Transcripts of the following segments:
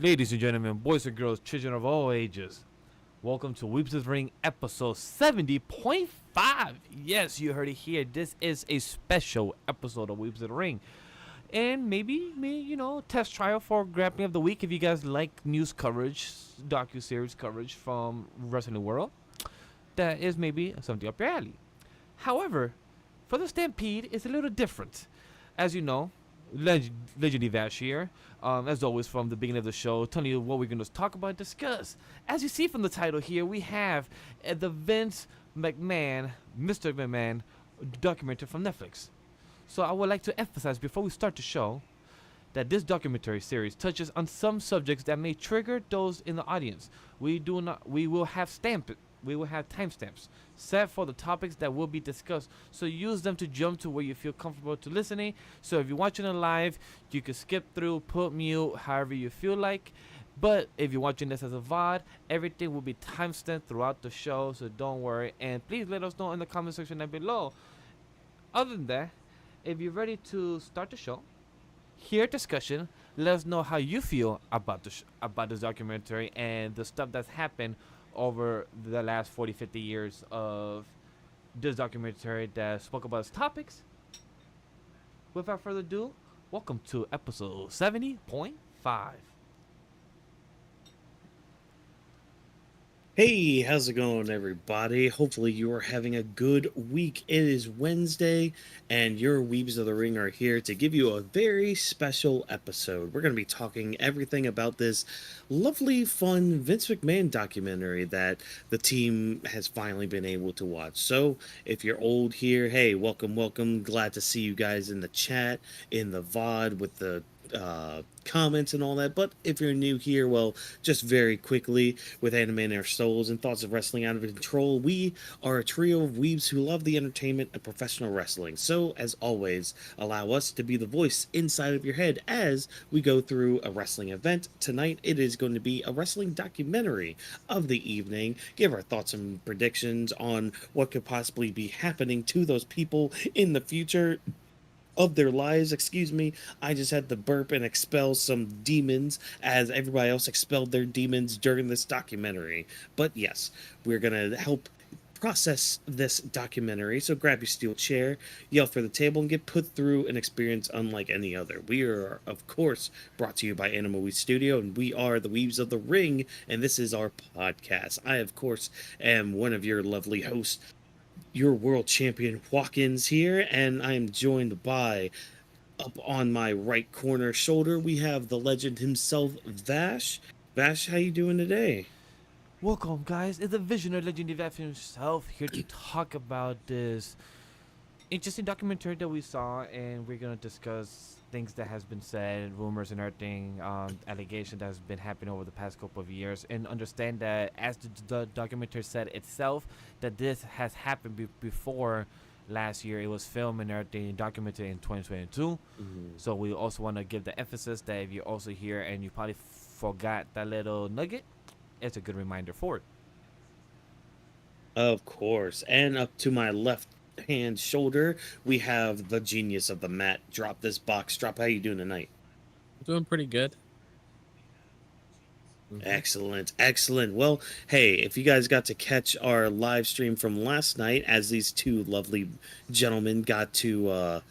Ladies and gentlemen, boys and girls, children of all ages, welcome to Weebs of the Ring episode 70.5. Yes, you heard it here. This is a special episode of Weebs of the Ring. And maybe, test trial for Grappling of the Week if you guys like news coverage, docu-series coverage from Wrestling World. That is maybe something up your alley. However, for the Stampede, it's a little different. As you know, Legendary Vash here, as always from the beginning of the show, telling you what we're going to talk about and discuss. As you see from the title here, we have the Vince McMahon, Mr. McMahon documentary from Netflix. So I would like to emphasize before we start the show that this documentary series touches on some subjects that may trigger those in the audience. We will have timestamps set for the topics that will be discussed, so use them to jump to where you feel comfortable to listening. So if you're watching it live, you can skip through, put mute, however you feel like. But if you're watching this as a VOD, everything will be timestamped throughout the show, so don't worry. And please let us know in the comment section down below. Other than that, if you're ready to start the show, hear discussion, let us know how you feel about about this documentary and the stuff that's happened over the last 40-50 years of this documentary that spoke about its topics. Without further ado, welcome to episode 70.5. Hey, how's it going, everybody? Hopefully you are having a good week. It is Wednesday, and your Weebs of the Ring are here to give you a very special episode. We're going to be talking everything about this lovely, fun Vince McMahon documentary that the team has finally been able to watch. So, if you're old here, hey, welcome, welcome. Glad to see you guys in the chat, in the VOD, with the comments and all that. But if you're new here, well, just very quickly, with Anime in Our Souls and Thoughts of Wrestling Out of Control, we are a trio of weebs who love the entertainment of professional wrestling. So, as always, allow us to be the voice inside of your head as we go through a wrestling event. Tonight, it is going to be a wrestling documentary of the evening. Give our thoughts and predictions on what could possibly be happening to those people in the future of their lives. Excuse me, I just had to burp and expel some demons as everybody else expelled their demons during this documentary. But yes, we're gonna help process this documentary, so grab your steel chair, yell for the table, and get put through an experience unlike any other. We are, of course, brought to you by AniMa W3 Studio, and we are the Weebs of the Ring, and this is our podcast. I, of course, am one of your lovely hosts, your world champion Watkins here, and I am joined by, up on my right corner shoulder, we have the legend himself, Vash. Vash, how you doing today? Welcome, guys. It's the visionary legendary Vash himself here to talk about this interesting documentary that we saw, and we're gonna discuss things that has been said, rumors and everything, allegations that has been happening over the past couple of years, and understand that as the documentary said itself, that this has happened before last year. It was filmed and everything, documented in 2022. So we also want to give the emphasis that if you're also here and you probably forgot that little nugget, it's a good reminder for it. Of course. And up to my left hand shoulder, we have the genius of the mat. Drop this box. Drop. How you doing tonight? Doing pretty good. Excellent, excellent. Well, hey, if you guys got to catch our live stream from last night, as these two lovely gentlemen got to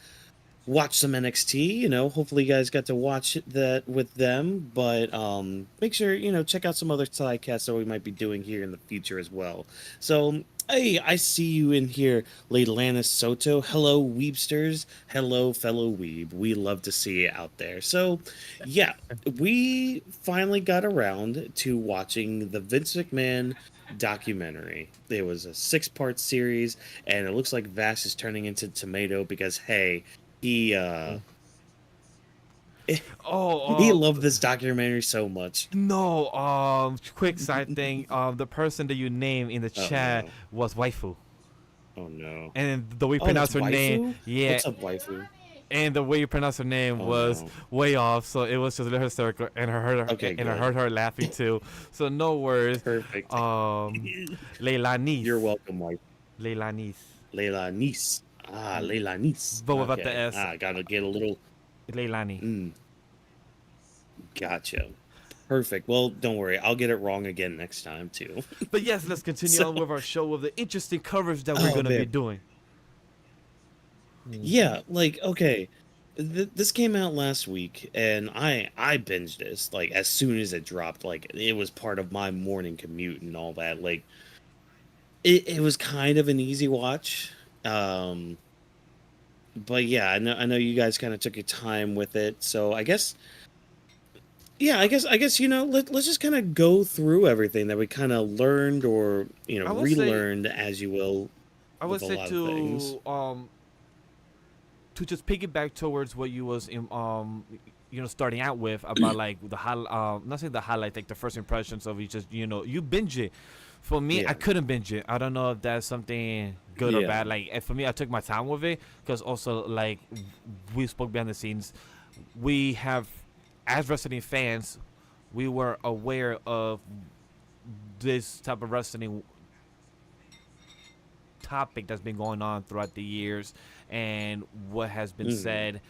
watch some NXT, hopefully you guys got to watch that with them. But make sure, check out some other sidecasts that we might be doing here in the future as well. So, hey, I see you in here, Leilani Soto. Hello, Weebsters. Hello, fellow Weeb. We love to see you out there. So, yeah, we finally got around to watching the Vince McMahon documentary. It was a 6-part series, and it looks like Vash is turning into tomato because, hey, he loved this documentary so much. No, quick side thing. The person that you named in the chat was waifu. Oh no! And the way you pronounce her name, yeah. What's up, waifu? And the way you pronounce her name was way off, so it was just a little hysterical, and I heard her laughing too. So no worries. Perfect. Leilani. You're welcome, wife. Leilani. Leilani. But without the S. Gotta get a little. Leilani. Gotcha. Perfect. Well, don't worry. I'll get it wrong again next time too. But yes, let's continue So, on with our show with the interesting coverage that we're oh gonna be man, doing. Mhm. yeah. Like, okay, this came out last week, and I binged this like as soon as it dropped. Like, it was part of my morning commute and all that. Like, it was kind of an easy watch. Um, but yeah, I know you guys kind of took your time with it, so I guess. Yeah, I guess let's just kind of go through everything that we kind of learned or I would say, relearned as you will I would with a say lot of things. to just piggyback towards what you was in, starting out with about like the not saying the highlight, like the first impressions of you, just you binge it. For me, I Yeah, couldn't binge it. I don't know if that's something good or yeah, bad. Like, for me, I took my time with it because also, like, we spoke behind the scenes. We have, as wrestling fans, we were aware of this type of wrestling topic that's been going on throughout the years and what has been hmm, said,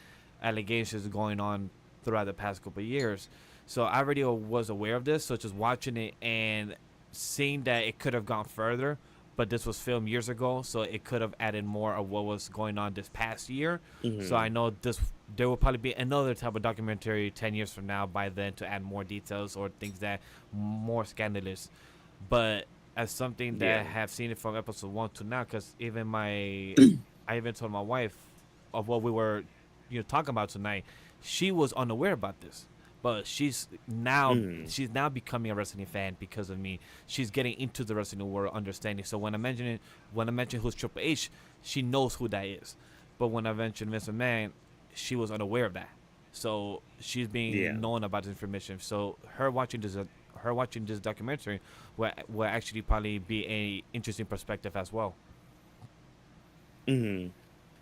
allegations going on throughout the past couple of years. So I already was aware of this. So just watching it and seeing that it could have gone further, but this was filmed years ago, so it could have added more of what was going on this past year. So I hmm, know there will probably be another type of documentary 10 years from now by then to add more details or things that more scandalous. But as something yeah, that have seen it from episode 1 to now, because I even told my wife of what we were, talking about tonight. She was unaware about this, but hmm, she's now becoming a wrestling fan because of me. She's getting into the wrestling world, understanding. So when I mention who's Triple H, she knows who that is. But when I mentioned Mr. Man, she was unaware of that. So she's yeah. being known about this information. So her watching this documentary will actually probably be a interesting perspective as well. Hmm.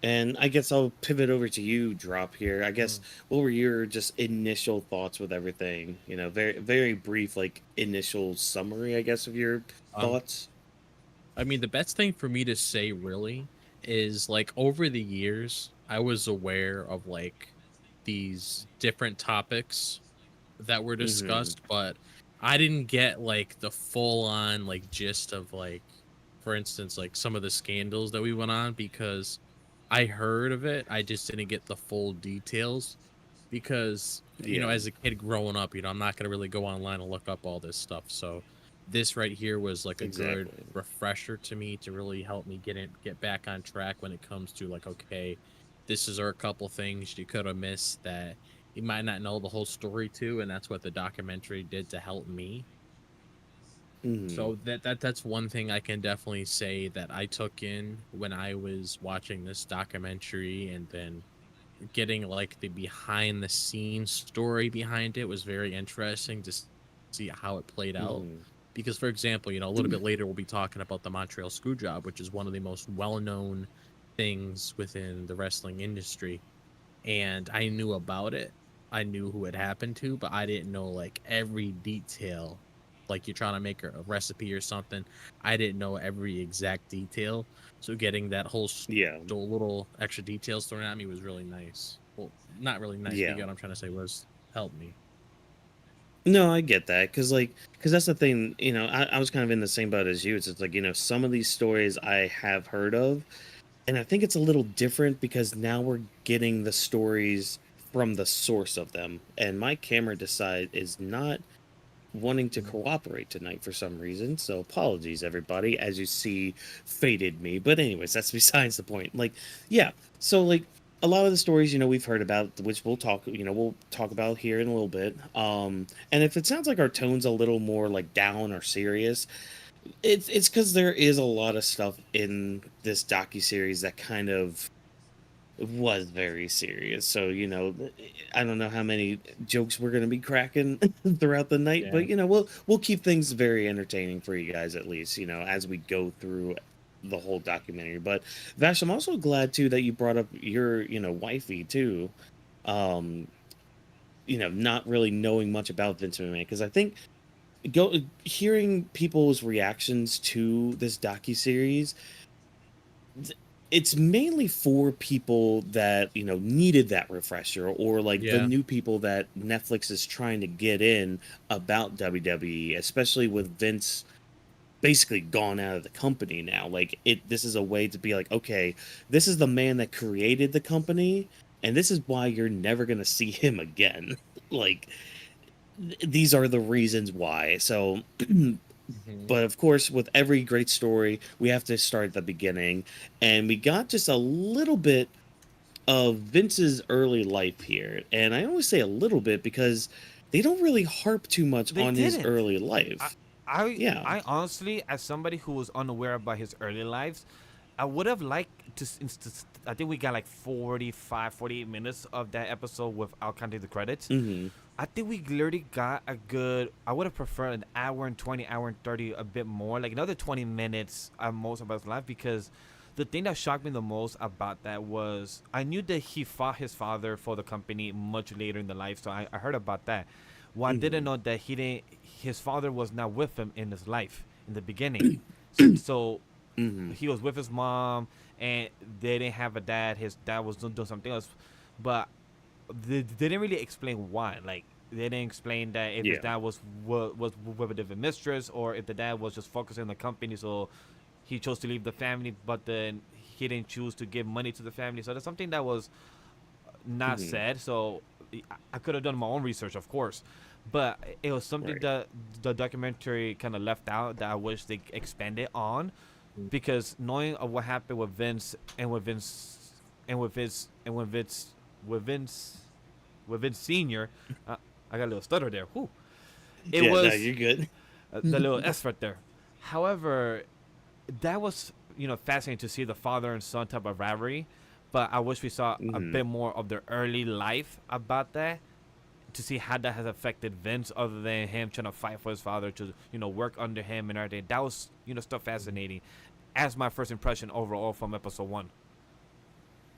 And I guess I'll pivot over to you, Drop here. I guess Mm. what were your just initial thoughts with everything? Very very brief, like initial summary, I guess, of your Um, thoughts. I mean, the best thing for me to say really is like over the years, I was aware of like these different topics that were Hmm. discussed, but I didn't get like the full on like gist of like, for instance, like some of the scandals that we went on because I heard of it. I just didn't get the full details because Yeah, as a kid growing up, I'm not gonna really go online and look up all this stuff. So this right here was like a good exactly. refresher to me to really help me get back on track when it comes to like, okay, this is our couple things you could have missed that you might not know the whole story to, and that's what the documentary did to help me. Hmm. So that's one thing I can definitely say that I took in when I was watching this documentary, and then getting like the behind the scenes story behind it was very interesting to see how it played out. Hmm. Because, for example, a little bit later we'll be talking about the Montreal Screwjob, which is one of the most well-known things within the wrestling industry. And I knew about it. I knew who it happened to, but I didn't know like every detail. Like you're trying to make a recipe or something. I didn't know every exact detail. So getting that whole Yeah, little extra details thrown at me was really nice. Well, not really nice, but you yeah. get what I'm trying to say was help me. No, I get that because that's the thing. I was kind of in the same boat as you. It's just like some of these stories I have heard of, and I think it's a little different because now we're getting the stories from the source of them. And my camera decide is not wanting to Mhm. cooperate tonight for some reason. So apologies, everybody, as you see, faded me. But anyways, that's besides the point. Like, yeah. So like a lot of the stories, we've heard about, which we'll talk about here in a little bit. And if it sounds like our tone's a little more like down or serious, it's because there is a lot of stuff in this docu series that kind of was very serious. So, I don't know how many jokes we're gonna be cracking throughout the night, Yeah. but we'll keep things very entertaining for you guys at least, as we go through the whole documentary. But Vash, I'm also glad too that you brought up your, wifey too. Um, not really knowing much about Vince McMahon because I think go hearing people's reactions to this docu series it's mainly for people that needed that refresher, or like the Yeah. new people that Netflix is trying to get in about WWE, especially with Vince basically gone out of the company now. Like this is a way to be like, okay, this is the man that created the company, and this is why you're never gonna see him again. Like these are the reasons why. So Hmm. but of course, with every great story, we have to start at the beginning, and we got just a little bit of Vince's early life here. And I always say a little bit because they don't really harp too much They on his didn't. early I, life. I, Yeah. I honestly, as somebody who was unaware about his early lives, I would have liked to. I think we got like 45, 48 minutes of that episode without counting the credits. Hmm. I think we literally got a good. I would have preferred an hour and 20, hour and 30, a bit more, like another 20 minutes at most about his life, because the thing that shocked me the most about that was I knew that he fought his father for the company much later in the life, so I heard about that. Well, I didn't Hmm. know that he didn't. His father was not with him in his life in the beginning, so Hmm. he was with his mom, and they didn't have a dad. His dad was doing something else, but they didn't really explain why. Like they didn't explain that if his Yeah. dad was with a different mistress, or if the dad was just focusing on the company, so he chose to leave the family, but then he didn't choose to give money to the family. So that's something that was not Hmm. said. So I could have done my own research, of course, but it was something Right. that the documentary kind of left out that I wish they expanded on, because knowing of what happened with Vince and with Vince and with Vince and with Vince with Vince Senior, I got a little stutter there. Whew. It Yeah. No, was you're good. the little S right there. However, that was fascinating to see the father and son type of rivalry, but I wish we saw a Hmm. bit more of their early life about that, to see how that has affected Vince, other than him trying to fight for his father to work under him and everything. That was stuff fascinating, as my first impression overall from episode 1.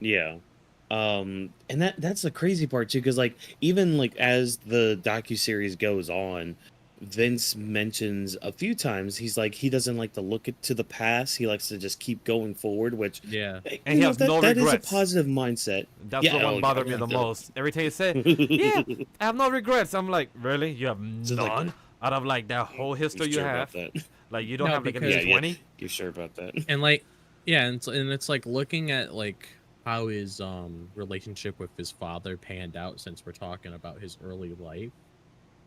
Yeah. And that's the crazy part too, because like even like as the docuseries goes on, Vince mentions a few times he's like he doesn't like to look to the past. He likes to just keep going forward, which Yeah. And he has no that is a regrets. positive mindset. That's the Yeah. one Oh, yeah. bothered me the most. Every time you say, "Yeah, I have no regrets," I'm like, "Really? You have So it's like, none out of like that whole you history you sure about have? that? Like you don't No, have like at Yeah. least because Yeah. 20?" You sure about that? and like yeah, and it's like looking at like how his relationship with his father panned out, since we're talking about his early life.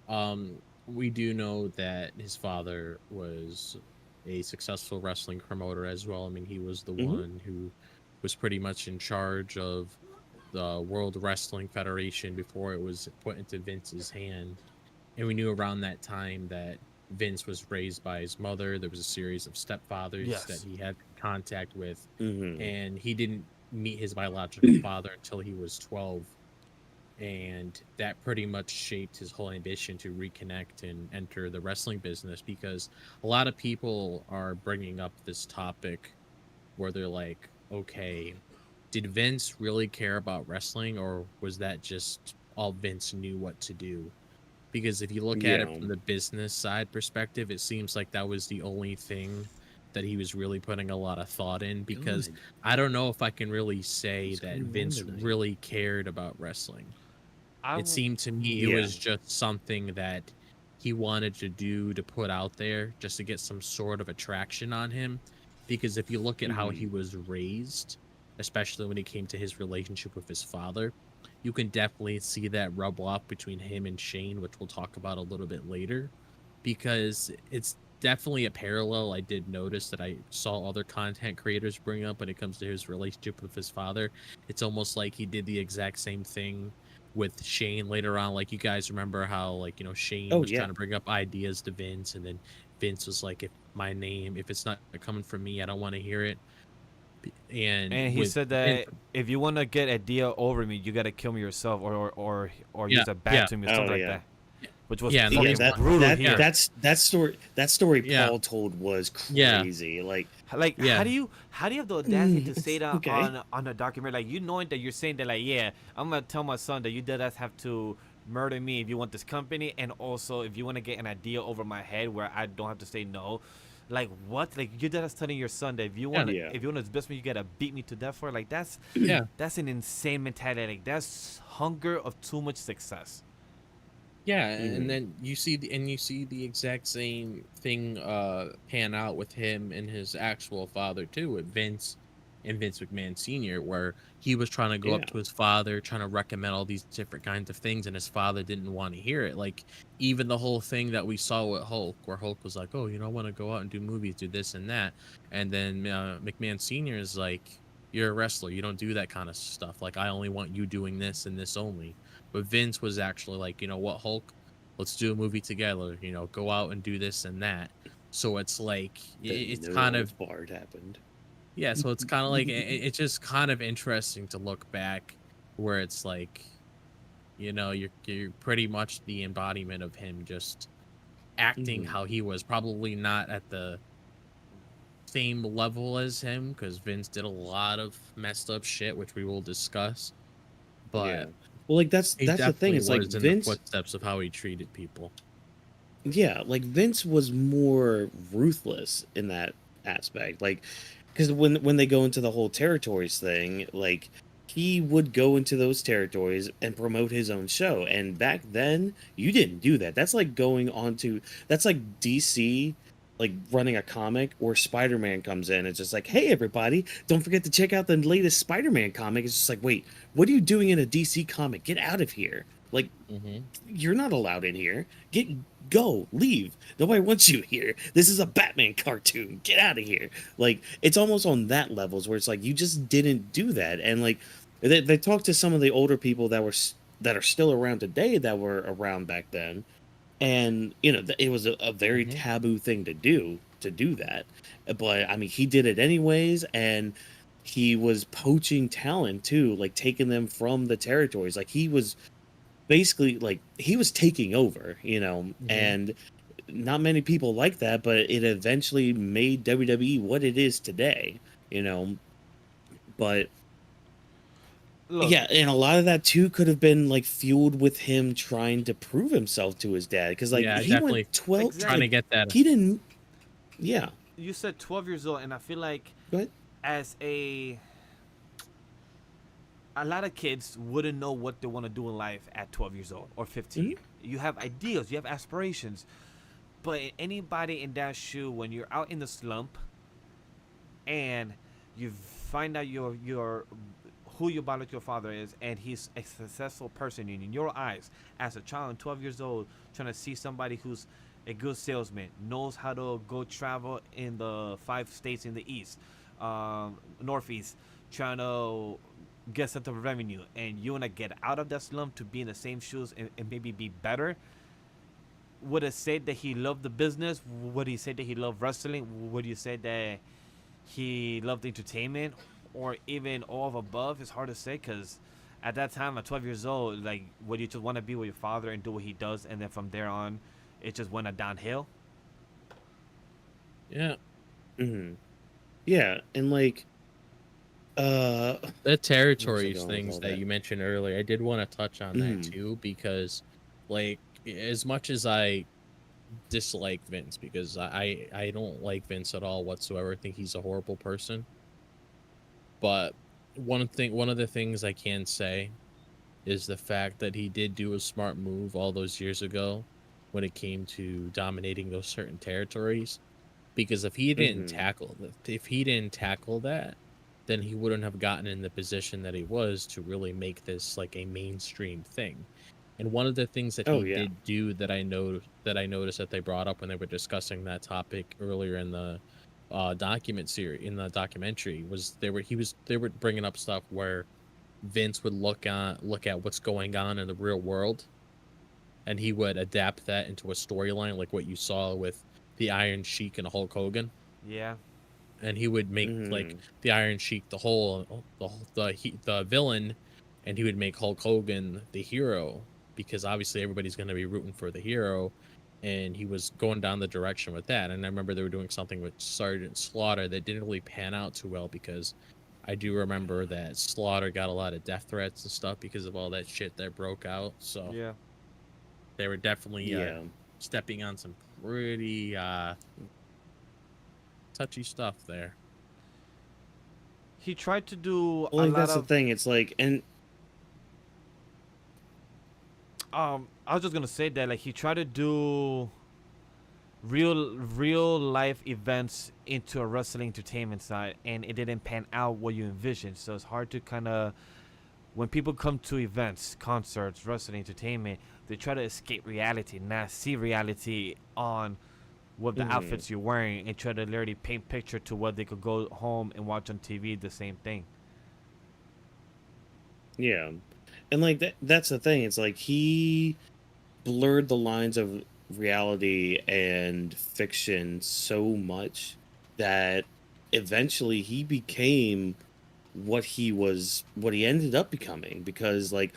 Um, we do know that his father was a successful wrestling promoter as well. I mean, he was the Hmm. one who was pretty much in charge of the World Wrestling Federation before it was put into Vince's hand. And we knew around that time that Vince was raised by his mother. There was a series of stepfathers that Yes. he had contact with, Hmm. and he didn't meet his biological father until he was 12, and that pretty much shaped his whole ambition to reconnect and enter the wrestling business, because a lot of people are bringing up this topic where they're like, okay, did Vince really care about wrestling, or was that just all Vince knew what to do? Because if you look at it Yeah. from the business side perspective, it seems like that was the only thing that he was really putting a lot of thought in, because Good. I don't know if I can really say What's that going on Vince tonight? really cared about wrestling. I It w- seemed to me it Yeah. was just something that he wanted to do to put out there just to get some sort of attraction on him. Because if you look at how he Hmm. was raised, especially when it came to his relationship with his father, you can definitely see that rub off between him and Shane, which we'll talk about a little bit later. Because it's definitely a parallel I did notice that I saw other content creators bring up when it comes to his relationship with his father. It's almost like he did the exact same thing with Shane later on. Like, you guys remember how, like, Shane Oh was yeah. trying to bring up ideas to Vince, and then Vince was like, if it's not coming from me, I don't want to hear it. And and he with said Vince, that if you want to get a deal over me, you gotta kill me yourself, or yeah, use a bat yeah, to me, or Oh something like yeah. that, which was yeah, and the Yeah, fucking reason that why, brutal that yeah, here. that story yeah, Paul told was yeah, crazy. Like, Like yeah, how do you have the audacity to say that okay. on a documentary? Like, you knowing that you're saying that, like, yeah, I'm gonna tell my son that you dead ass have to murder me if you want this company, and also if you want to get an idea over my head where I don't have to say no. Like what? Like your dad is telling your son that Yeah. Yeah. if you want his best friend, you gotta beat me to death for it. Like Yeah. that's an insane mentality. Like that's hunger of too much success. Yeah, Mhm. and then you see the exact same thing pan out with him and his actual father too, with Vince and Vince McMahon Sr., where he was trying to go Yeah. up to his father, trying to recommend all these different kinds of things, and his father didn't want to hear it. Like even the whole thing that we saw with Hulk, where Hulk was like, "Oh, I want to go out and do movies, do this and that," and then McMahon Sr. is like, "You're a wrestler, you don't do that kind of stuff. Like I only want you doing this and this only." But Vince was actually like, what, Hulk? Let's do a movie together. Go out and do this and that. So it's like Then it's no kind holds of barred happened. yeah. So it's kind of like it's just kind of interesting to look back, where it's like, you're pretty much the embodiment of him just acting Mhm. how he was. Probably not at the same level as him, because Vince did a lot of messed up shit, which we will discuss. Yeah. But Well, like he that's the thing. definitely It's like was in the Vince. footsteps of how he treated people. Yeah, like Vince was more ruthless in that aspect. Like, because when they go into the whole territories thing, like he would go into those territories and promote his own show. And back then, you didn't do that. That's like going on to that's like DC. Like running a comic where Spider-Man comes in, it's just like, hey everybody, don't forget to check out the latest Spider-Man comic. It's just like, wait, what are you doing in a DC comic? Get out of here! Like, Mm-hmm. you're not allowed in here. Go, leave. Nobody wants you here. This is a Batman cartoon. Get out of here. Like it's almost on that levels where it's like you just didn't do that. And like they talked to some of the older people that are still around today that were around back then, and it was a very Mm-hmm. taboo thing to do that. But I mean, he did it anyways, and he was poaching talent too, like taking them from the territories. Like he was basically like he was taking over, Mm-hmm. and not many people like that, but it eventually made WWE what it is today, you know. But Look, yeah, and a lot of that too could have been like fueled with him trying to prove himself to his dad, because like Yeah, he went definitely 12, trying to exactly. like get that. he didn't. Yeah, You said 12 years old, and I feel like go ahead. as a lot of kids wouldn't know what they want to do in life at 12 years old or 15. Hmm. You have ideals, you have aspirations, but anybody in that shoe, when you're out in the slump and you find out your who your biological father is, and he's a successful person in your eyes as a child, 12 years old, trying to see somebody who's a good salesman, knows how to go travel in the 5 states in the east, northeast, trying to get some type of revenue, and you want to get out of that slump to be in the same shoes and maybe be better. Would it say that he loved the business? Would he say that he loved wrestling? Would you say that he loved entertainment, or even all of above? It's hard to say, because at that time, at 12 years old, like, would you just want to be with your father and do what he does, and then from there on, it just went a downhill? Yeah, Hmm. Yeah, and like uh the where was I territories going with things all that that? you mentioned earlier, I did want to touch on that Hmm. too, because like as much as I dislike Vince, because I don't like Vince at all whatsoever. I think he's a horrible person. But one of the things I can say is the fact that he did do a smart move all those years ago when it came to dominating those certain territories. Because Hmm. if he didn't tackle that, then he wouldn't have gotten in the position that he was to really make this like a mainstream thing. And one of the things that Oh he yeah. did do that I noticed that they brought up when they were discussing that topic earlier in the documentary, was they were bringing up stuff where Vince would look at what's going on in the real world, and he would adapt that into a storyline, like what you saw with the Iron Sheik and Hulk Hogan. Yeah. And he would make like Hmm. the Iron Sheik the villain, and he would make Hulk Hogan the hero, because obviously everybody's going to be rooting for the hero. And he was going down the direction with that. And I remember they were doing something with Sergeant Slaughter that didn't really pan out too well, because I do remember that Slaughter got a lot of death threats and stuff because of all that shit that broke out. So Yeah. they were definitely Yeah. stepping on some pretty touchy stuff there. He tried to do Well, a like lot that's the of thing. It's like, and I was just gonna say that like he tried to do real life events into a wrestling entertainment side, and it didn't pan out what you envisioned. So it's hard to kind of, when people come to events, concerts, wrestling entertainment, they try to escape reality, not see reality on what the mhm, outfits you're wearing, and try to literally paint picture to what they could go home and watch on TV, the same thing. yeah, and like that's the thing. It's like he blurred the lines of reality and fiction so much that eventually he became what he ended up becoming, because like,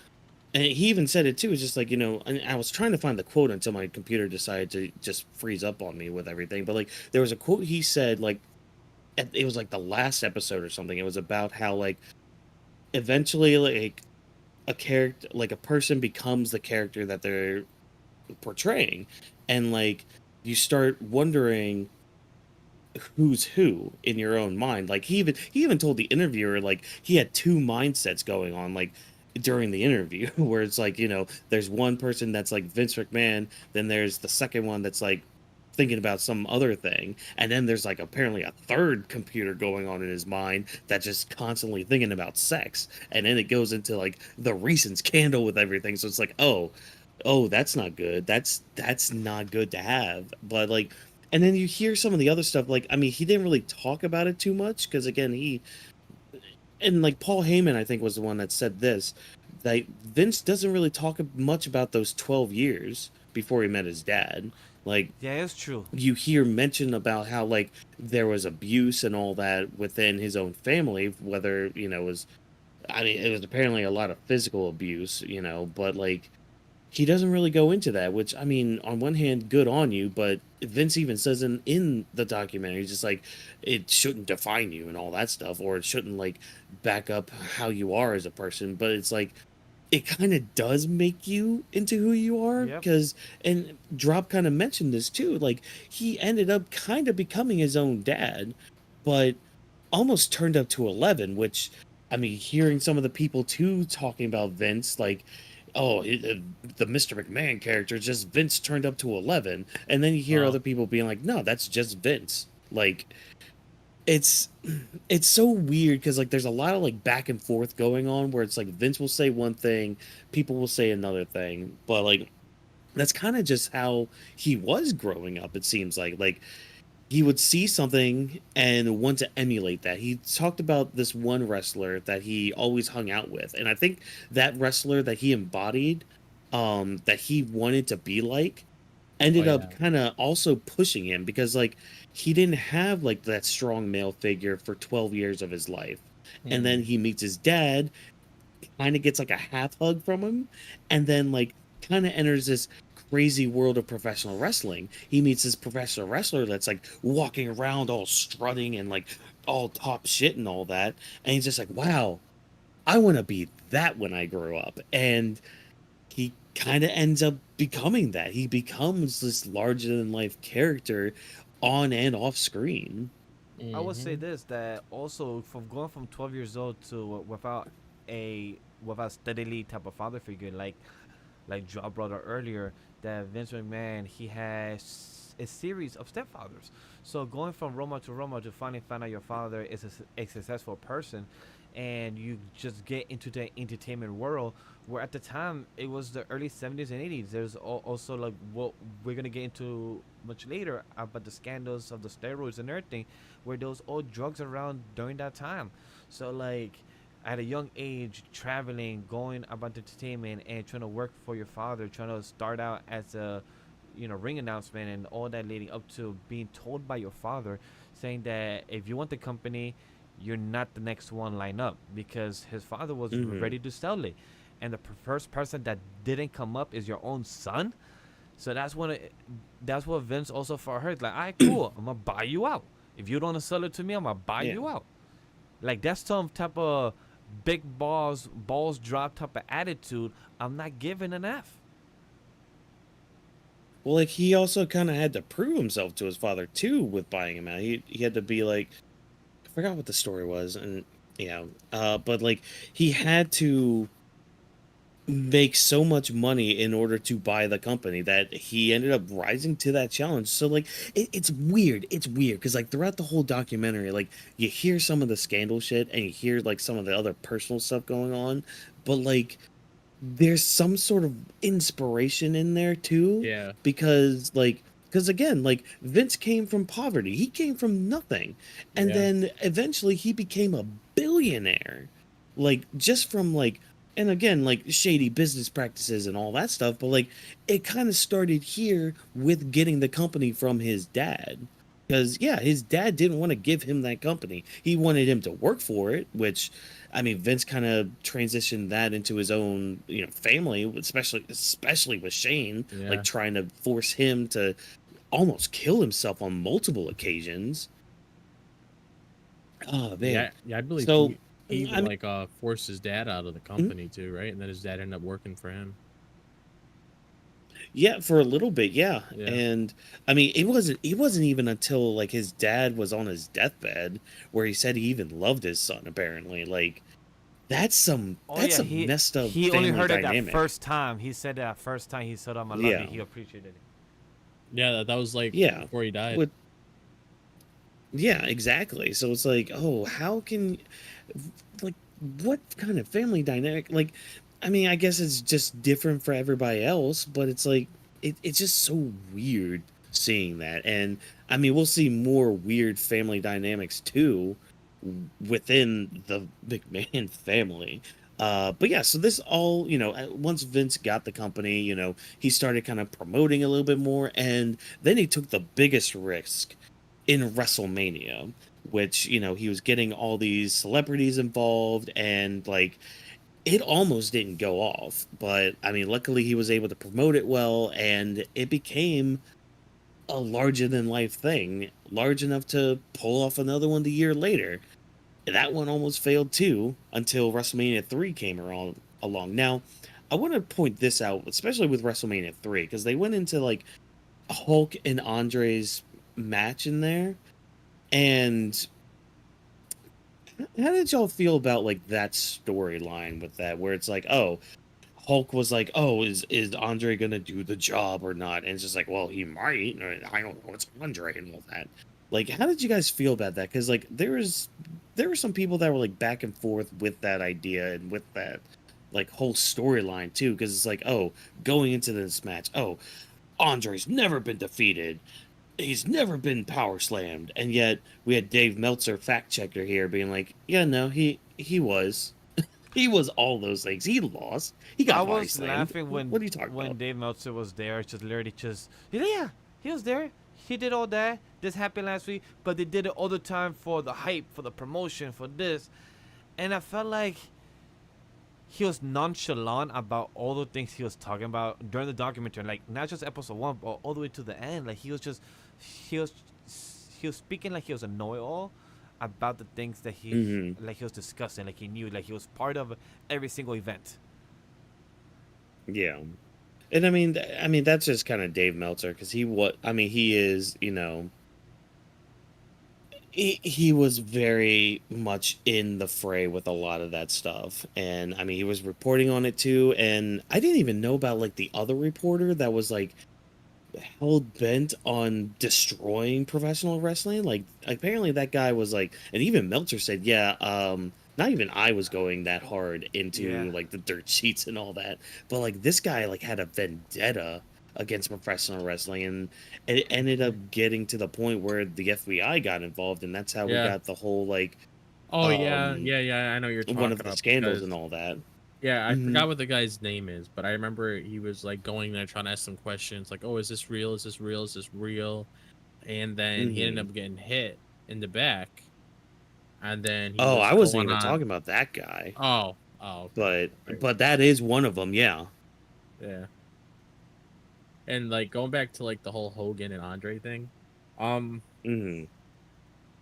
and he even said it too. It's just like, and I was trying to find the quote until my computer decided to just freeze up on me with everything. But like, there was a quote he said, like, it was like the last episode or something. It was about how like eventually like a character, like a person becomes the character that they're portraying, and like you start wondering who's who in your own mind. Like he even told the interviewer like he had two mindsets going on, like during the interview, where it's like, there's one person that's like Vince McMahon, then there's the second one that's like thinking about some other thing, and then there's like apparently a third computer going on in his mind that's just constantly thinking about sex, and then it goes into like the recent scandal with everything. So it's like, oh, that's not good. That's not good to have. But like, and then you hear some of the other stuff. Like, I mean, he didn't really talk about it too much because again, and like Paul Heyman, I think, was the one that said this, that Vince doesn't really talk much about those 12 years before he met his dad. Like, Yeah, it's true. you hear mention about how like there was abuse and all that within his own family, whether it was, I mean, it was apparently a lot of physical abuse, but like he doesn't really go into that, which, I mean, on one hand, good on you, but Vince even says in the documentary, he's just like, it shouldn't define you and all that stuff, or it shouldn't like back up how you are as a person. But it's like, it kind of does make you into who you are, Yep. because, and Drop kind of mentioned this too, like he ended up kind of becoming his own dad, but almost turned up to 11, which, I mean, hearing some of the people too talking about Vince, like, oh, the Mr. McMahon character is just Vince turned up to 11. And then you hear Well, other people being like, no, that's just Vince. Like, it's it's so weird because like there's a lot of like back and forth going on where it's like Vince will say one thing, people will say another thing, but like that's kind of just how he was growing up, it seems like he would see something and want to emulate that. He talked about this one wrestler that he always hung out with, and I think that wrestler that he embodied, that he wanted to be like, oh ended up yeah. kind of also pushing him, because like he didn't have like that strong male figure for 12 years of his life, and then Hmm. he meets his dad, kind of gets like a half hug from him, and then like kind of enters this crazy world of professional wrestling. He meets this professional wrestler that's like walking around all strutting and like all top shit and all that, and he's just like, wow, I want to be that when I grow up. And he kind of ends up becoming that. He becomes this larger than life character on and off screen. I would say Hmm. this, that also from going from 12 years old to a without steadily type of father figure, like Joe brought up earlier, that Vince McMahon, he has a series of stepfathers. So going from Roma to Roma to finally find out your father is a successful person, and you just get into the entertainment world, where at the time it was the early 70s and 80s. There's also like what we're gonna get into much later about the scandals of the steroids and everything, where there was all drugs around during that time. So like at a young age, traveling, going about entertainment, and trying to work for your father, trying to start out as a ring announcement, and all that leading up to being told by your father, saying that if you want the company, you're not the next one line up, because his father was Hmm. ready to sell it, and the first person that didn't come up is your own son. So that's what Vince also for her, like, all right, cool, I'm gonna buy you out. If you don't want to sell it to me, I'm gonna buy Yeah. you out. Like that's some type of big balls drop type of attitude. I'm not giving an F. Well, like he also kind of had to prove himself to his father too with buying him out. He had to be like, I forgot what the story was, and yeah, but like he had to make so much money in order to buy the company that he ended up rising to that challenge. So like it's weird. It's weird because like throughout the whole documentary, like you hear some of the scandal shit and you hear like some of the other personal stuff going on, but like there's some sort of inspiration in there too Yeah. because again like Vince came from poverty, he came from nothing, and Yeah. then eventually he became a billionaire, like just from like, and again like shady business practices and all that stuff, but like it kind of started here with getting the company from his dad. Because yeah, his dad didn't want to give him that company, he wanted him to work for it, which I mean, Vince kind of transitioned that into his own, family, especially with Shane, like Yeah. trying to force him to almost kill himself on multiple occasions. Oh man. Yeah. Yeah. I believe So, he even I mean, like forced his dad out of the mhm, company too, right? And then his dad ended up working for him. yeah, for a little bit, yeah. Yeah. And I mean, it wasn't even until like his dad was on his deathbed where he said he even loved his son apparently. Like Oh that's yeah, some messed up he only family heard it that dynamic. first time. He said that first time he said, "I love you." Yeah. He appreciated it. Yeah. That was like Yeah. before he died. With Yeah, exactly. So it's like, oh, how can, like, what kind of family dynamic? Like, I mean, I guess it's just different for everybody else, but it's like, it's just so weird seeing that. And I mean, we'll see more weird family dynamics too within the McMahon family. But yeah, so this all, once Vince got the company, he started kind of promoting a little bit more, and then he took the biggest risk in WrestleMania, which, he was getting all these celebrities involved, and like it almost didn't go off. But I mean, luckily he was able to promote it well, and it became a larger than life thing, large enough to pull off another one the year later. That one almost failed too until WrestleMania 3 came along. Now, I want to point this out, especially with WrestleMania 3, because they went into like Hulk and Andre's match in there. And how did y'all feel about like that storyline with that, where it's like, oh, Hulk was like, oh, is Andre gonna do the job or not? And it's just like, well, he might. Or, I don't know. It's Andre and all that. Like, how did you guys feel about that? Because like there were some people that were like back and forth with that idea and with that like whole storyline too. Because it's like, oh, going into this match, oh, Andre's never been defeated, he's never been power slammed, and yet we had Dave Meltzer, fact checker, here being like, yeah, no, he was. He was all those things. He lost. He I got body was slammed. laughing What are you talking when about? Dave Meltzer was there, just literally just yeah, he was there. He did all that. This happened last week, but they did it all the time for the hype, for the promotion, for this, and I felt like he was nonchalant about all the things he was talking about during the documentary, like not just episode one, but all the way to the end. Like he was, he was speaking like he was a know-it-all about the things that Hmm. like he was discussing, like he knew, like he was part of every single event. Yeah, and I mean that's just kind of Dave Meltzer, because I mean, he is, he was very much in the fray with a lot of that stuff, and I mean he was reporting on it too, and I didn't even know about like the other reporter that was like hell bent on destroying professional wrestling. Like apparently that guy was like, and even Meltzer said, yeah, not even I was going that hard Yeah. into like the dirt sheets and all that, but like this guy like had a vendetta against professional wrestling, and it ended up getting to the point where the FBI got involved, and that's how we Yeah. got the whole like Oh yeah. um Yeah. Yeah. I know what you're one talking of the about scandals because and all that. yeah, I Hmm. forgot what the guy's name is, but I remember he was like going there trying to ask some questions like, "Oh, is this real? Is this real? Is this real?" And then he ended Hmm. up getting hit in the back, and then he Oh, was I wasn't going even on. talking about that guy, Oh, oh, okay, but right, but that is one of them, yeah. yeah. And like going back to like the whole Hogan and Andre thing, um, Hmm.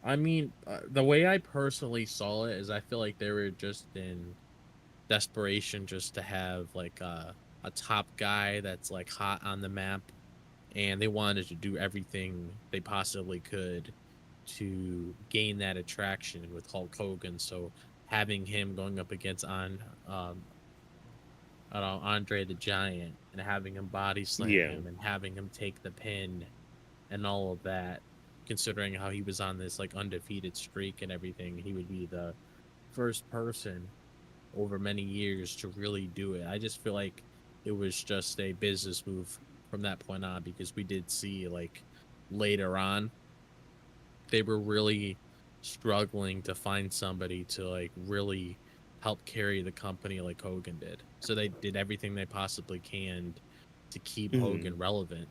I mean, the way I personally saw it is I feel like they were just in desperation just to have like a top guy that's like hot on the map and they wanted to do everything they possibly could to gain that attraction with Hulk Hogan. So having him going up against I don't know, Andre the Giant, and having him body slam Yeah. him and having him take the pin and all of that, considering how he was on this like undefeated streak and everything, he would be the first person over many years to really do it. I just feel like it was just a business move from that point on, because we did see like later on they were really struggling to find somebody to like really help carry the company like Hogan did. So they did everything they possibly can to keep Hogan relevant.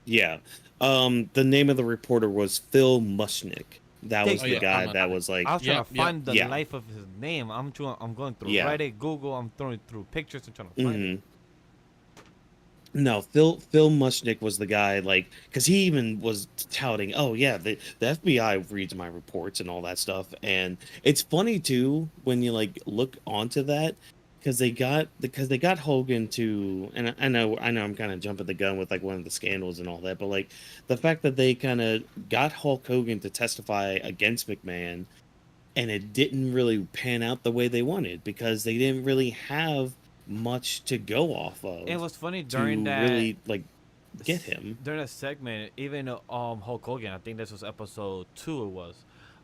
Yeah. The name of the reporter was Phil Mushnick. That was Oh, the yeah, guy I'm on that it. was like, I was trying to find the yeah. life of his name. I'm going through Yeah. Reddit, Google. I'm throwing through pictures and trying to find it. No, Phil Mushnick was the guy, like, because he even was touting, oh yeah, the FBI reads my reports and all that stuff. And it's funny too when you like look onto that, because they got Hogan to, and I know I'm kind of jumping the gun with like one of the scandals and all that, but like the fact that they kind of got Hulk Hogan to testify against McMahon, and it didn't really pan out the way they wanted, because they didn't really have much to go off of It was funny to during that really like get him. during that segment. Even Hulk Hogan, I think this was episode 2. It was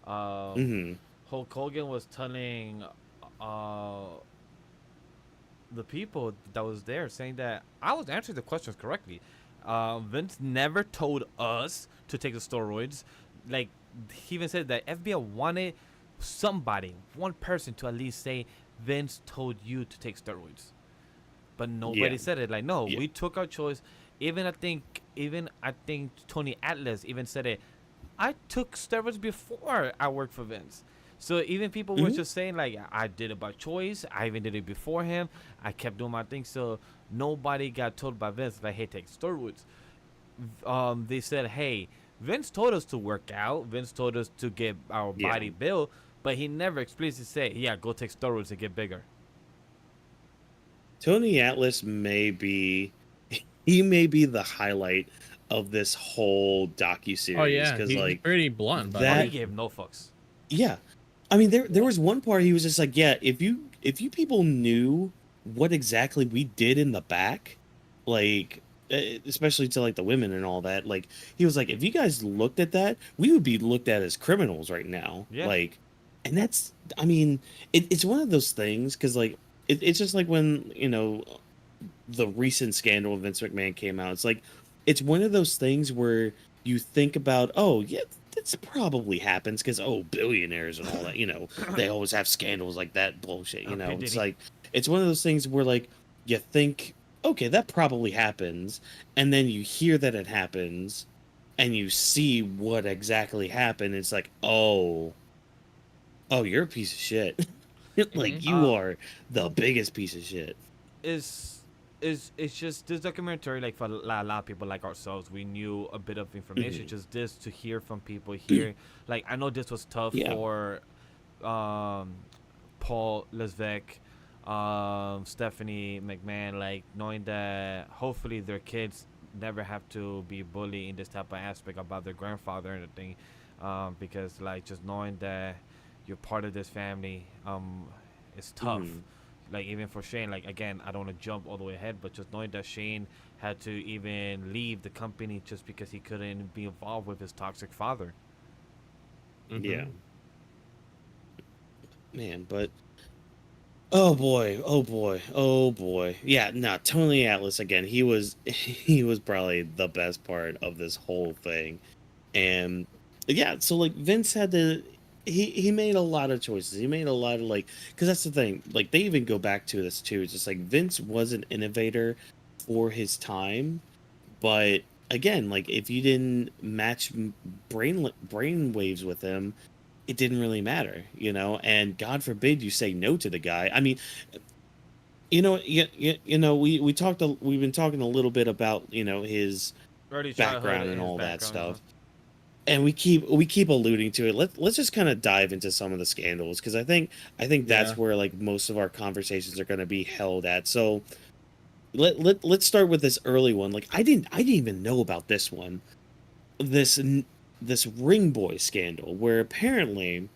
Hmm. Hulk Hogan was telling uh the people that was there, saying that I was answering the questions correctly. Vince never told us to take the steroids. Like, he even said that FBI wanted somebody, one person, to at least say Vince told you to take steroids, but nobody Yeah. said it. Like, no, Yeah. we took our choice. Even I think Tony Atlas even said it. I took steroids before I worked for Vince. So even people were Mhm. just saying like, I did it by choice. I even did it before him. I kept doing my thing. So nobody got told by Vince like, hey, take steroids. They said, hey, Vince told us to work out. Vince told us to get our body Yeah. built, but he never explicitly said, yeah, go take steroids to get bigger. Tony Atlas may be he may be the highlight of this whole docu-series, Oh yeah, because he's like pretty blunt about Oh, he that, it. gave no fucks. yeah. I mean, there was one part he was just like, yeah, if you people knew what exactly we did in the back, like especially to like the women and all that, like he was like, if you guys looked at that, we would be looked at as criminals right now. Yeah. Like, and that's, I mean, it's one of those things, because like it's just like when, the recent scandal of Vince McMahon came out. It's like, it's one of those things where you think about, oh yeah, this probably happens because, oh, billionaires and all that, they always have scandals like that bullshit. P. It's Diddy. like, it's one of those things where like you think, okay, that probably happens, and then you hear that it happens, and you see what exactly happened. It's like, oh, you're a piece of shit. Like, you are the biggest piece of shit. It's just this documentary, like for a lot of people like ourselves, we knew a bit of information. Mhm. Just this to hear from people here. Like, I know this was tough Yeah. for Paul Lesvec, Stephanie McMahon, like knowing that hopefully their kids never have to be bullied in this type of aspect about their grandfather and everything, because like just knowing that you're part of this family, it's tough. Mhm. Like, even for Shane, like, again, I don't want to jump all the way ahead, but just knowing that Shane had to even leave the company just because he couldn't be involved with his toxic father. Yeah. Man, but oh boy, oh boy, oh boy. Yeah, no, Tony Atlas again, he was he was probably the best part of this whole thing. And yeah, so like Vince had to, he made a lot of choices. He made a lot of, like, because that's the thing. Like, they even go back to this too. It's just like Vince was an innovator for his time, but again, like, if you didn't match brain waves with him, it didn't really matter, And God forbid you say no to the guy. I mean, we've been talking a little bit about his Early background childhood and his all that background, stuff, and we keep alluding to it. Let's just kind of dive into some of the scandals, because I think that's Yeah. where like most of our conversations are going to be held at. So let's start with this early one. Like I didn't even know about this one. This this ring boy scandal where apparently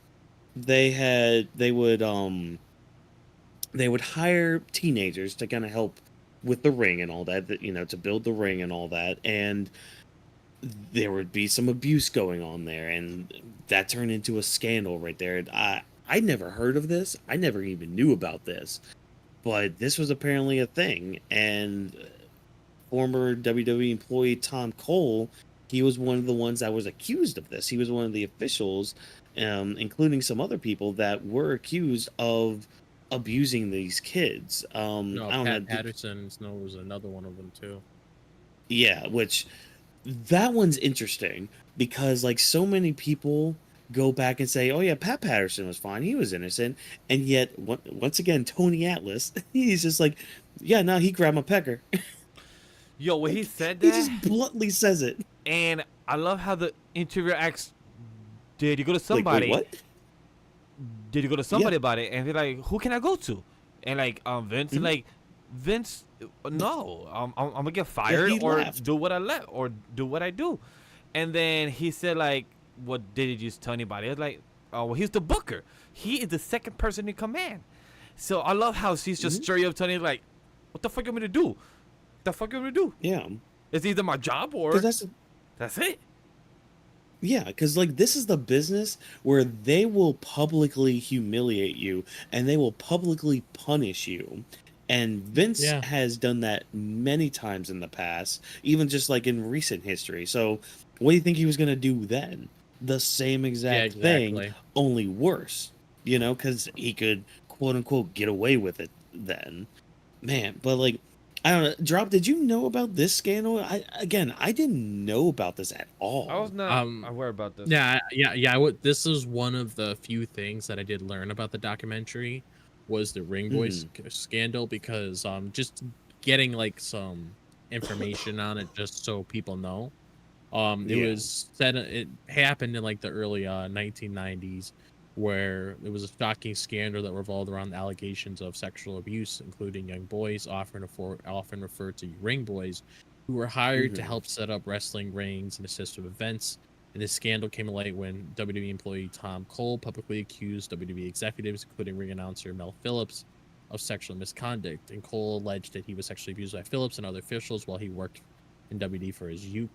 they would hire teenagers to kind of help with the ring and all that, you know, to build the ring and all that, and there would be some abuse going on there, and that turned into a scandal right there. And I never heard of this. I never even knew about this, but this was apparently a thing. And former WWE employee Tom Cole, he was one of the ones that was accused of this. He was one of the officials, including some other people that were accused of abusing these kids. No, I don't Pat know. Patterson was another one of them too. Yeah, which that one's interesting because like so many people go back and say, "Oh yeah, Pat Patterson was fine. He was innocent." And yet once again, Tony Atlas, he's just like, "Yeah, no, he grabbed my pecker." Yo, when he Like, said he that, just bluntly says it. and I love how the interviewer asks, "Did you go to Like, wait, somebody? what? Did you go to somebody about it?" And they're like, "Who can I go to?" And like, Vince, and Mhm. like, Vince, no, I'm gonna get Yeah, fired he or laughed. do what I let or do what I do. And then he said like, "What did you just tell anybody?" I was like, "Oh, well, he's the booker. He is the second person in command." So I love how he's just Mhm. straight up telling you like, "What the fuck you want me to do? What the fuck you want me to do? Yeah, It's either my job because or that's that's it." yeah, because like this is the business where they will publicly humiliate you and they will publicly punish you. And Vince Yeah. has done that many times in the past, even just like in recent history. So, what do you think he was going to do then? The same Yeah, exact thing, exactly. only worse, you know, because he could quote unquote get away with it then. Man, but like, I don't know. Drop, did you know about this scandal? I didn't know about this at I all. was not aware about this. Yeah. This is one of the few things that I did learn about the documentary was the Ring Boy Mhm. scandal because just getting like some information on it just so people know. It Yeah. was said it happened in like the early 1990s, where it was a shocking scandal that revolved around allegations of sexual abuse, including young boys, often referred to ring boys, who were hired to Mhm. help set up wrestling rings and assist with events. And this scandal came to light when WWE employee Tom Cole publicly accused WWE executives, including ring announcer Mel Phillips, of sexual misconduct. And Cole alleged that he was sexually abused by Phillips and other officials while he worked in WWE for his youth,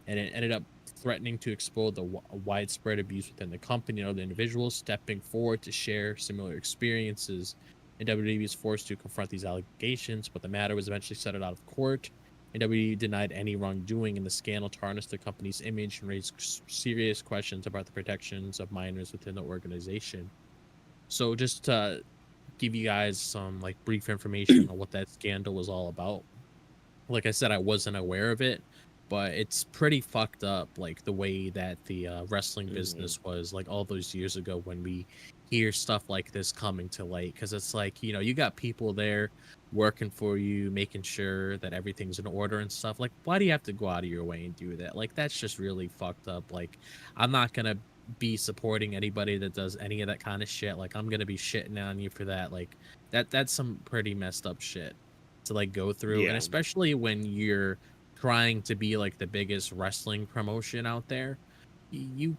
and it ended up threatening to expose the widespread abuse within the company and other individuals stepping forward to share similar experiences. And WWE was forced to confront these allegations, but the matter was eventually settled out of court. And WWE denied any wrongdoing, and the scandal tarnished the company's image and raised serious questions about the protections of minors within the organization. So, just to give you guys some like brief information on what that scandal was all about, like I said, I wasn't aware of it, but it's pretty fucked up, like the way that the wrestling Mhm. business was like all those years ago when we hear stuff like this coming to light. Because it's like, you got people there working for you, making sure that everything's in order and stuff. Like, why do you have to go out of your way and do that? Like, that's just really fucked up. Like, I'm not going to be supporting anybody that does any of that kind of shit. Like, I'm going to be shitting on you for that. Like, that's some pretty messed up shit to like go through, and Yeah. especially when you're trying to be like the biggest wrestling promotion out there, you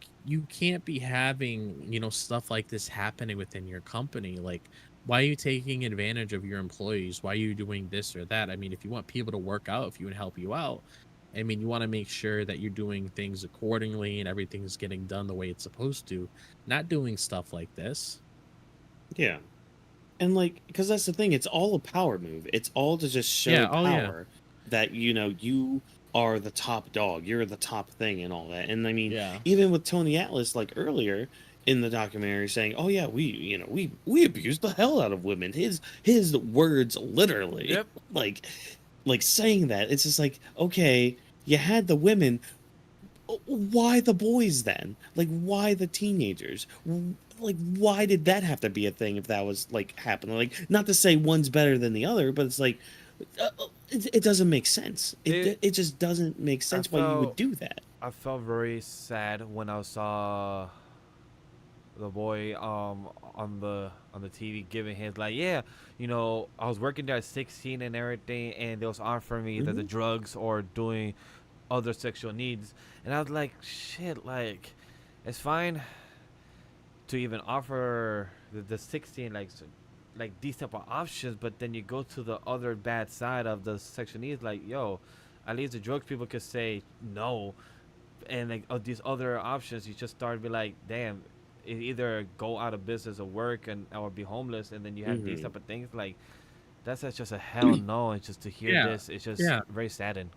can't be having stuff like this happening within your company. Like, why are you taking advantage of your employees? Why are you doing this or that? I mean, if you want people to work out, if you would help you out, I mean, you want to make sure that you're doing things accordingly and everything's getting done the way it's supposed to, not doing stuff like this. Yeah. And like, because that's the thing, it's all a power move. It's all to just show Yeah. Oh yeah. power that, you know, you are the top dog, you're the top thing and all that. And I mean, Yeah. even with Tony Atlas, like earlier in the documentary saying, "Oh yeah, we abused the hell out of women." His words literally. Yep. like like saying that, it's just like, okay, you had the women, why the boys then? Like, why the teenagers? Like, why did that have to be a thing if that was like happening? Like, not to say one's better than the other, but it's like, it doesn't make sense. It It just doesn't make I sense why you would felt do that. I felt very sad when I saw the boy on the TV giving his like, yeah, you know, I was working there at 16 and everything, and they was offering me either the Hmm. drugs or doing other sexual needs, and I was like, shit, like, it's fine to even offer the 16 like these type of options, but then you go to the other bad side of the sexual needs, like, yo, at least the drugs people could say no, and like these other options, you just start to be like, damn, it either go out of business or work and or be homeless, and then you have these Hmm. type of things like that's just a hell no. And just to hear Yeah, this, it's just yeah. very saddened.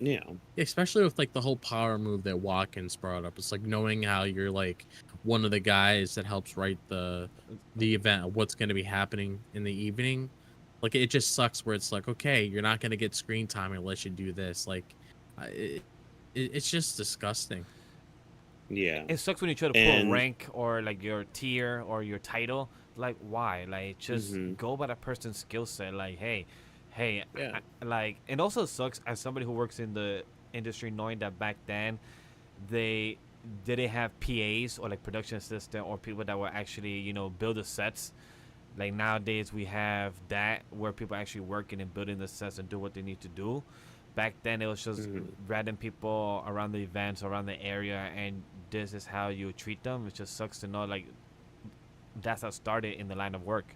Yeah. Especially with like the whole power move that Watkins brought up. It's like knowing how you're like one of the guys that helps write the event of what's going to be happening in the evening. Like it just sucks where it's like, okay, you're not going to get screen time unless you do this. Like it's just disgusting. Yeah. It sucks when you try to put a And rank or like your tier or your title. Like, why? Like, just hmm go by the person's skill set. Like, hey, Yeah. like, it also sucks as somebody who works in the industry, knowing that back then they didn't have PAs or like production assistant or people that were actually, you know, build the sets. Like nowadays we have that where people actually working and building the sets and do what they need to do. Back then it was just hmm random people around the events, around the area, and this is how you treat them. It just sucks to know like that's how it started in the line of work.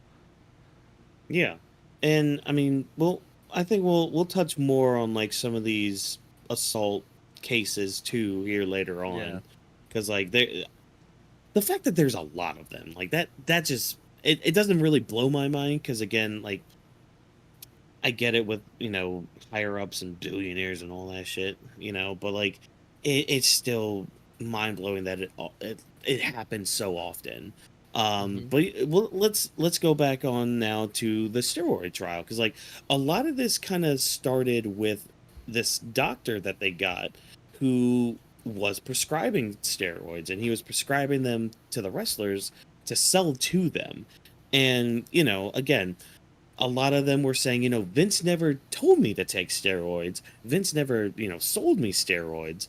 Yeah. And I mean, well, I think we'll touch more on like some of these assault cases too here later Yeah. on, because like the fact that there's a lot of them like that just it doesn't really blow my mind because again like I get it with higher ups and billionaires and all that shit, but like it's still mind blowing that it happens so often. Hmm. But well, let's go back on now to the steroid trial because like a lot of this kind of started with this doctor that they got who was prescribing steroids and he was prescribing them to the wrestlers to sell to them, and again a lot of them were saying, Vince never told me to take steroids. Vince never, sold me steroids.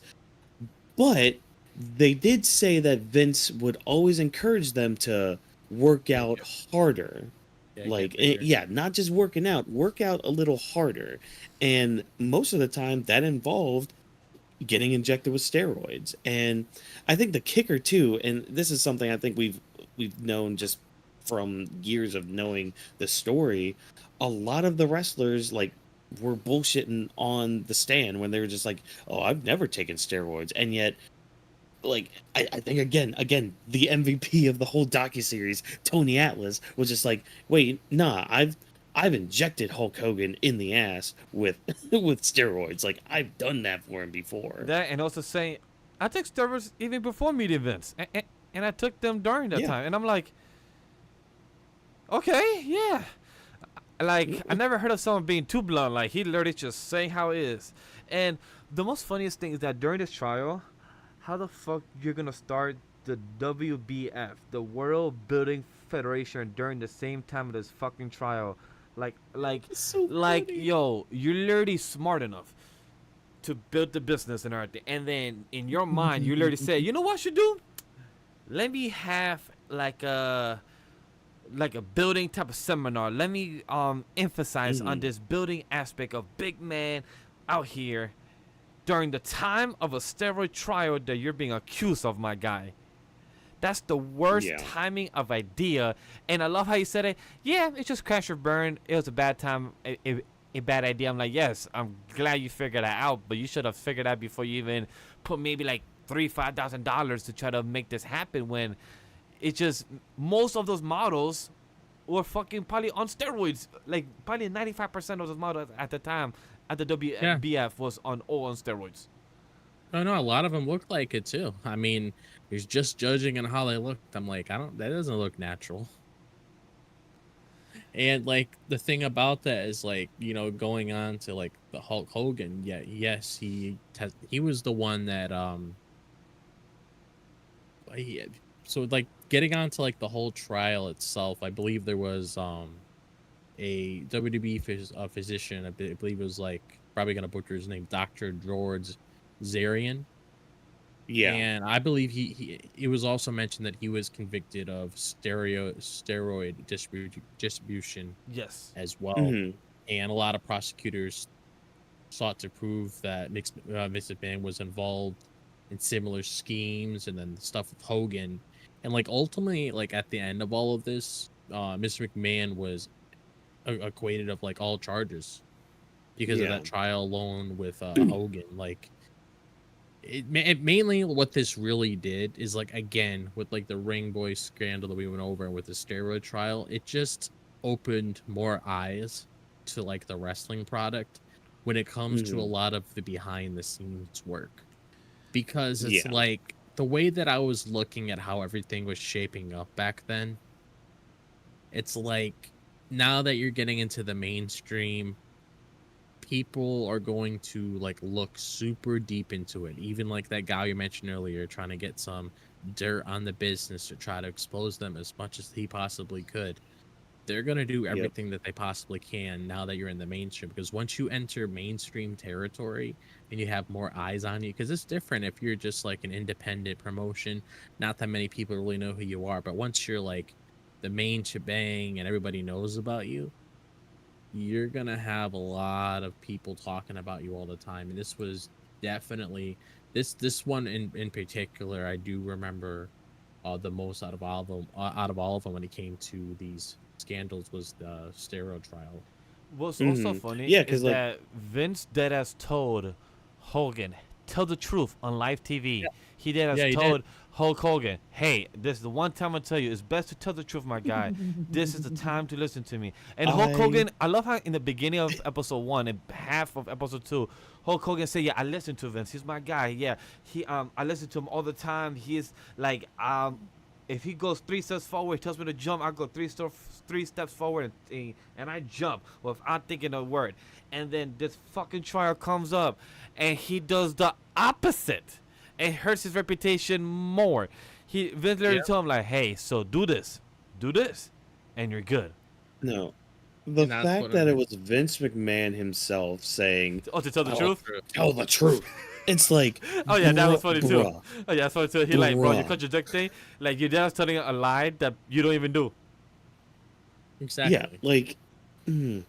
But they did say that Vince would always encourage them to work out harder. Yeah, Like, get bigger. yeah, not just working out, work out a little harder. And most of the time that involved getting injected with steroids. And I think the kicker too, and this is something I think we've known just from years of knowing the story, a lot of the wrestlers like were bullshitting on the stand when they were just like, "Oh, I've never taken steroids," and yet. Like I think again the MVP of the whole docuseries, Tony Atlas, was just like, wait, nah, I've injected Hulk Hogan in the ass with with steroids. Like I've done that for him before. That and also saying, I took steroids even before meeting events, and I took them during that Yeah. time, and I'm like, okay, yeah. Like I never heard of someone being too blunt. Like he literally just saying how it is. And the most funniest thing is that during this trial, how the fuck you're gonna start the WBF, the World Building Federation, during the same time of this fucking trial? Like, like, It's so like, funny. yo, you're literally smart enough to build the business and everything, and then in your mind, you literally say, you know what I should do? Let me have like a building type of seminar. Let me emphasize on Mhm. this building aspect of big man out here during the time of a steroid trial that you're being accused of, my guy. That's the worst Yeah. timing of idea. And I love how you said it. Yeah, it's just crash or burn. It was a bad time, a bad idea. I'm like, yes, I'm glad you figured that out, but you should have figured out before you even put maybe like $3,000-$5,000 to try to make this happen. When it's just most of those models were fucking probably on steroids. Like probably 95% of those models at the time at the Yeah. WBF was all on steroids. Oh no, a lot of them looked like it too. I mean, he's just judging on how they looked. I'm like, I don't. That doesn't look natural. And like the thing about that is like going on to like the Hulk Hogan. Yeah, yes, he was the one that he, so like getting on to like the whole trial itself. I believe there was a WWE physician. I believe it was like probably gonna butcher his name, Dr. George Zarian. Yeah. And I believe it was also mentioned that he was convicted of steroid distribution Yes. as well. Hmm. And a lot of prosecutors sought to prove that Vince McMahon was involved in similar schemes, and then the stuff with Hogan. And like ultimately, like at the end of all of this, Mr. McMahon was acquitted of like all charges because of Yeah. that trial alone with Hogan. Like it mainly what this really did is like again with like the Ring Boy scandal that we went over and with the steroid trial, it just opened more eyes to like the wrestling product when it comes to a Hmm. lot of the behind the scenes work, because it's Yeah. like the way that I was looking at how everything was shaping up back then, it's like now that you're getting into the mainstream, people are going to like look super deep into it. Even like that guy you mentioned earlier, trying to get some dirt on the business to try to expose them as much as he possibly could. They're going to do Yep. everything that they possibly can now that you're in the mainstream, because once you enter mainstream territory and you have more eyes on you, because it's different if you're just like an independent promotion, not that many people really know who you are, but once you're like the main shebang and everybody knows about you, you're gonna have a lot of people talking about you all the time. And this was definitely this one in particular, I do remember the most out of all of them, when it came to these scandals, was the steroid trial. What's also Hmm. funny Yeah, because is like, that Vince deadass told Hogan, tell the truth on live TV. Yeah, He deadass yeah, he did. told Hulk Hogan, hey, this is the one time I tell you, it's best to tell the truth, my guy. This is the time to listen to me. And Hulk I Hogan, I love how in the beginning of episode 1 and half of episode 2, Hulk Hogan said, yeah, I listen to Vince. He's my guy. Yeah, I listen to him all the time. He is like, if he goes 3 steps forward, he tells me to jump. I go three steps forward and I jump without thinking a word. And then this fucking trial comes up, and he does the opposite. It hurts his reputation more. Vince literally Yeah, told him like, "Hey, so do this, and you're good." no. The and that's fact what that it was Vince McMahon himself saying, Oh, to tell the tell the "Oh, truth. truth. tell the truth," it's like, Oh yeah, that was funny too. bruh, Oh yeah, that's funny too. He like, bro, you're bruh. contradicting. Like you're just telling a lie that you don't even do. Yeah, Exactly. like, mm,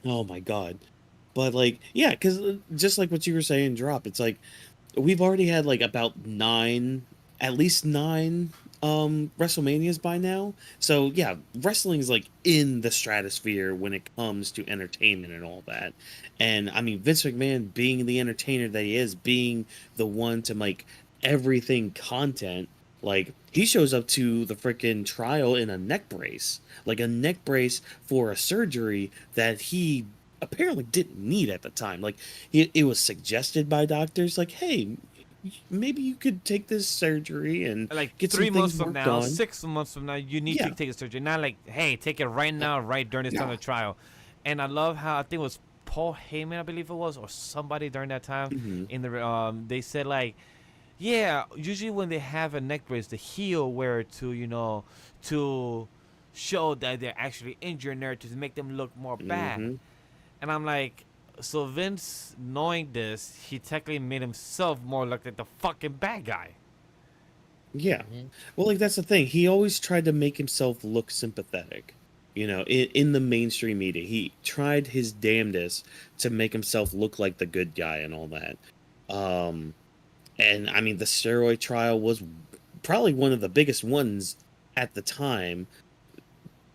oh my god. But like, yeah, because just like what you were saying, drop. It's like we've already had like about nine, at least nine, WrestleManias by now. So yeah, wrestling is like in the stratosphere when it comes to entertainment and all that. And I mean, Vince McMahon being the entertainer that he is, being the one to make everything content. Like he shows up to the freaking trial in a neck brace, like a neck brace for a surgery that he apparently didn't need at the time. Like it was suggested by doctors, like, hey, maybe you could take this surgery and Like get some 3 months things from worked now, on. 6 months from now, you need to Yeah. take a surgery. Not like, hey, take it right now, right during this time Yeah. of trial. And I love how I think it was Paul Heyman, I believe it was, or somebody during that time Hmm. in the they said like, yeah, usually when they have a neck brace, the heel wear it to to show that they're actually injured there to make them look more bad. Hmm. And I'm like, so Vince, knowing this, he technically made himself more look like the fucking bad guy. Yeah. Mhm. Well, like that's the thing. He always tried to make himself look sympathetic. In the mainstream media, he tried his damnedest to make himself look like the good guy and all that. Um, and I mean, the steroid trial was probably one of the biggest ones at the time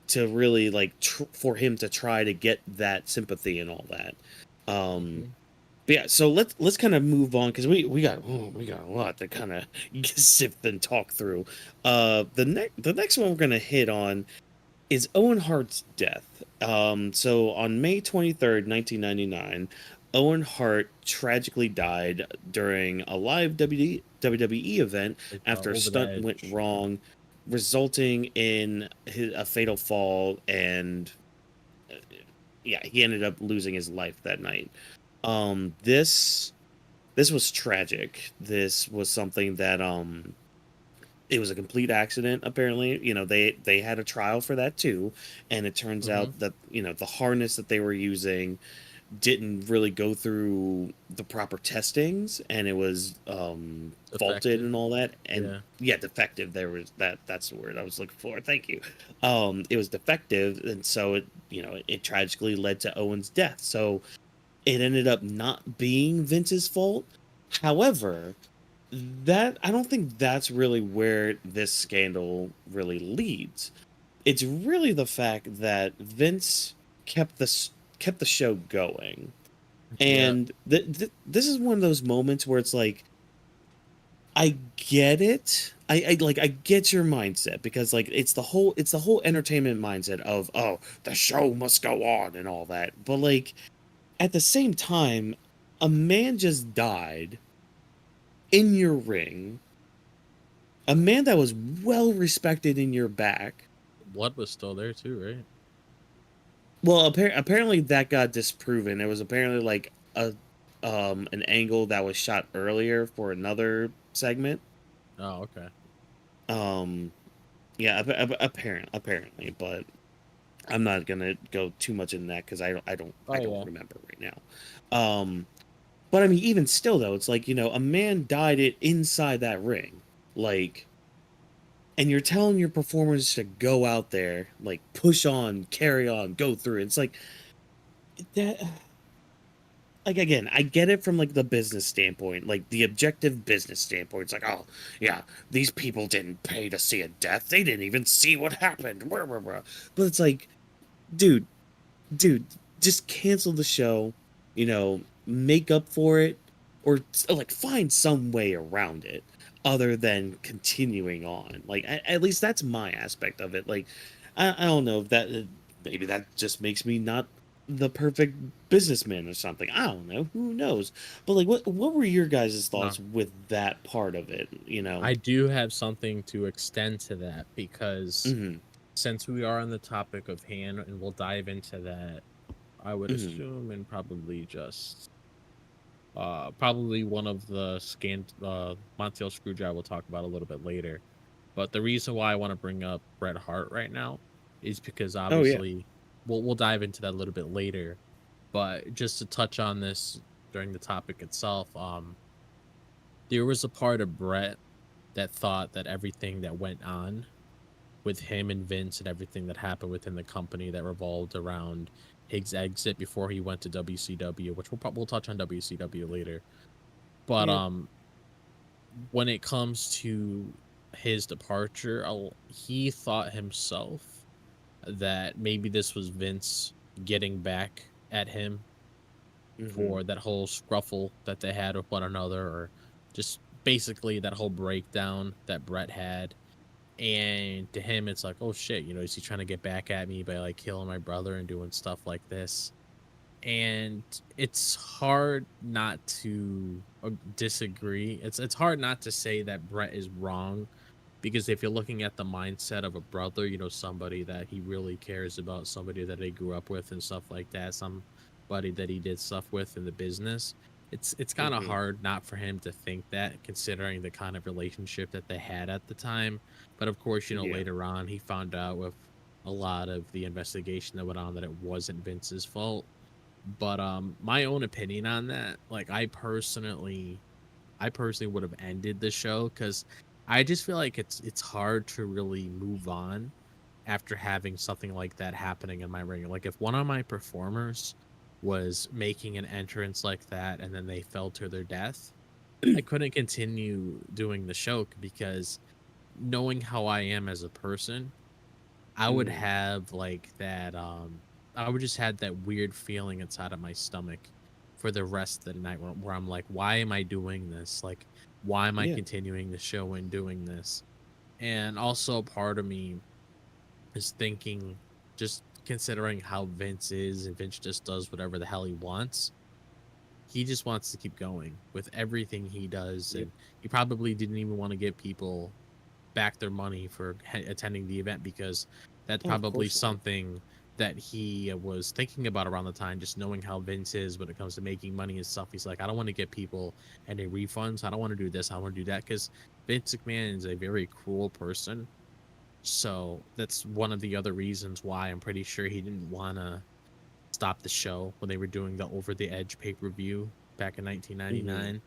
to really like for him to try to get that sympathy and all that. Um, Mhm. but yeah, so let's kind of move on because we got a lot to kind of sift and talk through. The next one we're gonna hit on is Owen Hart's death. So on May 23rd, 1999, Owen Hart tragically died during a live WWE event Like, after a over the stunt went edge. wrong, resulting in a fatal fall, and yeah, he ended up losing his life that night. This was tragic. This was something that it was a complete accident. Apparently, they had a trial for that too, and it turns Mhm. out that the harness that they were using didn't really go through the proper testings, and it was faulted Effective. and all that. And Yeah. yeah, defective. That's the word I was looking for. Thank you. It was defective, and so it tragically led to Owen's death. So it ended up not being Vince's fault. However, that I don't think that's really where this scandal really leads. It's really the fact that Vince kept kept the show going. Yeah. And this is one of those moments where it's like, I get it. I get your mindset, because like it's the whole entertainment mindset of, oh, the show must go on and all that. But like, at the same time, a man just died in your ring, a man that was well respected in your back. Blood was still there too, right? Well, apparently that got disproven. It was apparently like a an angle that was shot earlier for another segment. Oh, okay. Um, yeah, apparently, but I'm not gonna go too much in that because Oh I don't yeah. remember right now. But I mean, even still though, it's like, a man died inside that ring, like, and you're telling your performers to go out there, like, push on, carry on, go through. It's that. Like, again, I get it from like the business standpoint, like the objective business standpoint. It's like, oh yeah, these people didn't pay to see a death. They didn't even see what happened. Blah, blah, blah. But it's like, dude, dude, just cancel the show, make up for it, or like find some way around it other than continuing on. Like, at least that's my aspect of it. Like, I don't know if maybe that just makes me not the perfect businessman or something. I don't know. Who knows? But like, what were your guys' No. thoughts with that part of it? I do have something to extend to that because Mm-hmm. since we are on the topic of hand and we'll dive into that, I would Mm-hmm. assume, and probably just probably one of the Montiel Screwjob we'll talk about a little bit later. But the reason why I want to bring up Bret Hart right now is because Oh yeah. obviously we'll dive into that a little bit later. But just to touch on this during the topic itself, there was a part of Bret that thought that everything that went on with him and Vince and everything that happened within the company that revolved around his exit before he went to WCW, which we'll touch on WCW later. But Yeah. when it comes to his departure, he thought himself that maybe this was Vince getting back at him Mm-hmm. for that whole scruffle that they had with one another, or just basically that whole breakdown that Bret had. And to him, it's like, oh shit, is he trying to get back at me by like killing my brother and doing stuff like this? And it's hard not to disagree. It's hard not to say that Bret is wrong, because if you're looking at the mindset of a brother, somebody that he really cares about, somebody that he grew up with and stuff like that, somebody that he did stuff with in the business, it's kind of Mm-hmm. hard not for him to think that, considering the kind of relationship that they had at the time. But of course, Yeah. later on he found out with a lot of the investigation that went on that it wasn't Vince's fault. But my own opinion on that, like I personally would have ended the show, because I just feel like it's hard to really move on after having something like that happening in my ring. Like, if one of my performers was making an entrance like that and then they fell to their death, I couldn't continue doing the show, because knowing how I am as a person, I would Mm-hmm. have like that I would just had that weird feeling inside of my stomach for the rest of the night, where I'm like, why am I doing this? Like, why am I Yeah. continuing the show and doing this? And also part of me is thinking, just considering how Vince is, and Vince just does whatever the hell he wants. He just wants to keep going with everything he does, Yep. and he probably didn't even want to give people back their money for attending the event, because that's Oh, of probably course not. something that he was thinking about around the time, just knowing how Vince is when it comes to making money and stuff. He's like, I don't want to get people any refunds. I don't want to do this. I want to do that, because Vince McMahon is a very cruel person. So that's one of the other reasons why I'm pretty sure he didn't want to stop the show when they were doing the Over the Edge pay-per-view back in 1999.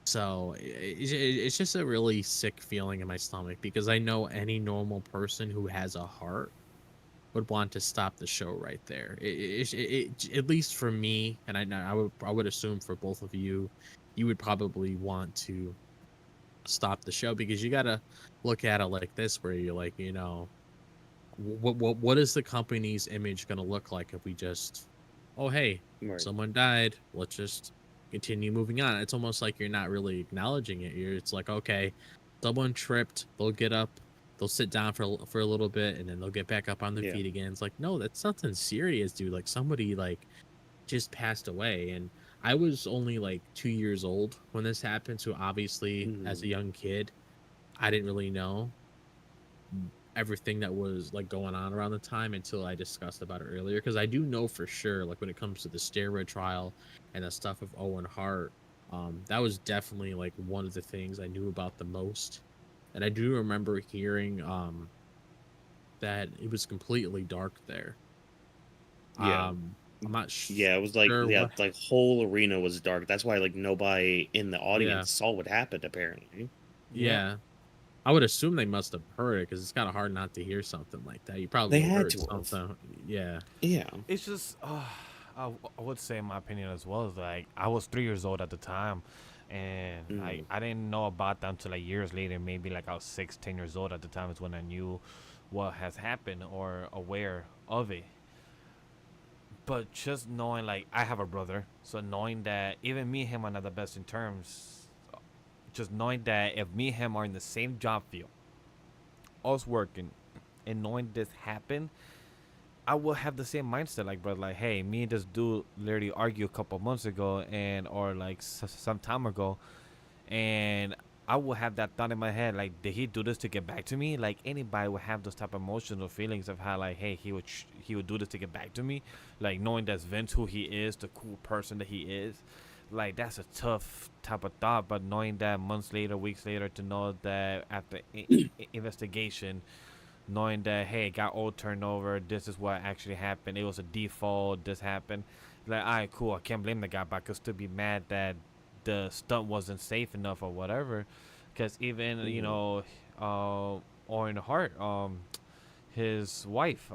So it's just a really sick feeling in my stomach because I know any normal person who has a heart would want to stop the show right there. At least for me, and I would assume for both of you, you would probably want to stop the show because you gotta look at it like this, where you're like, what is the company's image gonna look like if we just, oh hey, Right. someone died, let's just continue moving on. It's almost like you're not really acknowledging it. It's like, okay, someone tripped, they'll get up, they'll sit down for a little bit, and then they'll get back up on their feet again. It's like, no, that's nothing serious, dude. Like somebody like just passed away, and I was only like 2 years old when this happened. So obviously, as a young kid, I didn't really know everything that was like going on around the time until I discussed about it earlier. Because I do know for sure, like when it comes to the steroid trial and the stuff of Owen Hart, that was definitely like one of the things I knew about the most. And I do remember hearing that it was completely dark there. Yeah. I'm not sure. Yeah, it was like like whole arena was dark. That's why like nobody in the Yeah. audience saw what happened. Apparently. Yeah. I would assume they must have heard it because it's kind of hard not to hear something like that. You probably They had heard to have. something. Yeah. Yeah. It's just, I would say, in my opinion as well, is like I was 3 years old at the time, and I didn't know about them until like years later. Maybe like I was 10 years old at the time is when I knew what has happened or aware of it. But just knowing, like, I have a brother, so knowing that even me and him are not the best in terms, just knowing that if me and him are in the same job field, us working, and knowing this happened, I will have the same mindset, like, bro, like, hey, me and this dude literally argued a couple months ago, and or like some time ago, and I will have that thought in my head, like, did he do this to get back to me? Like, anybody would have those type of emotional feelings of how, like, hey, he would do this to get back to me, like knowing that's Vince, who he is, the cool person that he is. Like, that's a tough type of thought, but knowing that months later, weeks later, to know that after investigation, knowing that, hey, it got all turned over, this is what actually happened, it was a default, this happened, like, all right, cool, I can't blame the guy, but I could still be mad that the stunt wasn't safe enough or whatever, because even Owen Hart, his wife,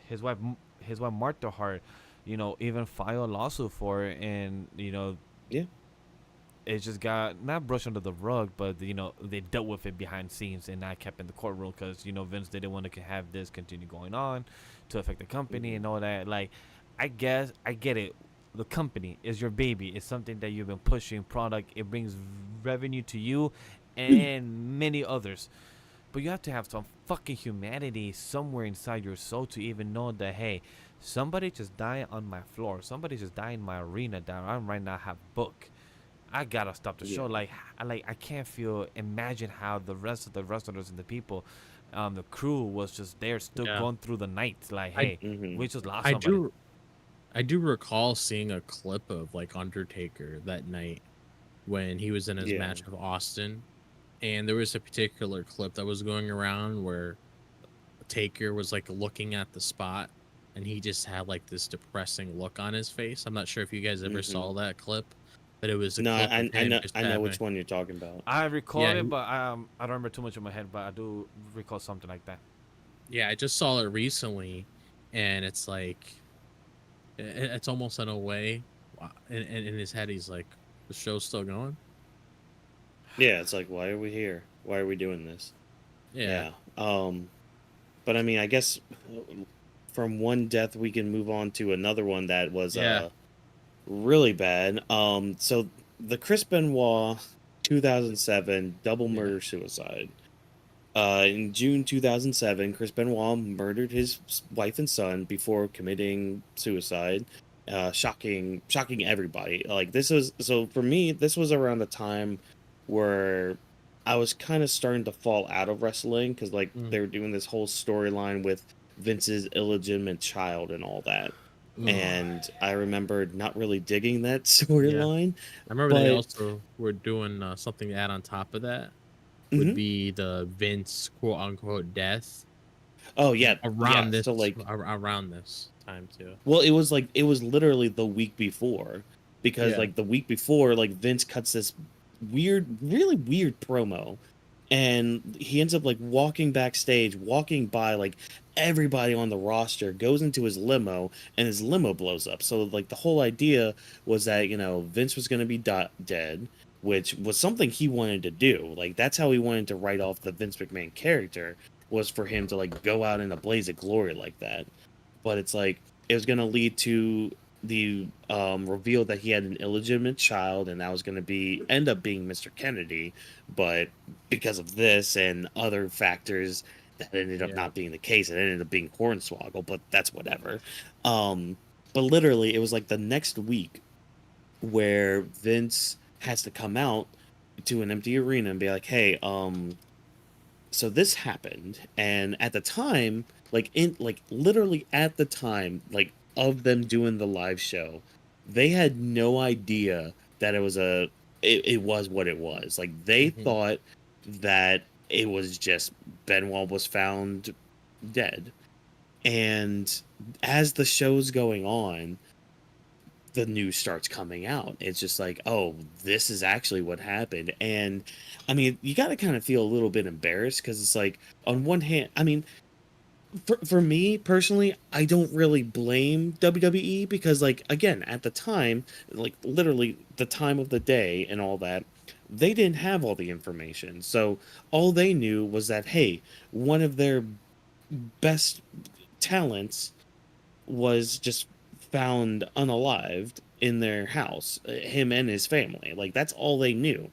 his wife his wife Martha Hart, even filed a lawsuit for it, and Yeah. it just got not brushed under the rug, but they dealt with it behind scenes and not kept in the courtroom because Vince didn't want to have this continue going on to affect the company and all that. Like, I guess I get it. The company is your baby. It's something that you've been pushing. Product. It brings revenue to you and many others. But you have to have some fucking humanity somewhere inside your soul to even know that, hey, somebody just died on my floor. Somebody just died in my arena that I right now have booked. I gotta stop the show. Like I can't imagine how the rest of the wrestlers and the people, the crew was just there, still going through the night. Like, hey, we just lost somebody. I do recall seeing a clip of like Undertaker that night when he was in his match with Austin, and there was a particular clip that was going around where Taker was like looking at the spot, and he just had like this depressing look on his face. I'm not sure if you guys ever saw that clip. But it was I know which one you're talking about. I recall it, but I don't remember too much in my head. But I do recall something like that. Yeah, I just saw it recently, and it's like, it's almost in a way, in his head, he's like, the show's still going. Yeah, it's like, why are we here? Why are we doing this? Yeah. But I mean, I guess from one death we can move on to another one that was really bad. So the Chris Benoit 2007 double murder suicide. In June 2007, Chris Benoit murdered his wife and son before committing suicide. Shocking everybody. Like, this was, so for me, this was around the time where I was kind of starting to fall out of wrestling because like they were doing this whole storyline with Vince's illegitimate child and all that. And I remembered not really digging that storyline. I remember they also were doing something to add on top of that would be the Vince quote unquote death Oh yeah, around this So like, around this time too. well, it was literally the week before, because Yeah. like the week before, like Vince cuts this really weird promo, and he ends up like walking backstage, walking by like everybody on the roster, goes into his limo, and his limo blows up. So like the whole idea was that Vince was going to be dead, which was something he wanted to do. Like that's how he wanted to write off the Vince McMahon character, was for him to like go out in a blaze of glory like that. But it's like it was going to lead to the reveal that he had an illegitimate child, and that was going to be end up being Mr. Kennedy. But because of this and other factors, that ended up not being the case. It ended up being Hornswoggle, but that's whatever. But literally, it was like the next week where Vince has to come out to an empty arena and be like, "Hey, so this happened," and at the time, like literally at the time, like of them doing the live show, they had no idea that it was what it was. Like they thought that it was just Benoit was found dead. And as the show's going on, the news starts coming out. It's just like, oh, this is actually what happened. And I mean, you got to kind of feel a little bit embarrassed, because it's like, on one hand, I mean, for me personally, I don't really blame WWE, because like, again, at the time, like literally the time of the day and all that, they didn't have all the information. So all they knew was that, hey, one of their best talents was just found unalived in their house, him and his family. Like that's all they knew.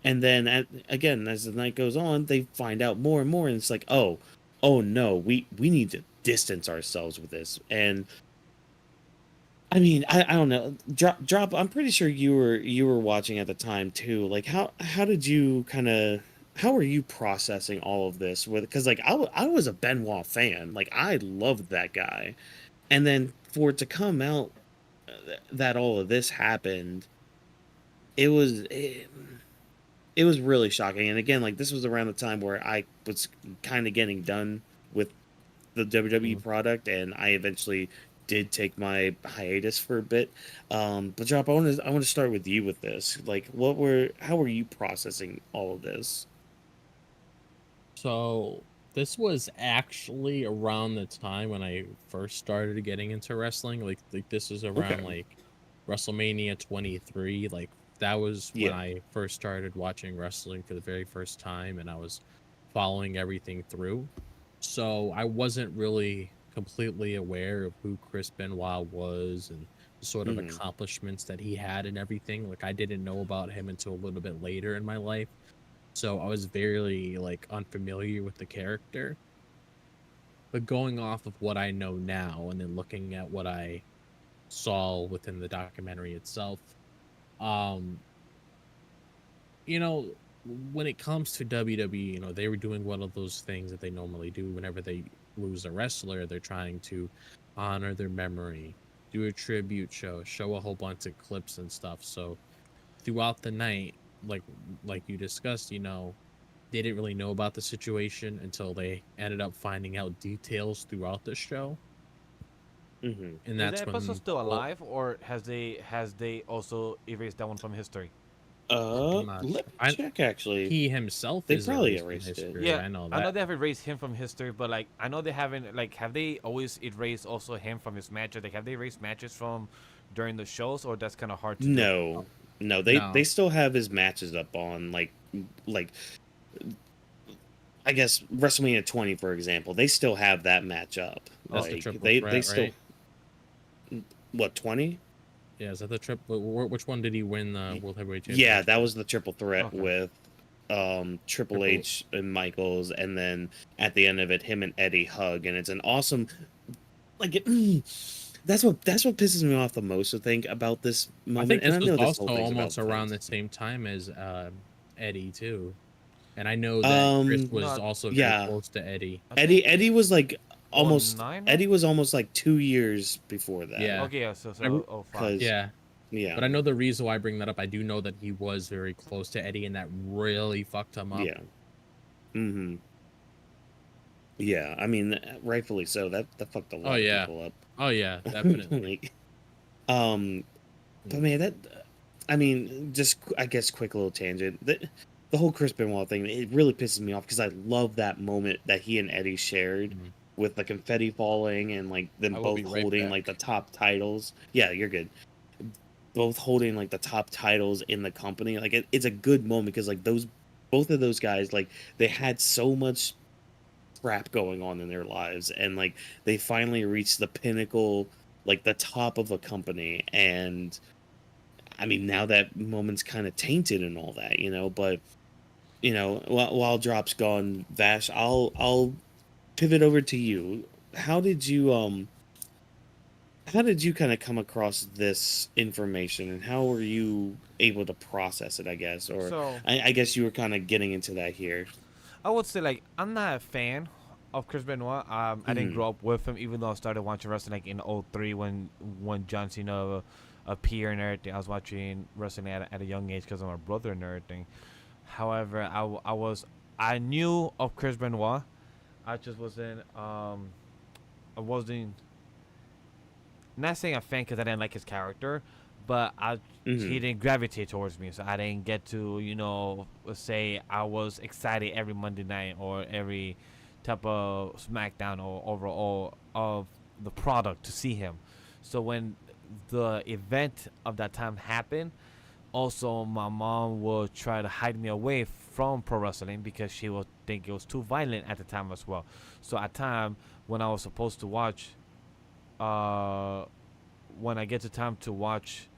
And then again, as the night goes on, they find out more and more, and it's like, oh no, we need to distance ourselves with this. And I mean, I don't know. Drop. I'm pretty sure you were watching at the time too. Like how did you kind of, how are you processing all of this with, because like I was a Benoit fan. Like I loved that guy. And then for it to come out that all of this happened, it was really shocking. And again, like this was around the time where I was kind of getting done with the WWE product, and I eventually did take my hiatus for a bit. But Drop, I want to start with you with this. Like, how were you processing all of this? So this was actually around the time when I first started getting into wrestling. Like this was around Okay. like WrestleMania 23. Like that was when Yeah. I first started watching wrestling for the very first time, and I was following everything through. So I wasn't really completely aware of who Chris Benoit was and the sort of Hmm. accomplishments that he had and everything. Like I didn't know about him until a little bit later in my life. So I was very like unfamiliar with the character. But going off of what I know now and then looking at what I saw within the documentary itself, um, you know, when it comes to WWE, they were doing one of those things that they normally do whenever they lose a wrestler. They're trying to honor their memory, do a tribute show a whole bunch of clips and stuff. So throughout the night, like you discussed, they didn't really know about the situation until they ended up finding out details throughout the show. Hmm. And Is that that's episode when, still well, alive, or has they also erased that one from history? I'm not Let sure. me check. Actually, He himself they is probably erased from erased it. history. Yeah, I know I know that. they have erased him from history, but like I know they haven't, like, have they always erased also him from his matches? Like, have they erased matches from during the shows, or that's kind of hard to do? No, no, they No, still have his matches up on like I guess WrestleMania 20, for example. They still have that match up. that's the Okay. Like triple they threat, still, right? what, 20? Yeah, is that the triple? Which one did he win the World Heavyweight Yeah, Championship that with? was the triple threat Okay. with Triple Triple. H and Michaels, and then at the end of it, him and Eddie hug, and it's an awesome, like it, that's what pisses me off the most, I think, about this I moment. think And this I was know this also whole thing's about almost around Vince. the same time as Eddie too, and I know that Chris Um, was No, also very yeah, close to Eddie. I think Eddie was like oh almost nine, right? Eddie was almost like 2 years before that, Yeah, Okay, yeah. I, Oh five. because yeah, yeah, but I know the reason why I bring that up. I do know that he was very close to Eddie, and that really fucked him up. yeah, mm-hmm. Yeah, I mean, rightfully so. That fucked a Oh lot of yeah. people up. Oh yeah, definitely. Like, um, but man, that I mean, just I guess quick little tangent. The whole Chris Benoit thing, it really pisses me off because I love that moment that he and Eddie shared Mhm. with the confetti falling and like them I will both be right holding like back. the top titles. Yeah, you're good. Both holding like the top titles in the company. Like it's a good moment because like those both of those guys like they had so much crap going on in their lives and like they finally reached the pinnacle, like the top of a company. And I mean, now that moment's kind of tainted and all that, but while Drop's gone, Vash, I'll pivot over to you. How did you how did you kind of come across this information, and how were you able to process it, I guess? Or So I guess you were kind of getting into that here. I would say like I'm not a fan of Chris Benoit. I didn't Mm, grow up with him, even though I started watching wrestling like in '03 when John Cena appeared and everything. I was watching wrestling at a young age because of my brother and everything. However, I knew of Chris Benoit. I just I wasn't not saying a fan because I didn't like his character, but he mm, didn't gravitate towards me, so I didn't get to say I was excited every Monday night or every type of SmackDown or overall of the product to see him. So when the event of that time happened, also my mom would try to hide me away from pro wrestling because she would think it was too violent at the time as well. So at time when I was supposed to watch uh when I get the time to watch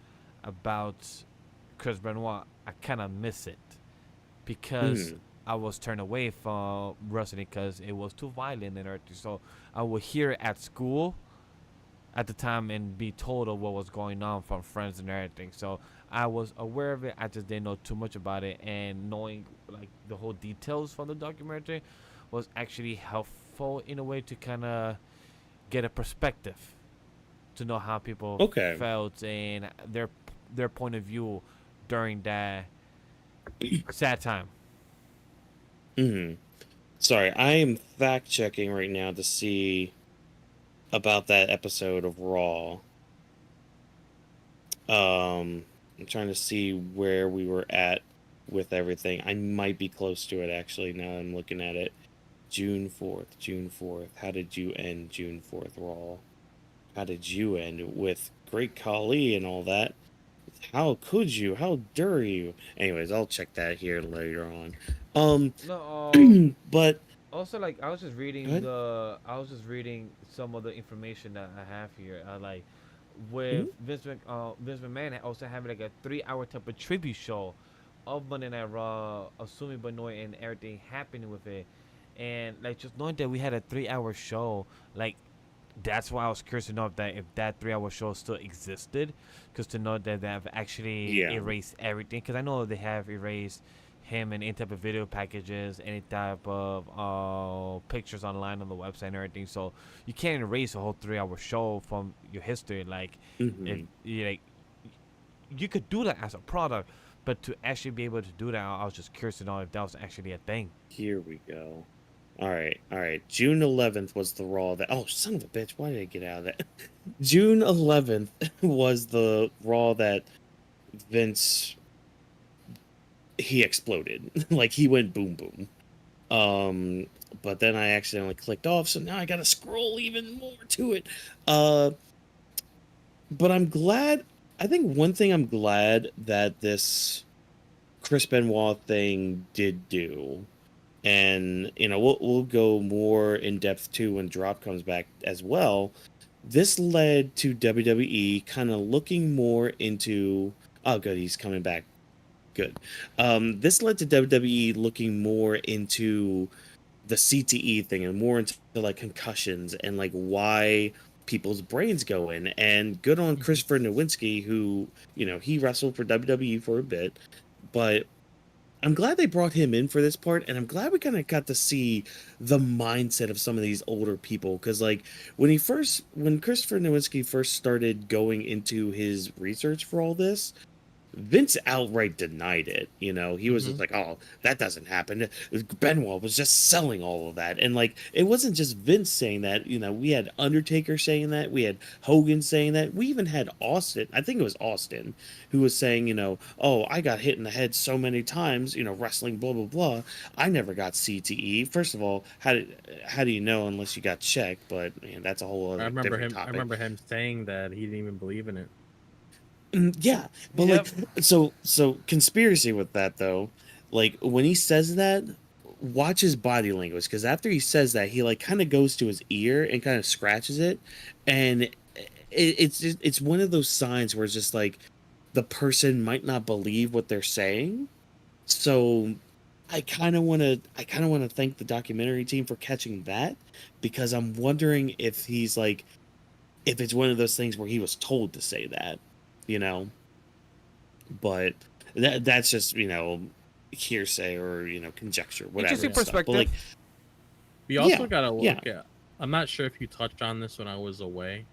about Chris Benoit, I kind of miss it because mm. I was turned away from wrestling because it was too violent and everything. So I would hear it at school at the time and be told of what was going on from friends and everything. So I was aware of it. I just didn't know too much about it, and knowing like the whole details from the documentary was actually helpful in a way to kind of get a perspective to know how people Okay. felt and their point of view during that sad time. Mm. Sorry, I am fact checking right now to see about that episode of Raw. I'm trying to see where we were at with everything. I might be close to it actually now I'm looking at it. June 4th, June 4th. How did you end June 4th Raw? How did you end with Great Khali and all that? How could you? How dare you? Anyways, I'll check that here later on. No, But also like go ahead. I was just reading some of the information that I have here. Like Mhm. with Vince McMahon also having like a 3 hour type of tribute show of Monday Night Raw, assuming Benoit and everything happening with it, and like just knowing that we had a 3 hour show, like that's why I was curious to know if that 3 hour show still existed, because to know that they have actually Yeah. erased everything, because I know they have erased him in any type of video packages, any type of pictures online on the website and everything. So you can't erase a whole 3 hour show from your history. Like if Hmm. you like, you could do that as a product, but to actually be able to do that, I was just curious to know if that was actually a thing. Here we go. All right, all right. June 11th was the Raw that. Oh, son of a bitch! Why did I get out of that? June 11th was the Raw that Vince he exploded. Like he went boom boom. Um, but then I accidentally clicked off, so now I gotta scroll even more to it. Uh, but I'm glad. I think one thing I'm glad that this Chris Benoit thing did do, and we'll go more in depth too when Drop comes back as well. This led to WWE kind of looking more into. Oh, good, he's coming back. Good. This led to WWE looking more into the CTE thing and more into like concussions and like why people's brains go in. And good on Mhm. Christopher Nowinski, who he wrestled for WWE for a bit, but I'm glad they brought him in for this part, and I'm glad we kind of got to see the mindset of some of these older people. Because like when Christopher Nowinski first started going into his research for all this, Vince outright denied it. He was just Mhm. like, "Oh, that doesn't happen. Benoit was just selling all of that." And like, it wasn't just Vince saying that. We had Undertaker saying that. We had Hogan saying that. We even had Austin. I think it was Austin who was saying, "Oh, I got hit in the head so many times. Wrestling, blah blah blah. I never got CTE." First of all, how do you know unless you got checked? But man, that's a whole I other remember different him. I topic. remember him saying that he didn't even believe in it. Yeah, but like, Yep. so conspiracy with that though, like when he says that, watch his body language, because after he says that, he like kind of goes to his ear and kind of scratches it, and it's one of those signs where it's just like the person might not believe what they're saying. So I kind of want to thank the documentary team for catching that, because I'm wondering if he's like, if it's one of those things where he was told to say that, you know but that's just hearsay or conjecture, whatever Interesting and Yeah. stuff. But like, perspective. We yeah, also gotta yeah, look at. I'm not sure if you touched on this when I was away,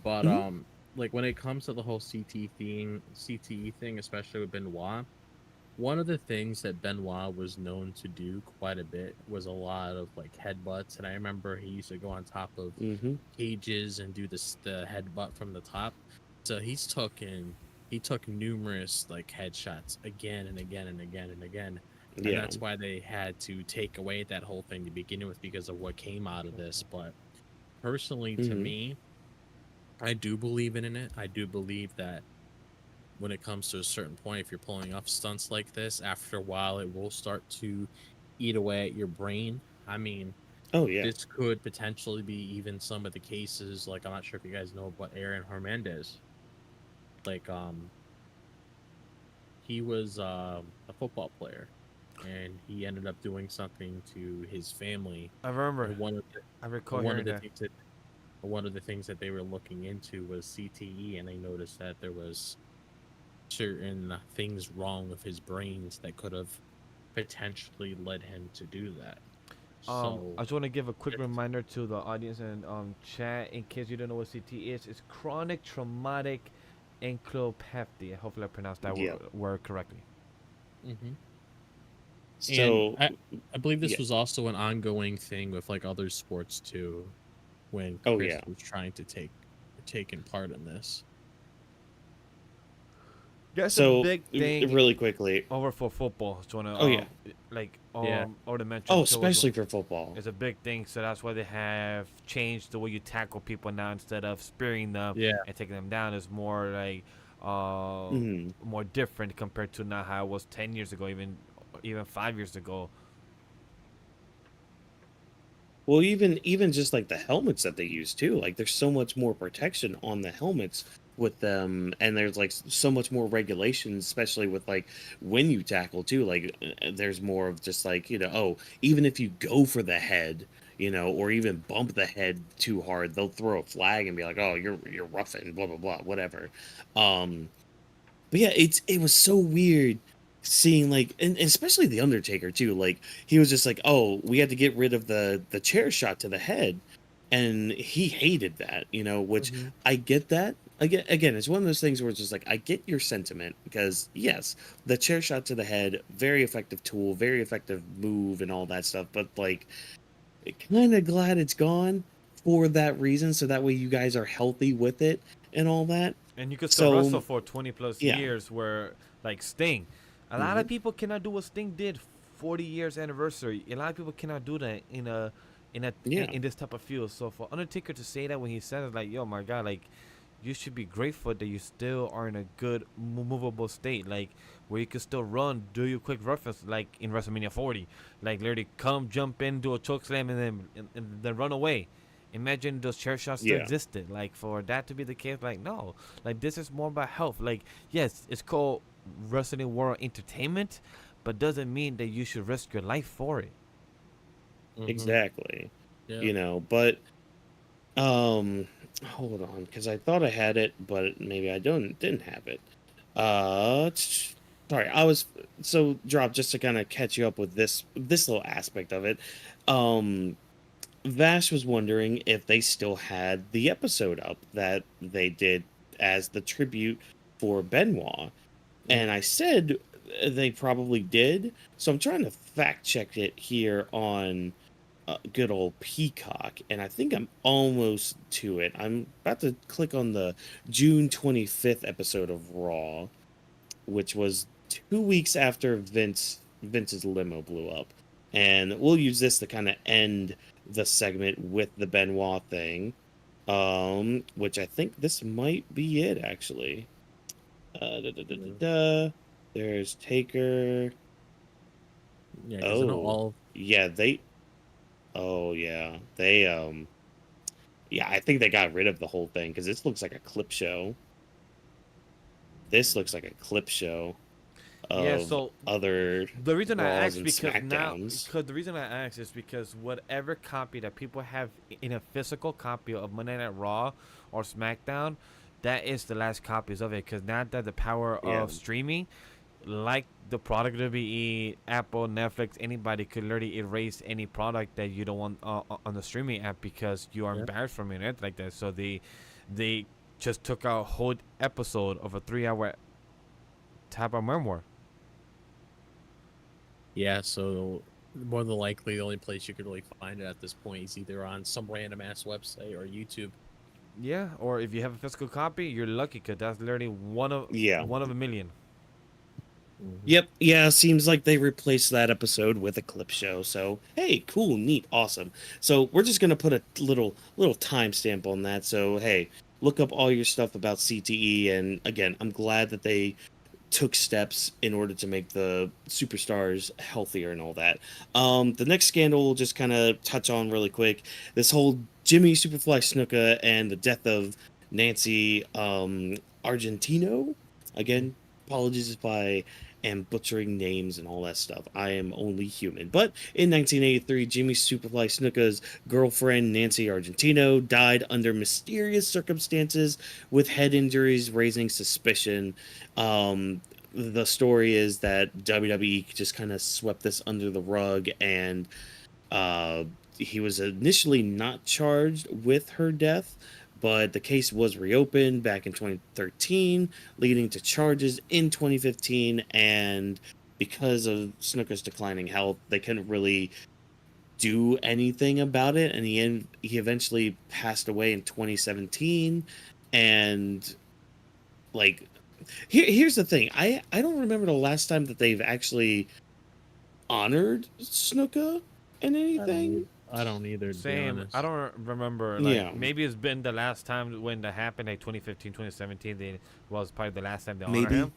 but hmm like when it comes to the whole CTE thing, especially with Benoit, one of the things that Benoit was known to do quite a bit was a lot of like headbutts, and I remember he used to go on top of hmm cages and do the headbutt from the top. So he took numerous like headshots again and again and again and again. And yeah, that's why they had to take away that whole thing to begin with because of what came out of this. But personally, to hmm me, I do believe in it. I do believe that when it comes to a certain point, if you're pulling off stunts like this, after a while, it will start to eat away at your brain. I mean, oh yeah, this could potentially be even some of the cases. Like, I'm not sure if you guys know about Aaron Hernandez. Like, he was a football player, and he ended up doing something to his family. I remember. And I recall one of hearing the that. things that they were looking into was CTE, and they noticed that there was certain things wrong with his brains that could have potentially led him to do that. I So, just want to give a quick it's, reminder to the audience and chat in case you don't know what CT is. It's chronic traumatic encephalopathy. Hopefully, I pronounced that yeah. word correctly. mhm. And So I believe yeah, this was also an ongoing thing with like other sports too, when oh Chris yeah. was trying to take in part in this. That's a So big thing really quickly, over for football. Just wanna oh yeah, Yeah. or to mention oh too as well. especially for football. It's a big thing, so that's why they have changed the way you tackle people now. Instead of spearing them Yeah. and taking them down, it's more like hmm more different compared to now how it was 10 years ago, even 5 years ago. Well, even just like the helmets that they use too, like there's so much more protection on the helmets with them, and there's like so much more regulations, especially with like when you tackle too. Like there's more of just like, oh, even if you go for the head, or even bump the head too hard, they'll throw a flag and be like, oh, you're roughing, blah blah blah, whatever. Um, but yeah, it was so weird seeing like, and especially the Undertaker too. Like he was just like, "Oh, we had to get rid of the chair shot to the head," and he hated that. Which Hmm. I get that. Again, it's one of those things where it's just like I get your sentiment, because yes, the chair shot to the head, very effective tool, very effective move, and all that stuff. But like, kind of glad it's gone for that reason, so that way you guys are healthy with it and all that. And you could still wrestle So for 20 plus yeah. years. Where like Sting, a lot hmm of people cannot do what Sting did. 40 years anniversary. A lot of people cannot do that Yeah. in this type of field. So for Undertaker to say that when he said it, like, yo, my God, like, you should be grateful that you still are in a good movable state, like where you can still run, do your quick reference, like in WrestleMania 40, like literally come, jump in, do a choke slam, and then run away. Imagine those chair shots still Yeah. existed. Like for that to be the case, like no, like this is more about health. Like yes, it's called Wrestling World Entertainment, but doesn't mean that you should risk your life for it. Hmm. Exactly. Yeah. But hold on, because I thought I had it, but maybe I didn't have it. Sorry, I was so drop, just to kind of catch you up with this little aspect of it. Um Vash was wondering if they still had the episode up that they did as the tribute for Benoit. And I said they probably did. So I'm trying to fact check it here on good old Peacock, and I think I'm almost to it. I'm about to click on the June 25th episode of Raw, which was 2 weeks after Vince's limo blew up, and we'll use this to kind of end the segment with the Benoit thing, which I think this might be it actually. There's Taker. Yeah, because Oh, all yeah, they. Oh yeah, they yeah, I think they got rid of the whole thing because this looks like a clip show. This looks like a clip show Yeah, of so other the reason I Raws asked and because now, SmackDowns. because the reason I asked is because whatever copy that people have in a physical copy of Monday Night Raw or SmackDown, that is the last copies of it. Because now that the power Yeah. of streaming, like the product WWE, Apple, Netflix, anybody could literally erase any product that you don't want on the streaming app because you are Yeah. embarrassed from it like that. So they just took out a whole episode of a 3 hour type of memoir. Yeah, so more than likely the only place you could really find it at this point is either on some random ass website or YouTube. Yeah, or if you have a physical copy, you're lucky because that's literally Yeah. one of a million. Yep. Yeah. Seems like they replaced that episode with a clip show. So hey, cool, neat, awesome. So we're just gonna put a little timestamp on that. So hey, look up all your stuff about CTE. And again, I'm glad that they took steps in order to make the superstars healthier and all that. The next scandal we'll just kind of touch on really quick. This whole Jimmy Superfly Snuka and the death of Nancy Argentino. Again, apologies if I am butchering names and all that stuff. I am only human. But in 1983, Jimmy Superfly Snuka's girlfriend, Nancy Argentino, died under mysterious circumstances with head injuries, raising suspicion. The story is that WWE just kind of swept this under the rug, and he was initially not charged with her death, but the case was reopened back in 2013, leading to charges in 2015. And because of Snooker's declining health, they couldn't really do anything about it, and he eventually passed away in 2017. And like, here's the thing, I don't remember the last time that they've actually honored Snuka in anything. I don't either, to be Same. honest. I don't remember. Like Yeah. maybe it's been the last time when that happened, like 2015, 2017. They was probably the last time they honored Maybe. him.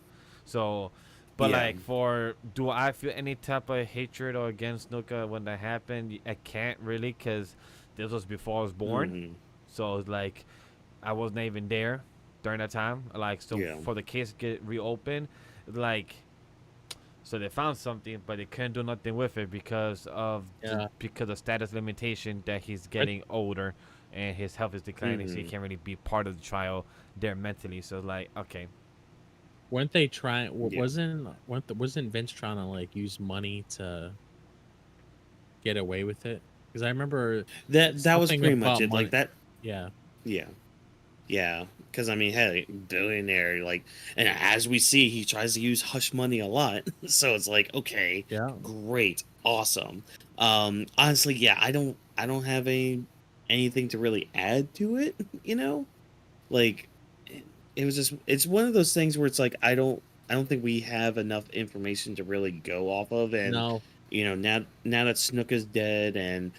So, but Yeah. like do I feel any type of hatred or against Snuka when that happened? I can't really because this was before I was born. Mhm. So it's like I wasn't even there during that time. Like so Yeah. for the case to get reopened, like so they found something, but they couldn't do nothing with it because of Yeah. because of status limitation that he's getting older and his health is declining, so he Mhm. can't really be part of the trial there mentally. So like, okay, Weren't they trying? Yeah. Wasn't Vince trying to like use money to get away with it? Because I remember That was something pretty much about it. money. Like that. Yeah, Yeah. Yeah. Because I mean, hey, billionaire. Like, and as we see, he tries to use hush money a lot. So it's like, okay, yeah. great, awesome. Honestly, yeah, I don't have anything to really add to it. You know, like it was just it's one of those things where it's like I don't think we have enough information to really go off of. And No, now that Snook is dead, and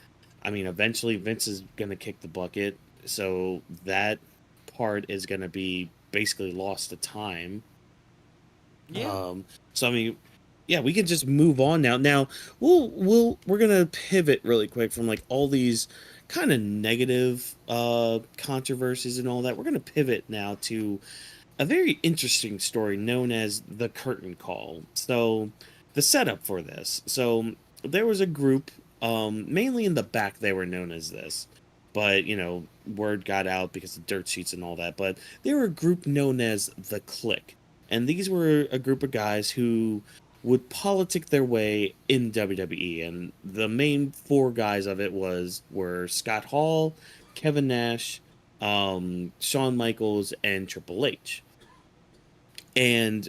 I mean eventually Vince is gonna kick the bucket, so that part is gonna be basically lost to time. yeah, So I mean, yeah, we can just move on now. Now we're gonna pivot really quick from like all these kind of negative controversies and all that. We're gonna pivot now to a very interesting story known as the curtain call. So the setup for this. So there was a group, mainly in the back they were known as this. But, word got out because of dirt sheets and all that. But they were a group known as the Click. And these were a group of guys who would politic their way in WWE. And the main four guys of it were Scott Hall, Kevin Nash, Shawn Michaels, and Triple H. And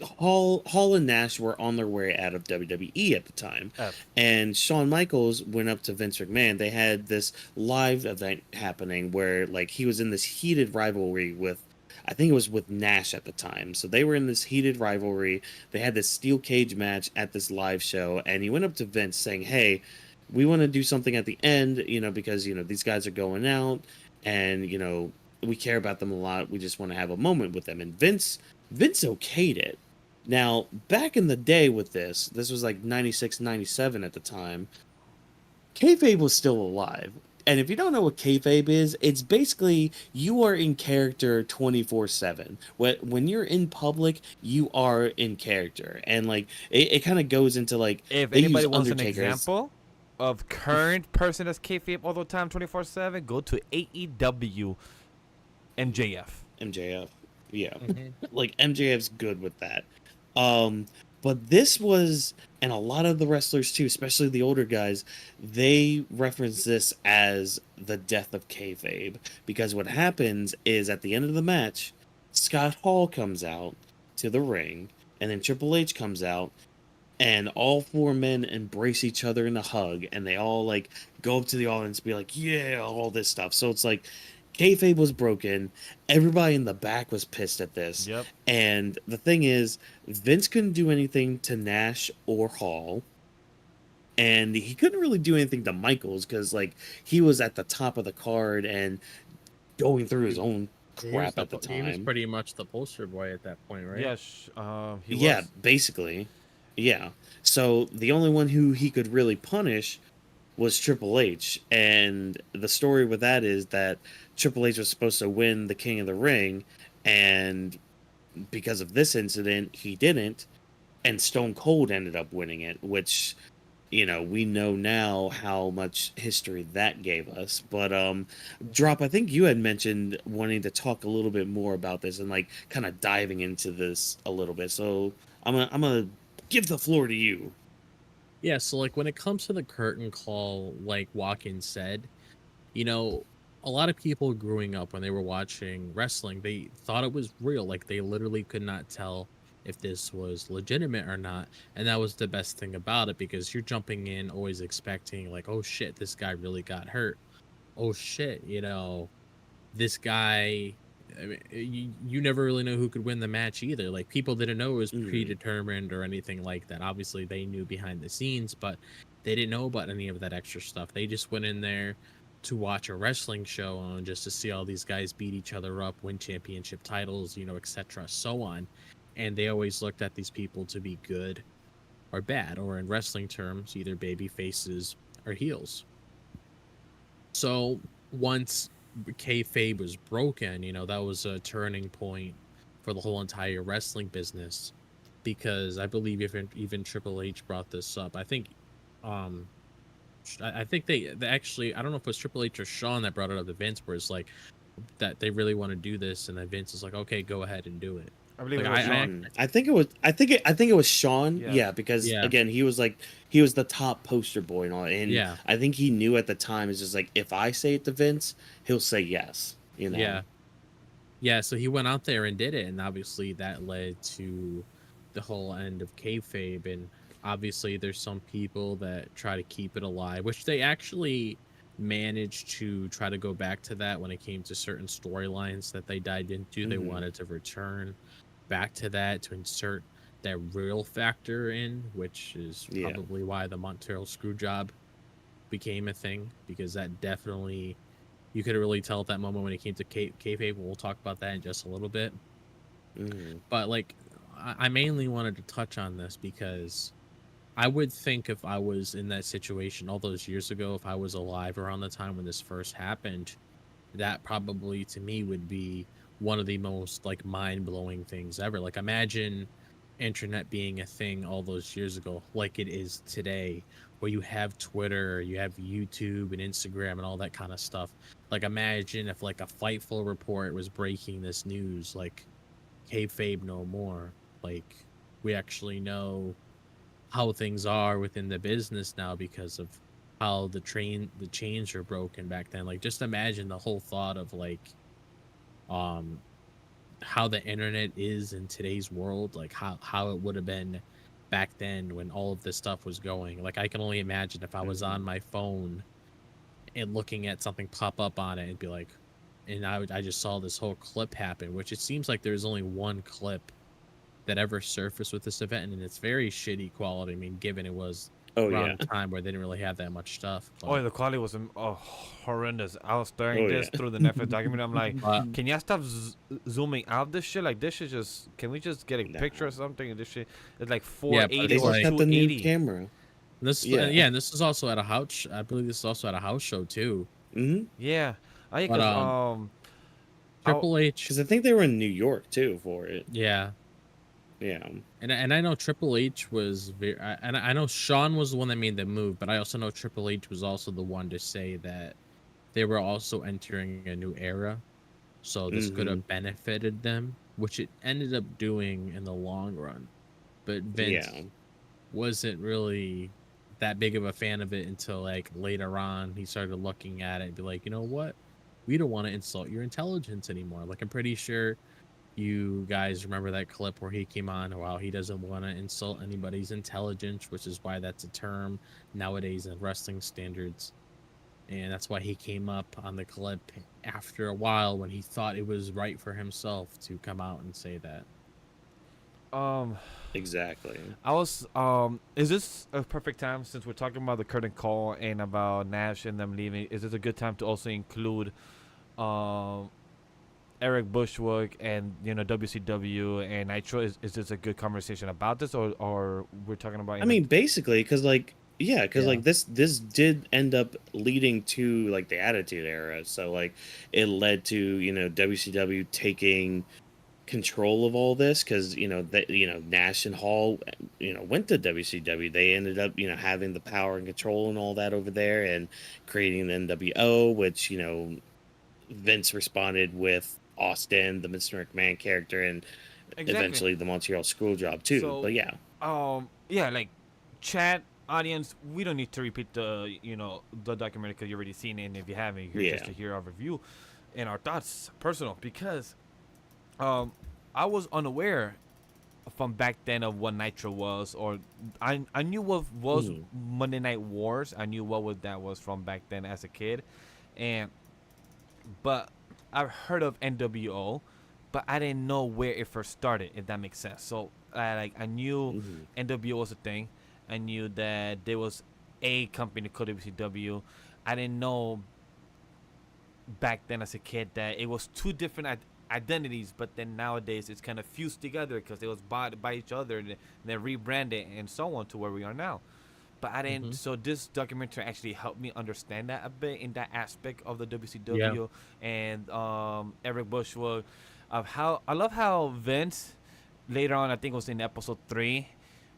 Hall and Nash were on their way out of WWE at the time, and Shawn Michaels went up to Vince McMahon. They had this live event happening where like he was in this heated rivalry with, I think it was with Nash at the time. So they were in this heated rivalry. They had this steel cage match at this live show, and he went up to Vince saying, "Hey, we want to do something at the end, because these guys are going out, and we care about them a lot. We just want to have a moment with them." And Vince okayed it. Now, back in the day with this was like 96, 97 at the time, kayfabe was still alive. And if you don't know what kayfabe is, it's basically you are in character 24/7. When you're in public, you are in character. And like it kind of goes into like If they anybody use wants an Undertaker as- example of current person that's kayfabe all the time, 24/7, go to AEW MJF. MJF. Yeah. Mhm. Like MJF's good with that. But this was, and a lot of the wrestlers too, especially the older guys, they reference this as the death of kayfabe, because what happens is at the end of the match, Scott Hall comes out to the ring, and then Triple H comes out, and all four men embrace each other in a hug, and they all like go up to the audience and be like, "Yeah," all this stuff. So it's like kayfabe was broken. Everybody in the back was pissed at this. Yep. And the thing is, Vince couldn't do anything to Nash or Hall. And he couldn't really do anything to Michaels because, like, he was at the top of the card and going through his own crap at the He was time. pretty much the poster boy at that point, right? Yes, he Yeah, was. basically. Yeah. So the only one who he could really punish was Triple H. And the story with that is that Triple H was supposed to win the King of the Ring, and because of this incident, he didn't, and Stone Cold ended up winning it, which we know now how much history that gave us. But Drop, I think you had mentioned wanting to talk a little bit more about this and like kind of diving into this a little bit. So I'm gonna give the floor to you. Yeah, so like when it comes to the curtain call, like Watkins said, you know, a lot of people growing up when they were watching wrestling, they thought it was real. Like they literally could not tell if this was legitimate or not. And that was the best thing about it, because you're jumping in always expecting like, oh shit, this guy really got hurt. Oh shit, this guy, I mean, you never really know who could win the match either. Like people didn't know it was predetermined or anything like that. Obviously they knew behind the scenes, but they didn't know about any of that extra stuff. They just went in there to watch a wrestling show and just to see all these guys beat each other up, win championship titles, etc., so on. And they always looked at these people to be good or bad, or in wrestling terms, either baby faces or heels. So once kayfabe was broken, that was a turning point for the whole entire wrestling business, because I believe even Triple H brought this up. I think they actually, I don't know if it was Triple H or Shawn that brought it up to Vince, where it's like that they really want to do this, and then Vince is like, okay, go ahead and do it. I believe Like, it was Shawn. I think it was Shawn. Yeah. Yeah, because Yeah. again, he was the top poster boy and all. And Yeah. I think he knew at the time, it's just like, if I say it to Vince, he'll say yes. Yeah, so he went out there and did it, and obviously that led to the whole end of kayfabe. And obviously there's some people that try to keep it alive, which they actually managed to try to go back to that when it came to certain storylines that they dived into. They wanted to return back to that, to insert that real factor in, which is probably why the Montreal Screwjob became a thing, because that definitely, you could really tell at that moment when it came to kayfabe. We'll talk about that in just a little bit. But like, I mainly wanted to touch on this because I would think if I was in that situation all those years ago, if I was alive around the time when this first happened, that probably to me would be one of the most like mind-blowing things ever. Like imagine internet being a thing all those years ago like it is today, where you have Twitter, you have YouTube and Instagram and all that kind of stuff. Like imagine if like a Fightful report was breaking this news, like kayfabe no more. Like we actually know how things are within the business now because of how the chains are broken back then. Like just imagine the whole thought of like how the internet is in today's world, like how it would have been back then when all of this stuff was going. Like I can only imagine if I was on my phone and looking at something pop up on it and be like, and I just saw this whole clip happen, which it seems like there's only one clip that ever surfaced with this event, and it's very shitty quality. I mean, given it was around a time where they didn't really have that much stuff. But, Oh, the quality was horrendous. I was staring Oh, this yeah. through the Netflix documentary. I'm like, but can y'all stop zooming out this shit? Like, this is just, can we just get a Nah. picture or something? And this shit is like Yeah, but 480 They it's or just like- got the new 280. camera. this, Yeah. and this is also at a house. I believe this is also at a house show too. Mm-hmm. Yeah. I But, think Triple H, Because I think they were in New York too for it. yeah, Yeah. and I know Triple H was very, and I know Shawn was the one that made the move, but I also know Triple H was also the one to say that they were also entering a new era, so this could have benefited them, which it ended up doing in the long run. But Vince Yeah. wasn't really that big of a fan of it until like later on he started looking at it and be like, you know what, we don't want to insult your intelligence anymore. Like I'm pretty sure you guys remember that clip where he came on, wow, he doesn't want to insult anybody's intelligence, which is why that's a term nowadays in wrestling standards. And that's why he came up on the clip after a while when he thought it was right for himself to come out and say that. Exactly. I was is this a perfect time, since we're talking about the curtain call and about Nash and them leaving, is this a good time to also include Eric Bushwick and WCW and Nitro? Is this a good conversation about this, or we're talking about I mean, basically, because like, yeah, because Yeah. like this did end up leading to like the Attitude Era. So like, it led to WCW taking control of all this, because Nash and Hall went to WCW. They ended up having the power and control and all that over there, and creating the NWO, which Vince responded with Austin, the Mr. McMahon character, and eventually the Montreal Screwjob too. So, but yeah, yeah, like, chat audience, we don't need to repeat the the documentary because you already seen it, and if you haven't, you're here just to hear our review and our thoughts, personal, because I was unaware from back then of what Nitro was, or I knew what was Monday Night Wars. I knew what that was from back then as a kid, but I've heard of NWO, but I didn't know where it first started, if that makes sense. So I knew NWO was a thing. I knew that there was a company called WCW. I didn't know back then as a kid that it was two different identities, but then nowadays it's kind of fused together because it was bought by each other and then rebranded and so on to where we are now. But I didn't. So this documentary actually helped me understand that a bit in that aspect of the WCW and Eric Bushwick, of how I love how Vince later on, I think it was in episode 3,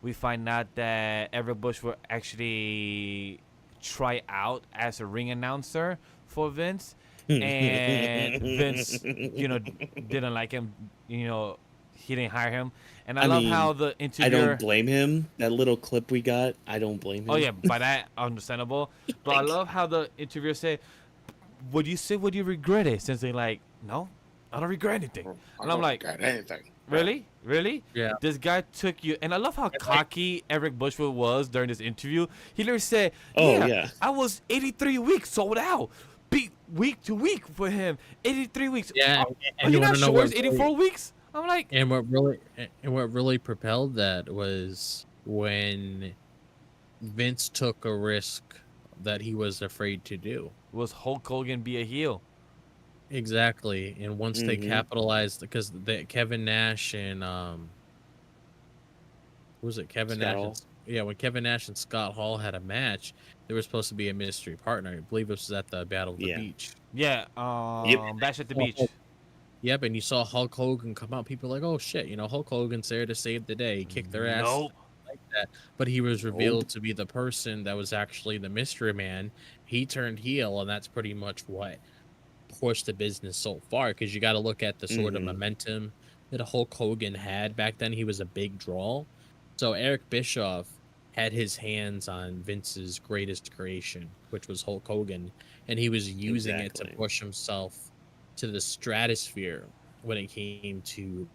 we find out that Eric Bushwick actually try out as a ring announcer for Vince. And Vince, didn't like him. He didn't hire him. And I love how the I interviewer. don't blame him. That little clip we got, I don't blame him. Oh yeah, by that understandable. But I love how the interviewer said, "Would you say would you regret it?" Since they're like, "No, I don't regret anything." And I'm like, anything. Really? Yeah. This guy took you, and I love how cocky Eric Bushwick was during this interview. He literally said, Oh, yeah. I was 83 weeks sold out. Beat week to week for him. 83 weeks. Yeah, Are and you you not want to know sure what it's 84 weeks? I'm like, And what really propelled that was when Vince took a risk that he was afraid to do. was Hulk Hogan be a heel? Exactly. And once they capitalized, because Kevin Nash and who was it? Kevin Scott Nash. Hall. Yeah, when Kevin Nash and Scott Hall had a match, there was supposed to be a mystery partner. I believe it was at the Battle of the Beach. Yeah. Bash at the Beach. Yep, and you saw Hulk Hogan come out. People were like, oh shit, Hulk Hogan's there to save the day. He kicked their ass. Nope. Like that. But he was revealed to be the person that was actually the mystery man. He turned heel, and that's pretty much what pushed the business so far, because you got to look at the sort of momentum that Hulk Hogan had back then. He was a big draw. So Eric Bischoff had his hands on Vince's greatest creation, which was Hulk Hogan, and he was using it to push himself to the stratosphere. when it came to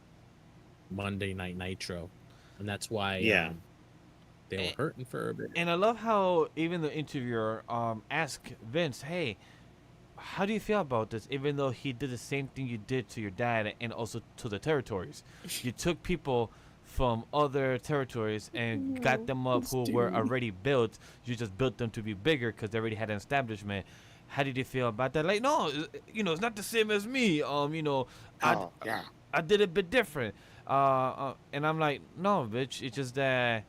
Monday Night Nitro, and that's why Yeah. they were hurting for a bit. And I love how even the interviewer asked Vince, "Hey, how do you feel about this?" Even though he did the same thing you did to your dad and also to the territories, you took people from other territories and got them up who were already built. You just built them to be bigger because they already had an establishment. How did you feel about that? Like, no, it's not the same as me. Yeah. I did it a bit different. And I'm like, no, bitch. It's just that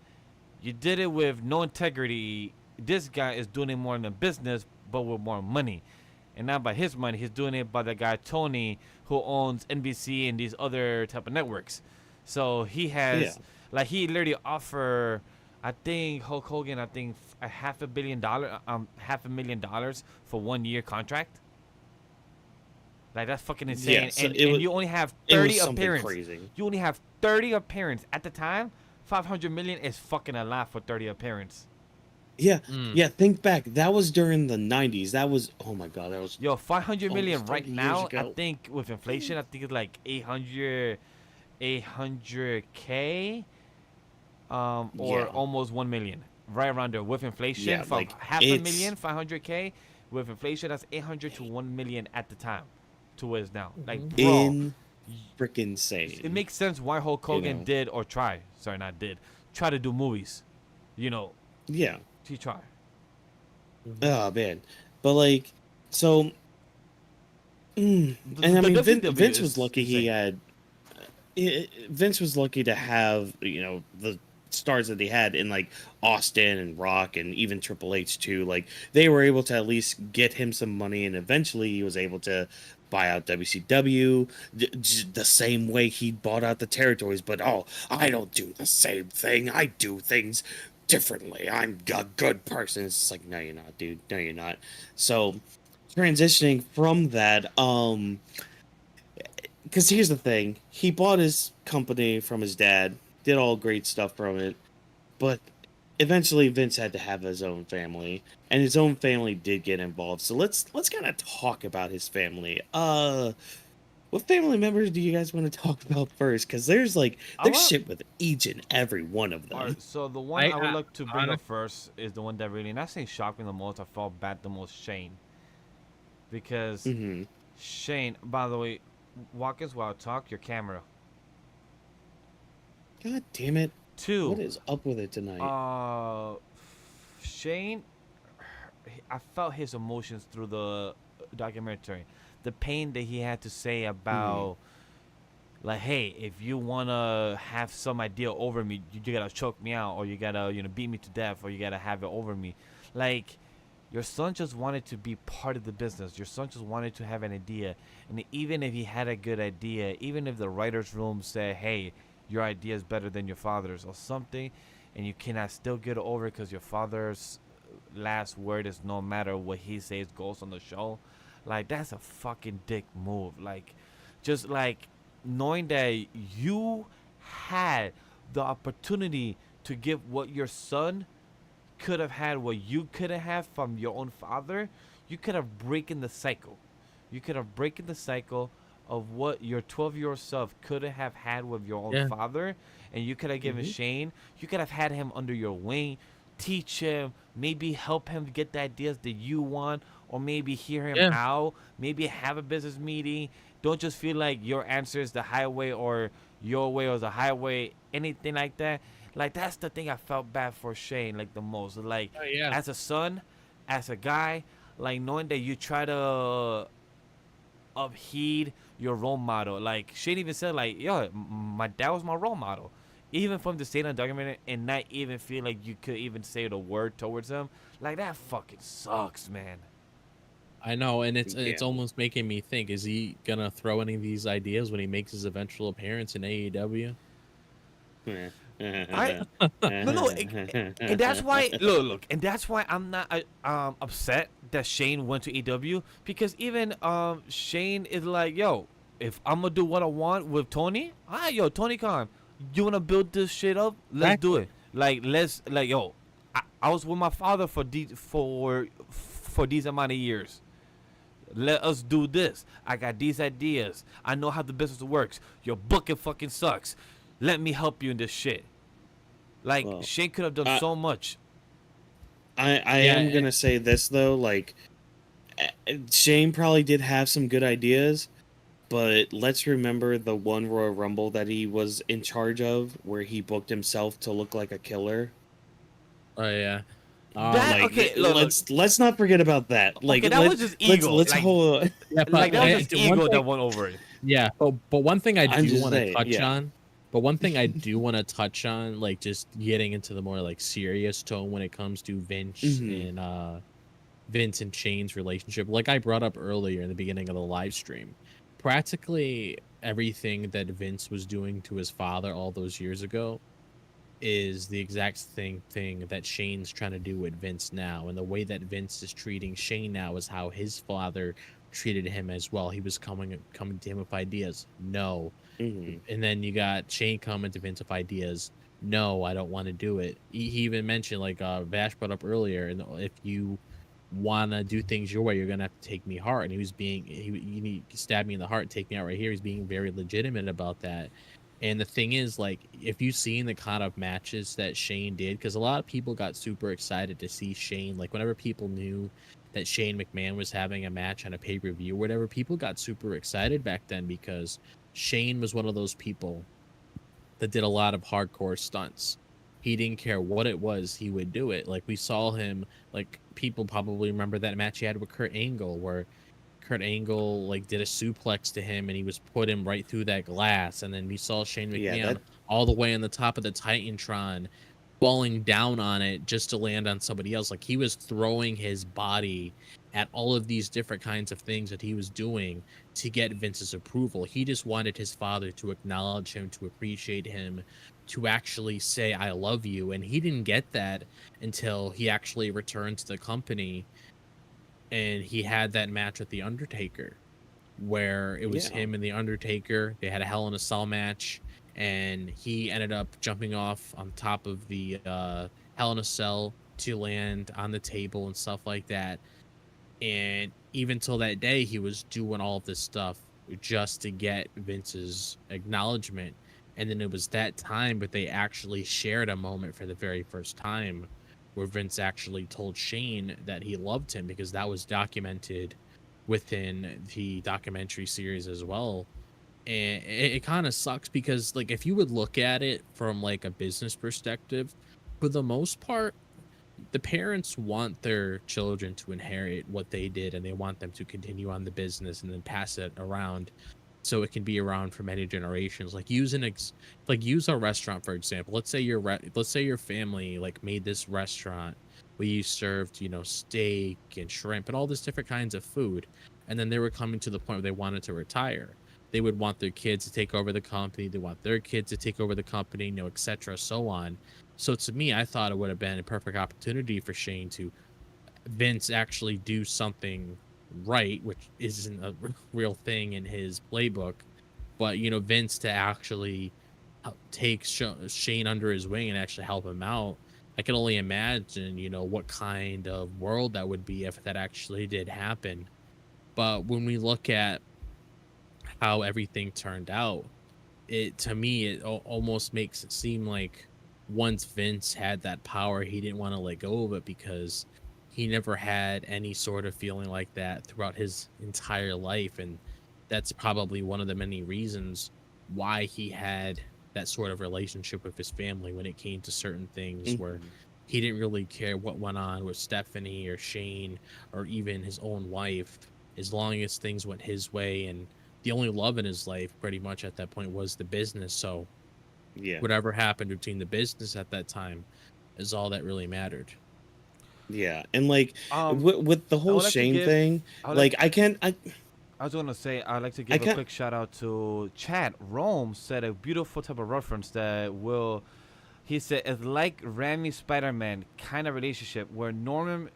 you did it with no integrity. This guy is doing it more in the business, but with more money. And not by his money. He's doing it by the guy, Tony, who owns NBC and these other type of networks. So he has, he literally offer, I think, Hulk Hogan, a $500 million for 1 year contract. Like, that's fucking insane. Yeah, so and was, you only have it 30 was something appearances. crazy. You only have 30 appearances. At the time, 500 million is fucking a lot for 30 appearances. Yeah, yeah. Think back. That was during the '90s. That was, oh my god, that was. Yo, 500 million right 30 years now. ago. I think with inflation, I think it's like 800K, or Yeah. almost 1 million, right around there. With inflation, Yeah, from like, half a it's- million, 500K. With inflation, that's 800 to 1 million at the time, to what is now. Like, bro, In freaking insane. it makes sense why Hulk Hogan know. did or try. Sorry, not did. Try to do movies. Yeah. He tried. Oh man, but like, so. And I The mean, WCW Vince is was lucky he had. Vince was lucky to have the stars that he had in like Austin and Rock and even Triple H too. Like they were able to at least get him some money, and eventually he was able to buy out WCW the same way he bought out the territories. But I don't do the same thing. I do things differently. I'm a good person. It's just like, no, you're not, dude. No, you're not. So transitioning from that, because here's the thing, he bought his company from his dad, did all great stuff from it, but eventually Vince had to have his own family, and his own family did get involved. So let's kind of talk about his family. What family members do you guys want to talk about first? Because there's shit with each and every one of them. All right, so the one I would like to bring up first is the one that really, not saying shocked me the most, I felt bad the most, Shane. Because Shane, by the way, Watkins, while I talk, your camera. God damn it. 2. What is up with it tonight? Shane, I felt his emotions through the documentary. The pain that he had to say about, like, hey, if you want to have some idea over me, you got to choke me out, or you got to, beat me to death, or you got to have it over me. Like, your son just wanted to be part of the business. Your son just wanted to have an idea. And even if he had a good idea, even if the writer's room said, hey, your idea is better than your father's or something, and you cannot still get it over because your father's last word is no matter what he says goes on the show, like, that's a fucking dick move. Like, just like knowing that you had the opportunity to give what your son could have had, what you couldn't have from your own father, you could have broken the cycle. You could have broken the cycle of what your 12-year-old self could have had with your own father, and you could have given Shane, you could have had him under your wing, teach him, maybe help him get the ideas that you want, or maybe hear him out, maybe have a business meeting. Don't just feel like your answer is the highway or your way or the highway, anything like that. Like, that's the thing I felt bad for Shane, like, the most. Like, as a son, as a guy, like, knowing that you try to upheed your role model. Like, Shane even said, like, yo, my dad was my role model. Even from the state documentary, and not even feel like you could even say the word towards him. Like, that fucking sucks, man. I know, and it's almost making me think, is he gonna throw any of these ideas when he makes his eventual appearance in AEW? No, and that's why look, and that's why I'm not upset that Shane went to AEW, because even Shane is like, yo, if I'm gonna do what I want with Tony, yo, Tony Khan, you wanna build this shit up? Let's do it. Like, yo, I was with my father for these amount of years. Let us do this. I got these ideas. I know how the business works. Your booking fucking sucks. Let me help you in this shit. Like, Well, Shane could have done I so much. I Yeah, am gonna say this though, like Shane probably did have some good ideas, but let's remember the one Royal Rumble that he was in charge of, where he booked himself to look like a killer. Oh yeah. That Like okay, look. let's not forget about that. Like Okay, that was just ego. let's Like, hold. Yeah, like but that was just one ego that thing, went over it. yeah, but one thing I I'm do just want to saying, touch yeah. on, but one thing I do want to touch on, like just getting into the more like serious tone when it comes to Mhm. Vince and Shane's relationship. Like I brought up earlier in the beginning of the live stream, practically everything that Vince was doing to his father all those years ago is the exact thing that Shane's trying to do with Vince now. And the way that Vince is treating Shane now is how his father treated him as well. He was coming to him with ideas. No. Mhm. And then you got Shane coming to Vince with ideas. No, I don't want to do it. He even mentioned like Vash brought up earlier, and if you want to do things your way, you're gonna have to take me hard. And he was being you need to stab me in the heart, take me out right here. He's being very legitimate about that. And the thing is, like, if you've seen the kind of matches that Shane did, because a lot of people got super excited to see Shane. Like, whenever people knew that Shane McMahon was having a match on a pay per view or whatever, people got super excited back then because Shane was one of those people that did a lot of hardcore stunts. He didn't care what it was, he would do it. Like, we saw him, like, people probably remember that match he had with Kurt Angle, where Kurt Angle like did a suplex to him and he was put him right through that glass, and then we saw Shane Yeah, McMahon that all the way on the top of the Titantron falling down on it just to land on somebody else. Like he was throwing his body at all of these different kinds of things that he was doing to get Vince's approval. He just wanted his father to acknowledge him, to appreciate him, to actually say I love you, and he didn't get that until he actually returned to the company and he had that match with the Undertaker where it was yeah. him and the Undertaker. They had a Hell in a Cell match, and he ended up jumping off on top of the Hell in a Cell to land on the table and stuff like that. And even till that day, he was doing all of this stuff just to get Vince's acknowledgement. And then it was that time, but they actually shared a moment for the very first time where Vince actually told Shane that he loved him, because that was documented within the documentary series as well. And it kind of sucks because, like, if you would look at it from like a business perspective, for the most part, the parents want their children to inherit what they did, and they want them to continue on the business and then pass it around so it can be around for many generations. Like use a restaurant, for example. Let's say your family like made this restaurant where you served, steak and shrimp and all this different kinds of food, and then they were coming to the point where they wanted to retire. They would want their kids to take over the company. They want their kids to take over the company, etc., so on. So to me, I thought it would have been a perfect opportunity for Shane to Vince actually do something right, which isn't a real thing in his playbook, but Vince to actually take Shane under his wing and actually help him out. I can only imagine, what kind of world that would be if that actually did happen. But when we look at how everything turned out, to me it almost makes it seem like once Vince had that power, he didn't want to let go of it, because he never had any sort of feeling like that throughout his entire life. And that's probably one of the many reasons why he had that sort of relationship with his family when it came to certain things, where Mhm. he didn't really care what went on with Stephanie or Shane or even his own wife, as long as things went his way. And the only love in his life pretty much at that point was the business. So Yeah. whatever happened between the business at that time is all that really mattered. Yeah. And like Um, with the I whole would like to Shane give. thing, I would like. like I was gonna say I'd like to I give a can't quick shout out to Chad Rome. Said a beautiful type of reference that will. He said it's like Rami Spider-Man kind of relationship where Norman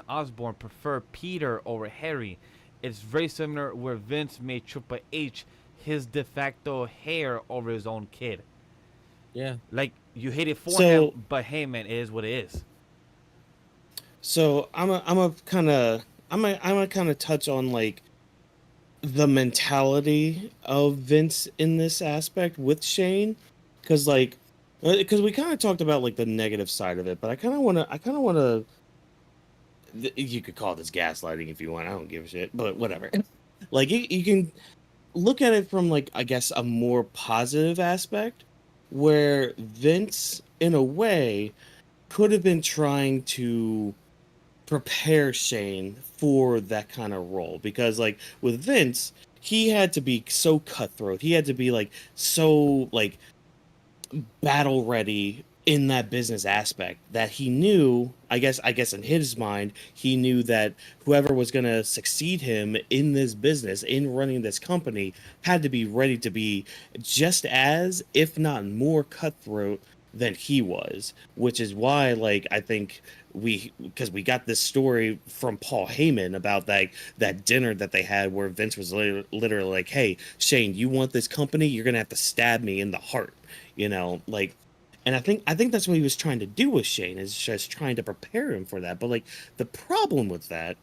Osborn preferred Peter over Harry. It's very similar where Vince made Triple H his de facto heir over his own kid. Yeah. Like you hate it for him, so but hey man, it is what it is. so I'm a kind of I might kind of touch on like the mentality of Vince in this aspect with Shane, because we kind of talked about like the negative side of it, but I kind of want to you could call this gaslighting if you want. I don't give a shit, but whatever. Like you can look at it from like I guess a more positive aspect, where Vince in a way could have been trying to prepare Shane for that kind of role, because like with Vince, he had to be so cutthroat. He had to be like so like battle ready in that business aspect that he knew, I guess in his mind, he knew that whoever was going to succeed him in this business, in running this company, had to be ready to be just as, if not more cutthroat than he was, which is why like I think because we got this story from Paul Heyman about that dinner that they had where Vince was literally like, "Hey, Shane, you want this company? You're gonna have to stab me in the heart," like. And I think that's what he was trying to do with Shane, is just trying to prepare him for that. But like the problem with that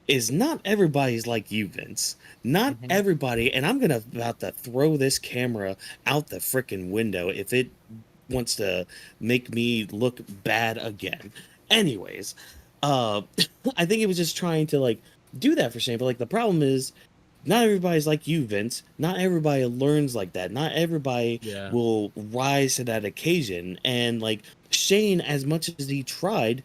is not everybody's like you, Vince. Not Mhm. everybody, and I'm gonna about to throw this camera out the freaking window if it wants to make me look bad again. Anyways, uh I think he was just trying to like do that for Shane, but like the problem is not everybody's like you, Vince. Not everybody learns like that. Not everybody Yeah. will rise to that occasion. And like Shane, as much as he tried,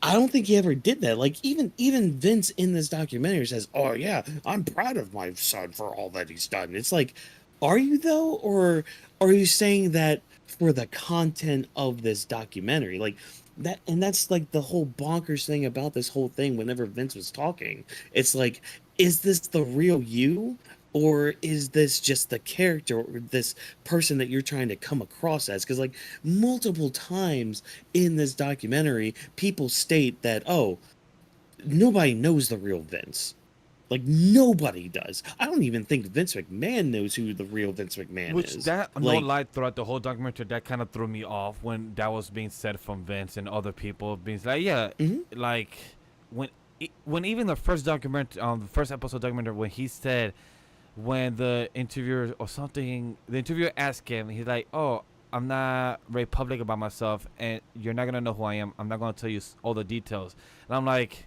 I don't think he ever did that. Like even Vince in this documentary says, "Oh yeah, I'm proud of my son for all that he's done." It's like, are you though, or are you saying that for the content of this documentary? Like that, and that's like the whole bonkers thing about this whole thing. Whenever Vince was talking, it's like, is this the real you? Or is this just the character, or this person that you're trying to come across as? Because like multiple times in this documentary, people state that, oh, nobody knows the real Vince. Like nobody does. I don't even think Vince McMahon knows who the real Vince McMahon Which is. that no Like, lie throughout the whole documentary, that kind of threw me off when that was being said from Vince and other people being like, yeah, mhm. like when even the first documentary, the first episode documentary, when he said, when the interviewer or something, the interviewer asked him, he's like, oh, I'm not very public about myself, and you're not gonna know who I am. I'm not gonna tell you all the details. And I'm like,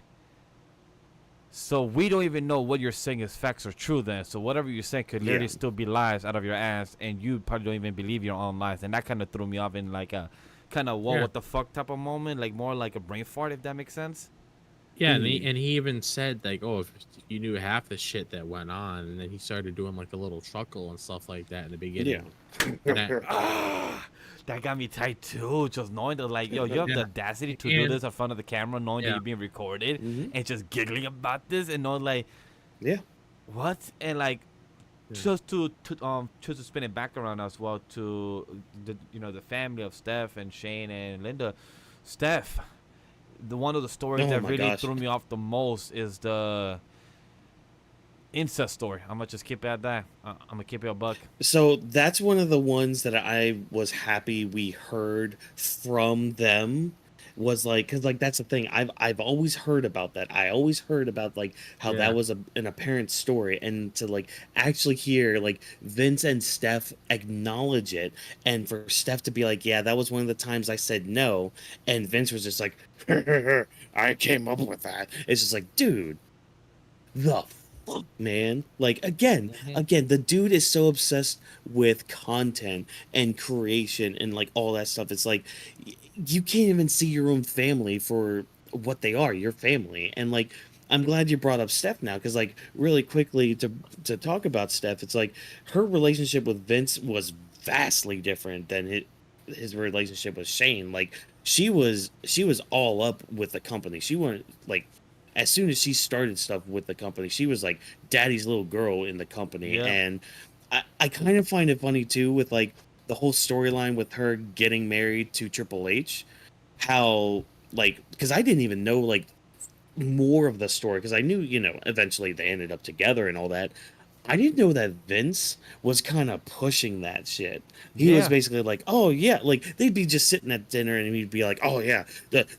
so we don't even know what you're saying is facts or true then. So whatever you're saying could literally Yeah. still be lies out of your ass, and you probably don't even believe your own lies. And that kind of threw me off in like a kind of Yeah. what the fuck type of moment, like more like a brain fart, if that makes sense. Yeah, Mhm. and he even said like, "Oh, if you knew half the shit that went on," and then he started doing like a little chuckle and stuff like that in the Yeah. beginning. And that, Ah, that got me tight too. Just knowing that, like, yo, you have the yeah, audacity to do and this in front of the camera, knowing that yeah, you're being recorded, Mhm. and just giggling about this, and knowing like, Yeah. what, and like, yeah, just to spin it back around as well to the family of Steph and Shane and Linda. Steph, the one of the stories Oh that my really gosh. threw me off the most is the incest story. I'm gonna just keep it at that. I'm gonna keep it a buck. So that's one of the ones that I was happy we heard from them, was like, because like that's the thing, I've always heard about that. I always heard about like how that yeah, was an apparent story, and to like actually hear like Vince and Steph acknowledge it, and for Steph to be like, yeah, that was one of the times I said no, and Vince was just like, I came up with that. It's just like, dude, the fuck, man. Like mhm, again, the dude is so obsessed with content and creation and like all that stuff. It's like you can't even see your own family for what they are, your family. And like I'm glad you brought up Steph now, because like really quickly to talk about Steph, it's like her relationship with Vince was vastly different than his relationship with Shane. Like she was all up with the company. She wasn't like, as soon as she started stuff with the company, she was like daddy's little girl in the company. Yeah. And I kind of find it funny too with like the whole storyline with her getting married to Triple H. How, like, because I didn't even know like more of the story, because I knew, eventually they ended up together and all that. I didn't know that Vince was kind of pushing that shit. He was Yeah. basically like, "Oh yeah," like they'd be just sitting at dinner and he'd be like, "Oh yeah,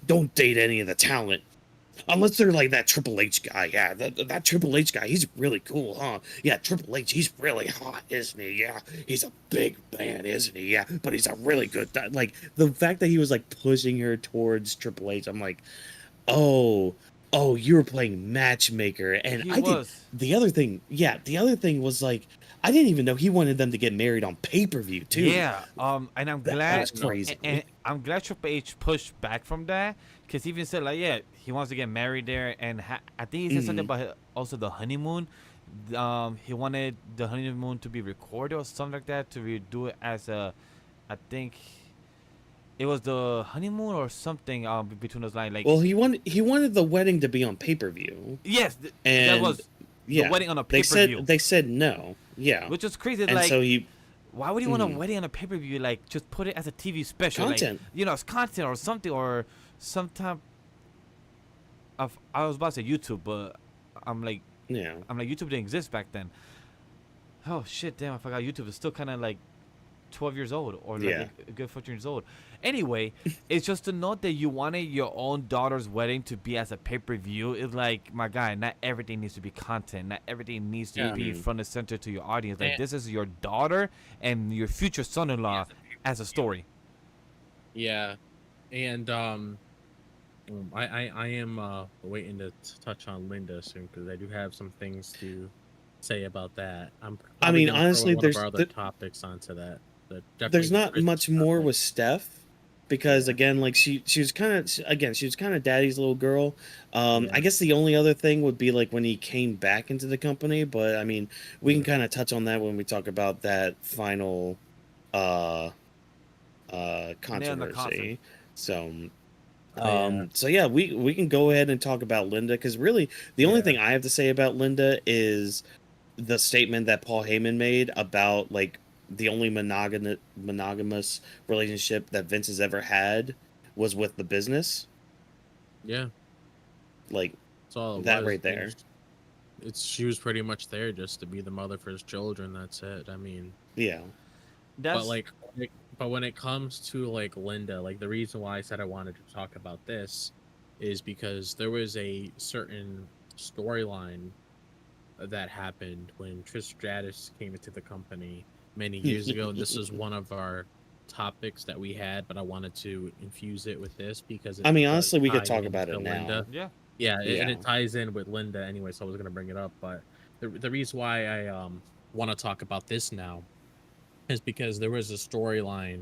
don't date any of the talent." Unless they're like that Triple H guy. Yeah, that Triple H guy, he's really cool, huh? Yeah, Triple H, he's really hot, isn't he? Yeah, he's a big man, isn't he? Yeah, but he's a really good like the fact that he was like pushing her towards Triple H, I'm like, oh, oh, you were playing matchmaker, and He I did was. the other thing. Yeah, the other thing was like, I didn't even know he wanted them to get married on pay-per-view too. Yeah. And I'm That glad. was crazy. And I'm glad Triple H pushed back from that because he even said like, yeah, he wants to get married there, and I think he said something about also the honeymoon. He wanted the honeymoon to be recorded or something like that to do it as a, I think it was the honeymoon or something between those lines. Like, Well, he wanted the wedding to be on pay-per-view, yes, that and was the yeah, wedding on a they pay per view, said no. Yeah, which was crazy. and Like, so he why would you want a mhm, wedding on a pay per view? Like, just put it as a TV special, like content. it's content or something or some type of. I was about to say YouTube, but I'm like, Yeah. YouTube didn't exist back then. Oh shit, damn! I forgot YouTube is still kind of like 12 years old or like Yeah. a good 14 years old. Anyway, it's just to note that you wanted your own daughter's wedding to be as a pay-per-view. It's like, my guy, not everything needs to be content. Not everything needs to Yeah. be Mhm. front and center to your audience. Like, And- this is your daughter and your future son-in-law as a story. Yeah, and I am waiting to touch on Linda soon because I do have some things to say about that. I'm I probably mean, gonna throw honestly, one of our other topics onto that. But there's definitely not Chris's much more topic. with Steph because Yeah. again, like she was kind of she was kind of daddy's little girl. Yeah. I guess the only other thing would be like when he came back into the company, but I mean, we can Yeah. kind of touch on that when we talk about that final uh Nail in the coffin. controversy. So Oh, yeah. so yeah, we can go ahead and talk about Linda because really the only Yeah. thing I have to say about Linda is the statement that Paul Heyman made about like the only monogamous relationship that Vince has ever had was with the business. Yeah. Like That's all it that was. right there. She was pretty much there just to be the mother for his children. That's it. I mean, Yeah. That's but but when it comes to like Linda, like the reason why I said I wanted to talk about this is because there was a certain storyline that happened when Trish Stratus came into the company many years ago, and this is one of our topics that we had, but I wanted to infuse it with this because it I mean, does honestly, we could tie talk about into it now. Linda. yeah. Yeah, and Yeah. it ties in with Linda anyway, so I was gonna bring it up. But the reason why I want to talk about this now is because there was a storyline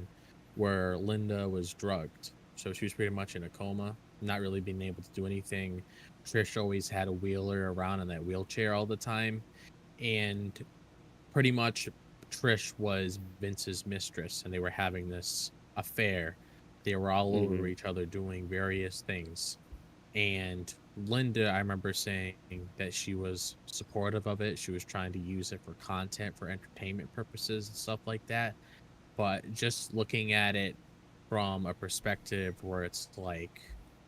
where Linda was drugged, so she was pretty much in a coma, not really being able to do anything. Trish always had a wheeler around in that wheelchair all the time, and pretty much Trish was Vince's mistress, and they were having this affair. They were all over Mhm. each other doing various things. And Linda, I remember saying that she was supportive of it. She was trying to use it for content, for entertainment purposes and stuff like that. But just looking at it from a perspective where it's like,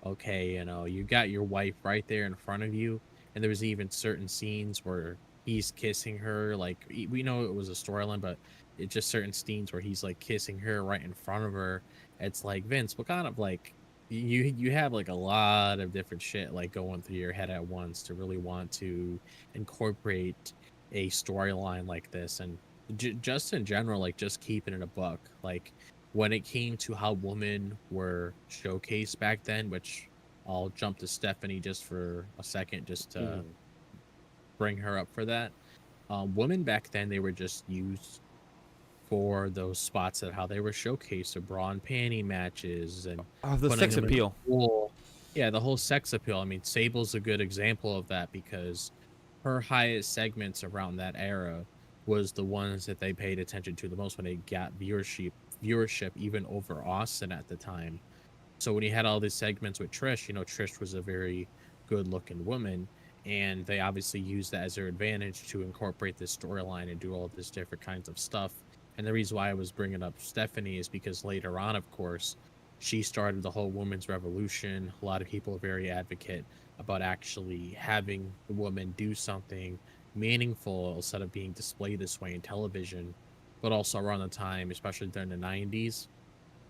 okay, you got your wife right there in front of you, and there was even certain scenes where he's kissing her. Like we know it was a storyline, but it's just certain scenes where he's like kissing her right in front of her. It's like, Vince, what kind of like you have like a lot of different shit like going through your head at once to really want to incorporate a storyline like this, and just in general, like just keeping it a buck, like when it came to how women were showcased back then, which I'll jump to Stephanie just for a second just to Mhm. bring her up for that. Women back then, they were just used for those spots of how they were showcased, the bra and panty matches and Of the putting sex them in the appeal. pool. Yeah, the whole sex appeal. I mean, Sable's a good example of that because her highest segments around that era was the ones that they paid attention to the most when they got viewership even over Austin at the time. So when you had all these segments with Trish, Trish was a very good looking woman, and they obviously used that as their advantage to incorporate this storyline and do all this different kinds of stuff. And the reason why I was bringing up Stephanie is because later on, of course, she started the whole women's revolution. A lot of people are very advocate about actually having the woman do something meaningful instead of being displayed this way in television. But also around the time, especially during the 90s,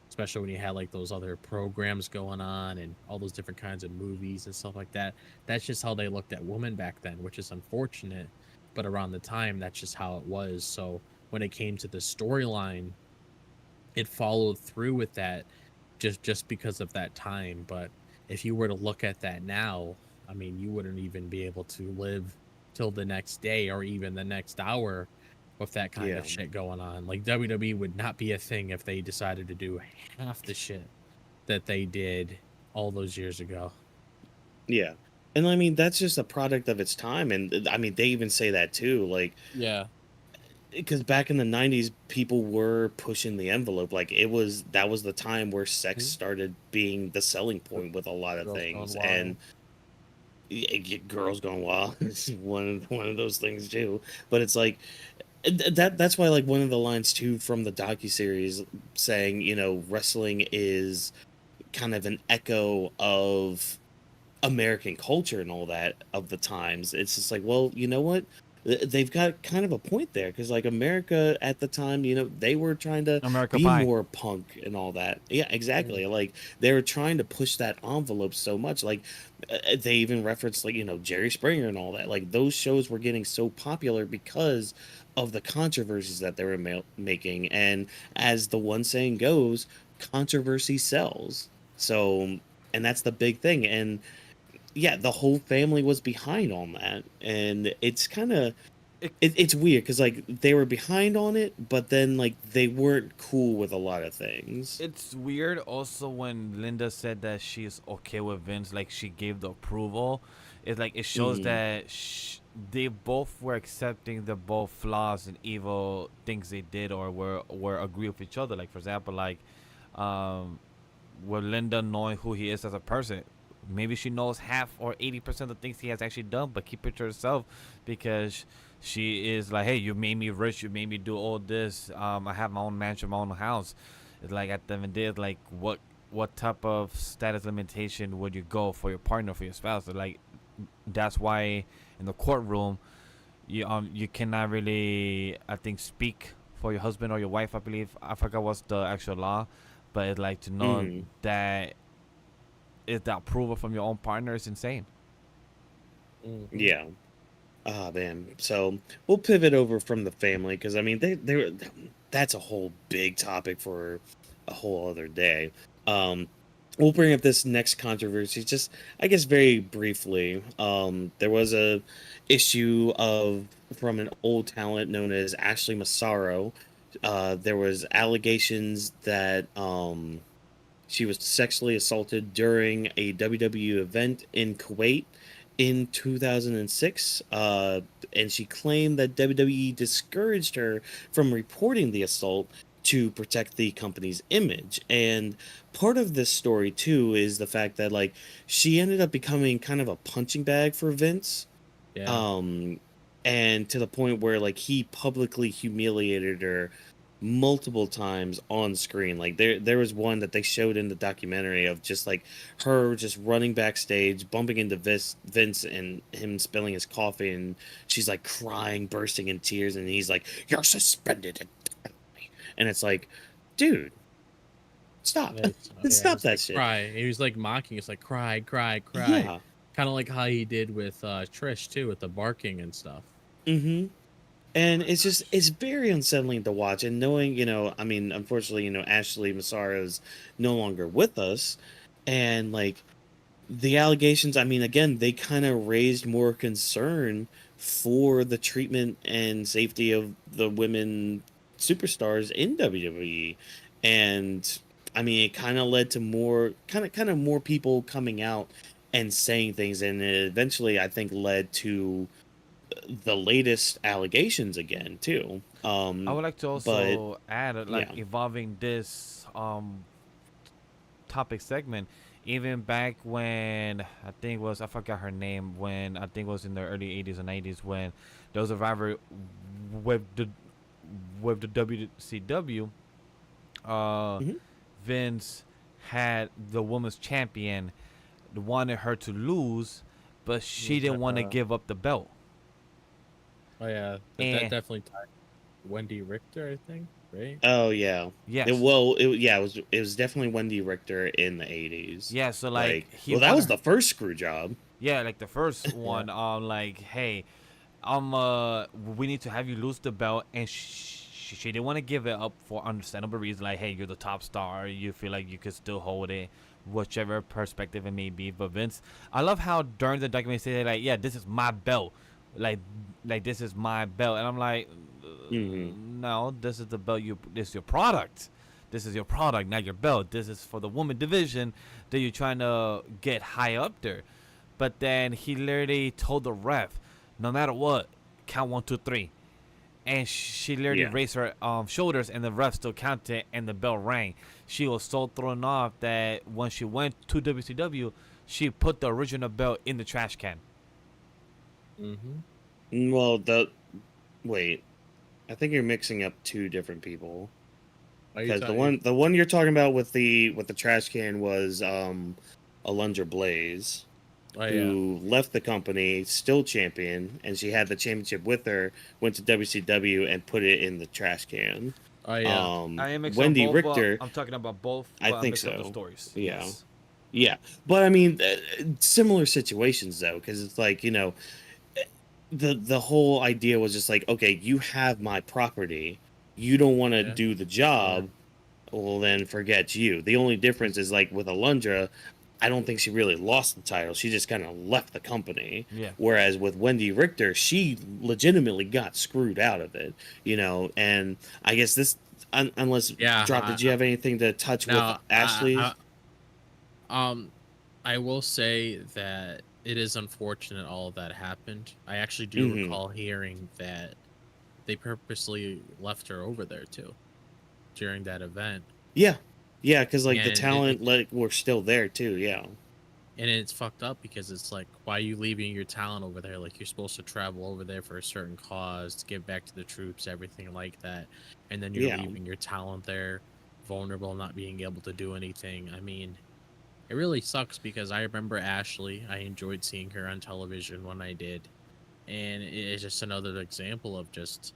especially when you had like those other programs going on and all those different kinds of movies and stuff like that. That's just how they looked at women back then, which is unfortunate. But around the time, that's just how it was. So when it came to the storyline, it followed through with that just because of that time. But if you were to look at that now, I mean, you wouldn't even be able to live till the next day or even the next hour with that kind Yeah. of shit going on. Like WWE would not be a thing if they decided to do half the shit that they did all those years ago. Yeah. And I mean, that's just a product of its time. And I mean, they even say that too. Like, Yeah. because back in the 90s, people were pushing the envelope. Like, that was the time where sex Mhm. started being the selling point with a lot of Girls Gone things. Wild. And girls going wild is one of those things too. But it's like, that's why, like, one of the lines too from the docuseries saying, wrestling is kind of an echo of American culture and all that of the times. It's just like, well, you know what? They've got kind of a point there, because like America at the time, they were trying to America be Pie. more punk and all that. Yeah, exactly. Mhm. Like they were trying to push that envelope so much. Like they even referenced, like, Jerry Springer and all that. Like those shows were getting so popular because of the controversies that they were making. And as the one saying goes, controversy sells. So, and that's the big thing. And yeah, the whole family was behind on that, and it's kind of it's weird because like they were behind on it, but then like they weren't cool with a lot of things. It's weird also when Linda said that she's okay with Vince, like she gave the approval. It's like it shows Hmm. that they both were accepting the both flaws and evil things they did, or were agree with each other. Like for example, like um, with Linda knowing who he is as a person. Maybe she knows half or 80% of the things he has actually done, but keep it to herself because she is like, hey, you made me rich, you made me do all this. I have my own mansion, my own house. It's like at the end of the day, it's like what type of status limitation would you go for your partner, for your spouse? Like that's why in the courtroom you cannot really, I think, speak for your husband or your wife. I believe, I forgot what's the actual law, but it's like to know Hmm. that is the approval from your own partner is insane. Mhm. Yeah. Ah, man. So we'll pivot over from the family, because I mean they that's a whole big topic for a whole other day. Um, we'll bring up this next controversy just, I guess, very briefly. There was a issue of from an old talent known as Ashley Massaro. There was allegations that she was sexually assaulted during a WWE event in Kuwait in 2006, and she claimed that WWE discouraged her from reporting the assault to protect the company's image. And part of this story too is the fact that, like, she ended up becoming kind of a punching bag for Vince, Yeah. um and to the point where like he publicly humiliated her multiple times on screen. Like there was one that they showed in the documentary of just like her just running backstage, bumping into Vince and him spilling his coffee, and she's like crying, bursting in tears, and he's like, "You're suspended indefinitely." And it's like, dude, stop. Yeah, Stop he's that like shit. cry. He was like mocking. It's like cry, cry, cry. Yeah. Kind of like how he did with Trish too, with the barking and stuff. Mm-hmm. And My it's just gosh. it's very unsettling to watch. And knowing, I mean, unfortunately, Ashley Massara is no longer with us, and like the allegations, I mean, again, they kind of raised more concern for the treatment and safety of the women superstars in WWE. And I mean, it kind of led to more kind of more people coming out and saying things, and it eventually, I think, led to the latest allegations again too. I would like to But also add, like yeah. evolving this topic segment, even back when I think was, I forgot her name, when I think it was in the early 80s or 90s, when there was a rivalry with the WCW. uh Mhm. Vince had the women's champion, wanted her to lose, but she Was didn't that, want to give up the belt. oh yeah, that And definitely tied Wendy Richter, I think. right? Oh yeah. Yes. It was definitely Wendy Richter in the 80s. Yeah, so Like, like he well, that was wanted her, the first screw job. yeah, like the first Yeah. one, like, hey, we need to have you lose the belt, and she didn't want to give it up for understandable reasons, like, hey, you're the top star, you feel like you could still hold it, whichever perspective it may be. But Vince, I love how during the documentary they say like, yeah, this is my belt, like, this is my belt, and I'm like, Hmm. no, this is the belt. This is your product. This is your product, not your belt. This is for the woman division that you're trying to get high up there. But then he literally told the ref, no matter what, count 1, 2, 3. And she literally Yeah. raised her shoulders, and the ref still counted, and the bell rang. She was so thrown off that when she went to WCW, she put the original belt in the trash can. Well, wait, I think you're mixing up two different people. Are you Because talking? the one you're talking about with the trash can was Alundra Blaze, Oh yeah. who left the company still champion, and she had the championship with her, went to WCW and put it in the trash can. Oh yeah. I am mixing up Wendy both, but Richter, I'm talking about both, I but I'm think mixing up the so. stories. Yeah. Yes. Yeah, but I mean, similar situations though, because it's like, you know, the whole idea was just like, okay, you have my property, you don't want to Yeah. do the Sure. job, well then forget you. The only difference is like with Alundra, I don't think she really lost the title. She just kind of left the company. Yeah. Whereas with Wendy Richter, she legitimately got screwed out of it, you know. And I guess this, unless Yeah. Drop, did you have anything to touch with Now, Ashley? I will say that it is unfortunate all of that happened. I actually do Hmm. recall hearing that they purposely left her over there too during that event, Yeah, yeah, because like the and it talent, like, were still there too. Yeah. and it's fucked up because it's like, why are you leaving your talent over there? Like, you're supposed to travel over there for a certain cause, to give back to the troops, everything like that, and then you're Yeah. leaving your talent there, vulnerable, not being able to do anything. I mean, it really sucks because I remember Ashley. I enjoyed seeing her on television when I did, and it's just another example of just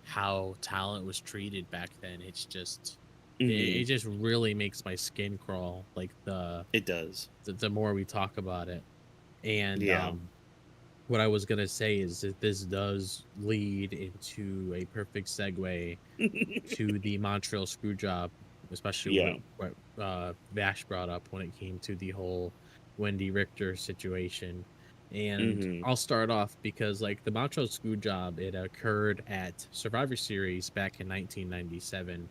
how talent was treated back then. It's just Hmm. it just really makes my skin crawl, like It does. the more we talk about it. And Yeah. what I was gonna say is that this does lead into a perfect segue to the Montreal screw job, especially Yeah. what Vash brought up when it came to the whole Wendy Richter situation. And Hmm. I'll start off because, like, the Montreal screw job, it occurred at Survivor Series back in 1997,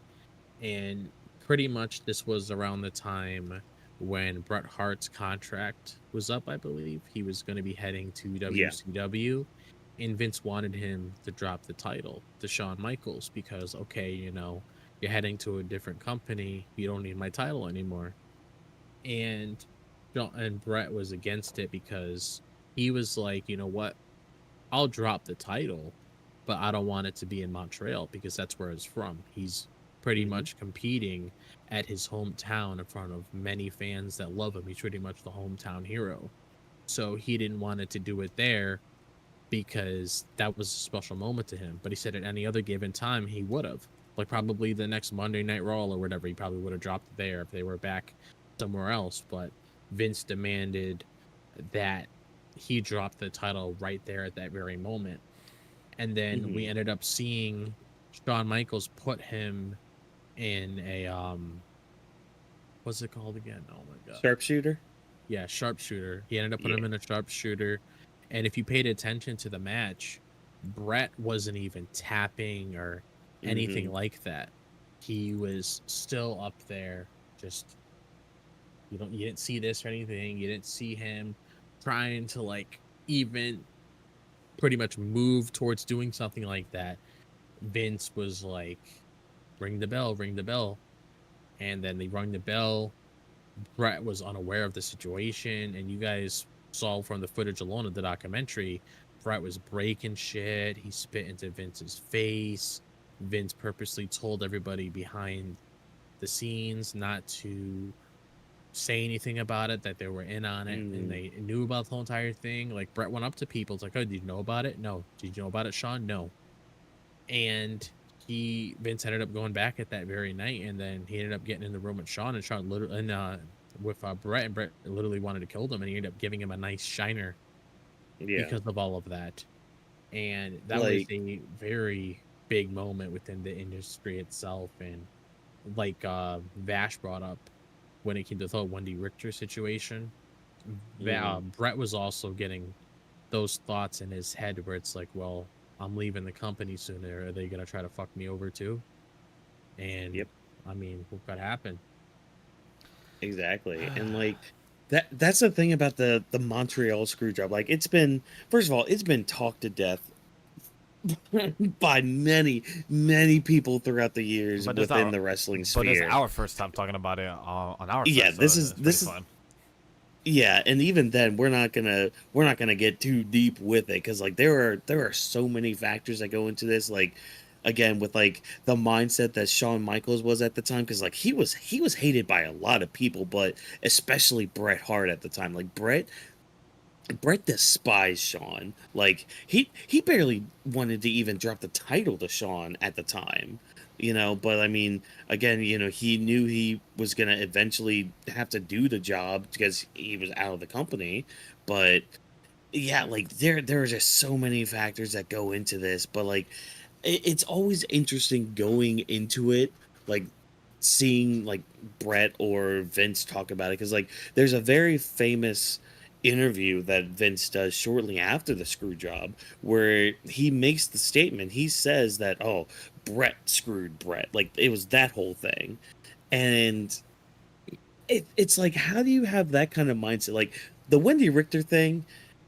and pretty much this was around the time when Bret Hart's contract was up. I believe he was going to be heading to Yeah. WCW, and Vince wanted him to drop the title to Shawn Michaels because, okay, you know, you're heading to a different company, you don't need my title anymore. And Bret was against it because he was like, you know what, I'll drop the title, but I don't want it to be in Montreal because that's where it's from. He's pretty Hmm. much competing at his hometown in front of many fans that love him. He's pretty much the hometown hero. So he didn't want it to do it there because that was a special moment to him. But he said at any other given time, he would have. Like probably the next Monday Night Raw or whatever, he probably would have dropped it there if they were back somewhere else. But Vince demanded that he dropped the title right there at that very moment. And then we Hmm. ended up seeing Shawn Michaels put him in a what's it called again? Oh my god. Sharpshooter. Yeah, sharpshooter. He ended up putting Yeah. him in a sharpshooter. And if you paid attention to the match, Brett wasn't even tapping or anything Hmm. like that. He was still up there, just you didn't see this or anything. You didn't see him trying to like even pretty much move towards doing something like that. Vince was like, ring the bell, ring the bell. And then they rung the bell. Brett was unaware of the situation, and you guys saw from the footage alone of the documentary, Brett was breaking shit. He spit into Vince's face. Vince purposely told everybody behind the scenes not to say anything about it, that they were in on it, and they knew about the whole entire thing. Like, Brett went up to people, it's like, oh, did you know about it? No. Did you know about it, Sean? No. And Vince ended up going back at that very night, and then he ended up getting in the room with Shawn, and Shawn literally with Brett, and Brett literally wanted to kill him, and he ended up giving him a nice shiner Yeah. because of all of that. And that was Like, a very big moment within the industry itself. And like Vash brought up when it came to the whole Wendy Richter situation, Brett was also getting those thoughts in his head where it's like, well, I'm leaving the company soon. Are they gonna try to fuck me over too? And yep. I mean, what could happen? Exactly. And like that's the thing about the Montreal screw job. Like, it's been, first of all, it's been talked to death by many people throughout the years But it's within our, the wrestling but it's sphere. our first time talking about it on our Yeah, side, so it's pretty this is fun. yeah, and even then we're not gonna get too deep with it, because like there are so many factors that go into this. Like, again, with like the mindset that Shawn Michaels was at the time, because like he was hated by a lot of people, but especially Bret Hart at the time. Like, Bret despised Shawn. Like, he barely wanted to even drop the title to Shawn at the time. But I mean, again, he knew he was gonna eventually have to do the job because he was out of the company. But yeah, like there are just so many factors that go into this. But like, it's always interesting going into it, like seeing like Brett or Vince talk about it, because like there's a very famous interview that Vince does shortly after the screw job where he makes the statement. He says that, oh, Brett screwed Brett, like it was that whole thing. And it's like, how do you have that kind of mindset? Like, the Wendy Richter thing,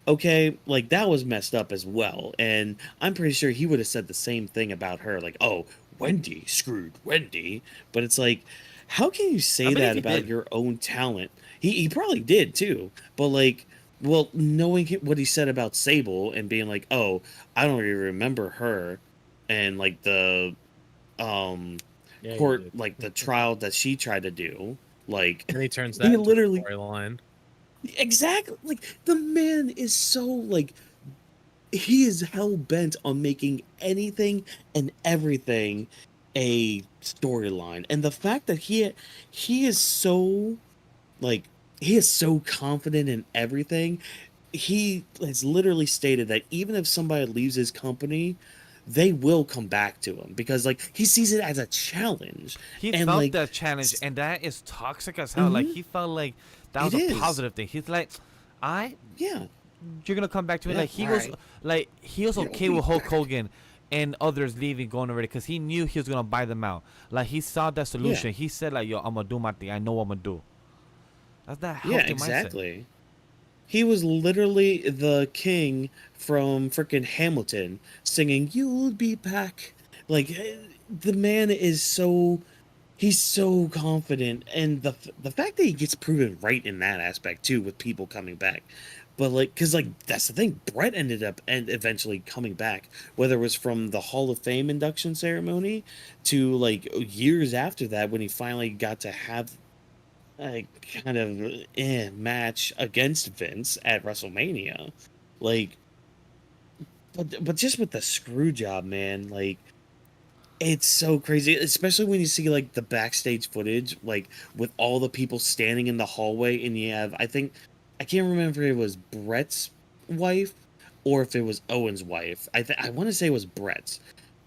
okay, like that was messed up as well. And I'm pretty sure he would have said the same thing about her, like, oh, Wendy screwed Wendy. But it's like, how can you I say believe that he about did. your own talent? He probably did too. But like, well, knowing what he said about Sable and being like, oh, I don't even remember her, and like the um Yeah, you court, did. like the trial that she tried to do, like And he turns that he into literally, a storyline. exactly, like the man is so like, he is hell bent on making anything and everything a storyline. And the fact that he is so like, he is so confident in everything. He has literally stated that even if somebody leaves his company, they will come back to him, because like he sees it as a challenge. He And felt like, that challenge, and that is toxic as hell. Like, mhm, he felt like that it was a is. positive thing. He's like, I, Yeah. you're gonna come back to me. Yeah, Like, all right. he was You'll okay be with Hulk back. Hogan and others leaving, going already, because he knew he was gonna buy them out. Like, he saw that Yeah. solution. He said like, yo, I'm gonna do my thing. I know what I'm gonna do. That's that Yeah, healthy mindset. exactly. He was literally the king from freaking Hamilton singing "You'll Be Back." Like, the man is so, he's so confident, and the fact that he gets proven right in that aspect too, with people coming back. But like, because like that's the thing, Brett ended up and eventually coming back, whether it was from the Hall of Fame induction ceremony to like years after that when he finally got to have a kind of match against Vince at WrestleMania. Like, but just with the screw job, man, like it's so crazy, especially when you see like the backstage footage, like with all the people standing in the hallway, and you have, I think, I can't remember if it was Brett's wife or if it was Owen's wife. I want to say it was Brett's,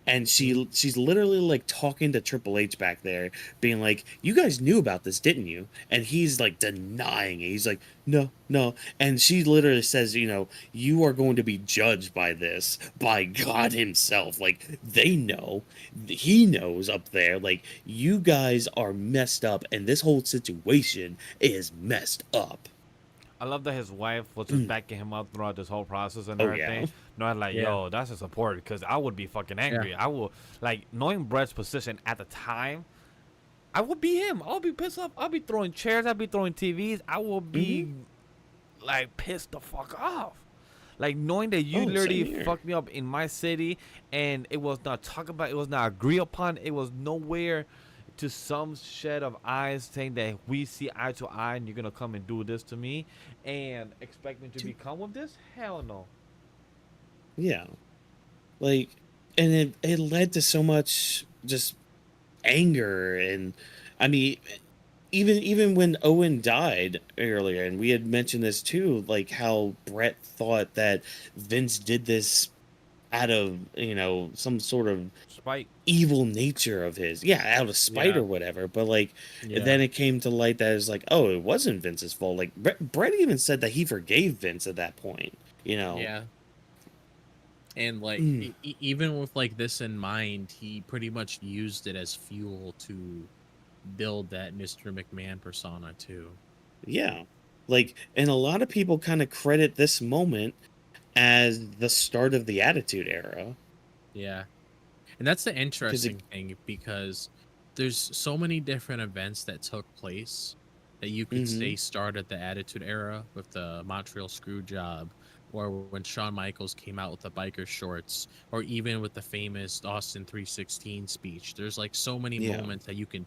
and Mhm. she's literally like talking to Triple H back there, being like, "You guys knew about this, didn't you?" And he's like denying it. He's like, "No, no." And she literally says, "You are going to be judged by this, by God Himself. Like, they know, He knows up there. Like, you guys are messed up, and this whole situation is messed up." I love that his wife was just backing him up throughout this whole process and Oh everything. yeah, Knowing like, Yeah, yo, that's a support, because I would be fucking yeah, angry. I will, like, knowing Brett's position at the time, I would be him. I'll be pissed off. I'll be throwing chairs. I'll be throwing TVs. I will hmm, be like pissed the fuck off. Like, knowing that you oh, same literally here. fucked me up in my city, and it was not talked about, it was not agreed upon, it was nowhere to some shed of eyes saying that we see eye to eye, and you're gonna come and do this to me and expect me to become with this? Hell no. Yeah, like, and it led to so much just anger. And I mean, even when Owen died earlier, and we had mentioned this too, like how Brett thought that Vince did this out of, some sort of Spike. evil nature of his, yeah, out of spite Yeah. or whatever. But like, Yeah. then it came to light that it's like, oh, it wasn't Vince's fault. Like Brett even said that he forgave Vince at that point. Yeah. And like even with like this in mind, he pretty much used it as fuel to build that Mr. McMahon persona too. Yeah, like, and a lot of people kind of credit this moment as the start of the Attitude Era. Yeah. And that's the 'Cause interesting thing, because there's so many different events that took place that you could say started the Attitude Era, with the Montreal Screwjob, or when Shawn Michaels came out with the biker shorts, or even with the famous Austin 316 speech. There's like so many Yeah. moments that you can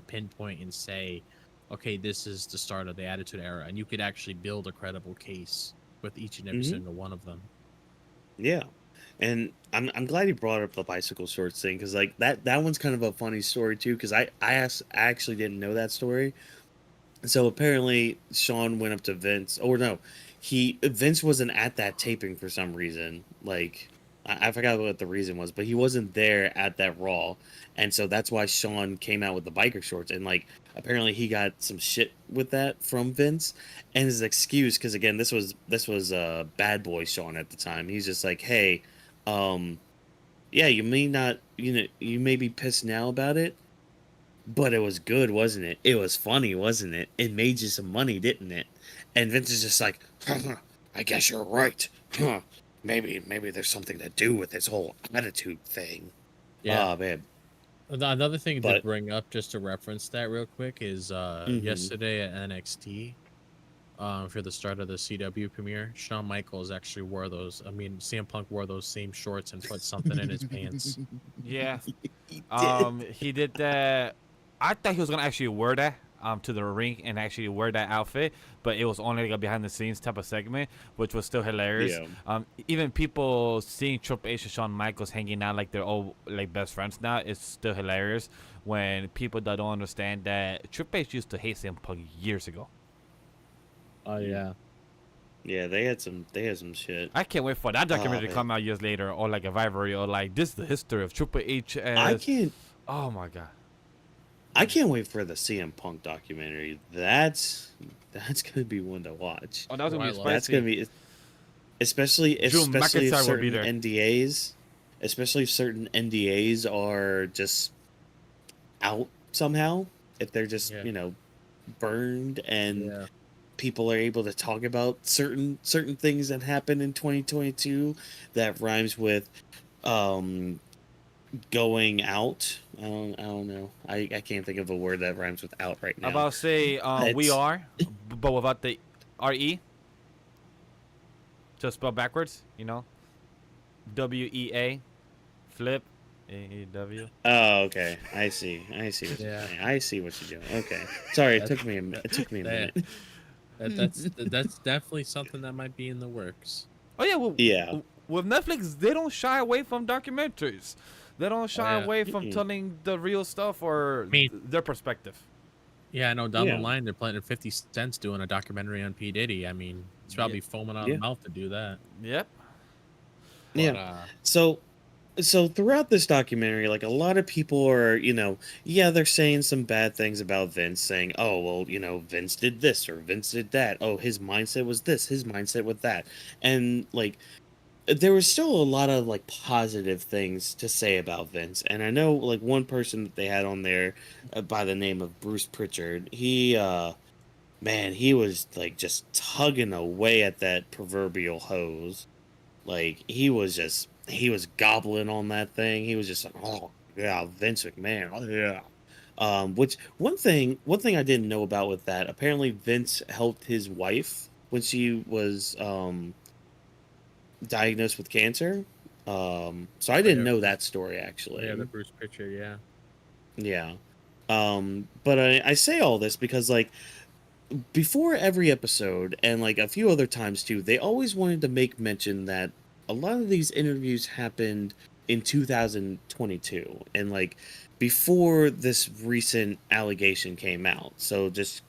pinpoint and say, okay, this is the start of the Attitude Era, and you could actually build a credible case with each and every single one of them. Yeah. And I'm glad you brought up the bicycle shorts thing, because like that one's kind of a funny story too, because I actually didn't know that story. So apparently Sean went up to Vince, or no, Vince wasn't at that taping for some reason. Like, I forgot what the reason was, but he wasn't there at that Raw, and so that's why Sean came out with the biker shorts. And like, apparently he got some shit with that from Vince, and his excuse, because again, this was Bad Boy Sean at the time. He's just like, hey, yeah, you may not, you may be pissed now about it, but it was good, wasn't it? It was funny, wasn't it? It made you some money, didn't it? And Vince is just like, I guess you're right. Maybe there's something to do with this whole attitude thing. Yeah. Oh, man. Another thing to But- bring up, just to reference that real quick, is yesterday at NXT, for the start of the CW premiere, Shawn Michaels actually wore those. I mean, CM Punk wore those same shorts and put something in his pants. Yeah. He did that. I thought he was gonna actually wear that to the ring and actually wear that outfit, but it was only like a behind the scenes type of segment, which was still hilarious. Yeah. Even people seeing Triple H and Shawn Michaels hanging out like they're all like best friends now, it's still hilarious when people that don't understand that Triple H used to hate CM Punk years ago. Oh yeah. Yeah, they had some shit. I can't wait for that documentary to man. come out years later, or like a rivalry, or like this is the history of Triple H as. Oh my god. I can't wait for the CM Punk documentary. That's gonna be one to watch. Oh, that was gonna be That's spicy. That's gonna be, especially if Drew McIntyre will be certain NDAs, especially if certain NDAs are just out somehow. If they're just burned, and Yeah. people are able to talk about certain things that happened in 2022 that rhymes with going out. I don't know. I can't think of a word that rhymes with out right now. I'm about to say we It's- are, but without the RE. Just spell backwards, WEA, flip, AEW. Oh, okay. I see. What you're Yeah. saying. I see what you're doing. Okay. Sorry, it took me a minute. That's definitely something that might be in the works. Oh yeah, well, Yeah. with Netflix, they don't shy away from documentaries. They don't shy yeah. away from telling the real stuff or their perspective. Yeah, I know down Yeah. the line they're planning 50 Cent's doing a documentary on P. Diddy. I mean, it's probably foaming out of Yeah. the mouth to do that. Yep. But, Yeah. So throughout this documentary, like, a lot of people are, they're saying some bad things about Vince, saying, oh, well, Vince did this or Vince did that. Oh, his mindset was this, his mindset was that. And like, there was still a lot of like positive things to say about Vince. And I know like one person that they had on there by the name of Bruce Pritchard, he was like just tugging away at that proverbial hose. Like, he was gobbling on that thing. He was just like, oh yeah, Vince McMahon, oh yeah. Which one thing I didn't know about with that, apparently Vince helped his wife when she was diagnosed with cancer. So I didn't know that story, actually. yeah, the Bruce picture, yeah. Yeah. But I say all this because, like, before every episode, and like a few other times too, they always wanted to make mention that a lot of these interviews happened in 2022, and like before this recent allegation came out. So just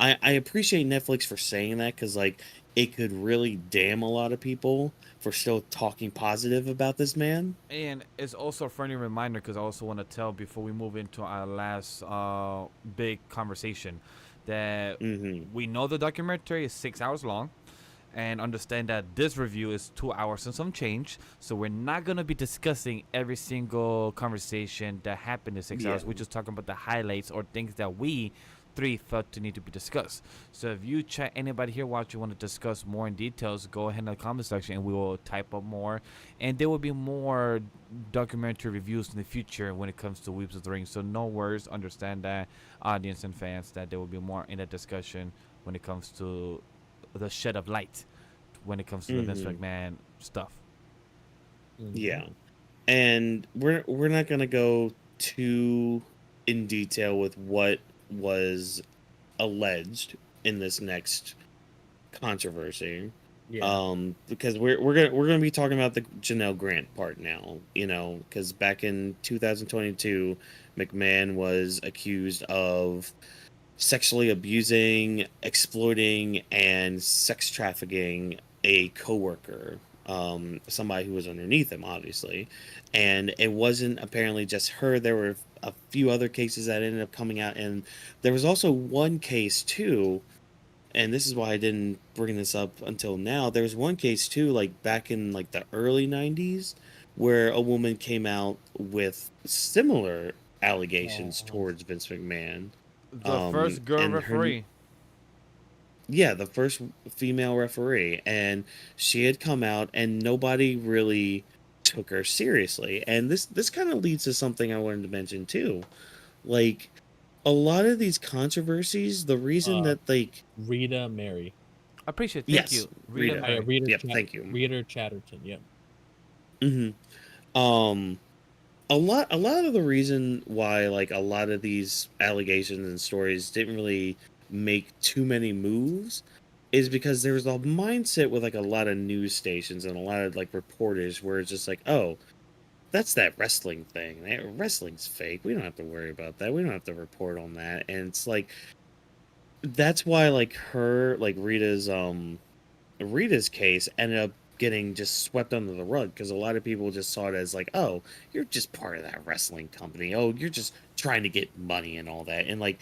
I appreciate Netflix for saying that, because like it could really damn a lot of people for still talking positive about this man. And it's also a friendly reminder because I also want to tell before we move into our last big conversation that Hmm. we know the documentary is 6 hours long, and understand that this review is 2 hours and some change. So we're not gonna be discussing every single conversation that happened in six Yeah. hours. We're just talking about the highlights or things that we three felt to need to be discussed. So if you chat anybody here watching want to discuss more in details, go ahead in the comment section and we will type up more. And there will be more documentary reviews in the future when it comes to Weebs of the Ring. So no worries, understand that, audience and fans, that there will be more in that discussion when it comes to the shed of light when it comes to the Vince Hmm. McMahon stuff. Yeah. And we're not gonna go too in detail with what was alleged in this next controversy, Yeah. because we're gonna be talking about the Janelle Grant part now, because back in 2022, McMahon was accused of sexually abusing, exploiting, and sex trafficking a coworker, somebody who was underneath him, obviously. And it wasn't apparently just her. There were a few other cases that ended up coming out, and there was also one case too. And this is why I didn't bring this up until now. There was one case too, like back in like the early '90s, where a woman came out with similar allegations Oh, towards Vince McMahon. The first girl And her, referee. yeah, the first female referee, and she had come out, and nobody really took her seriously. And this kind of leads to something I wanted to mention too. Like a lot of these controversies, the reason uh, that like Rita Mary. Appreciate. Thank yes, you, Rita Rita, Mary. yep, thank you. Rita Chatterton. Yep. Hmm. Um, a lot of the reason why like a lot of these allegations and stories didn't really make too many moves is because there was a mindset with like a lot of news stations and a lot of like reporters where it's just like, oh, that's that wrestling thing. Wrestling's fake. We don't have to worry about that. We don't have to report on that. And it's like that's why like Rita's case ended up getting just swept under the rug, because a lot of people just saw it as like, oh, you're just part of that wrestling company. Oh, you're just trying to get money and all that. And like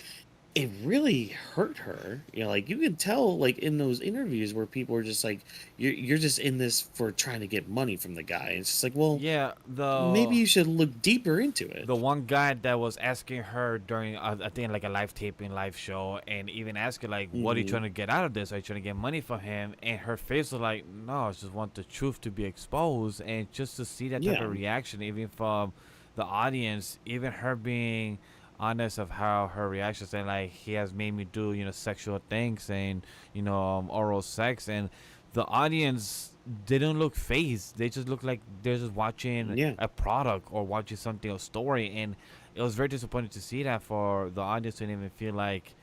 it really hurt her. Like you can tell like in those interviews where people are just like, you're just in this for trying to get money from the guy. And it's just like, well, Yeah, maybe you should look deeper into it. the one guy that was asking her during I think like a live taping, live show, and even asking like, "What are you Hmm. trying to get out of this? Are you trying to get money from him?" And her face was like, "No, I just want the truth to be exposed." And just to see that type Yeah. of reaction, even from the audience, even her being honest of how her reaction, saying like, "He has made me do sexual things and oral sex," and the audience didn't look phased. They just look like they're just watching Yeah. a product or watching something, a story, and it was very disappointing to see that for the audience to even feel like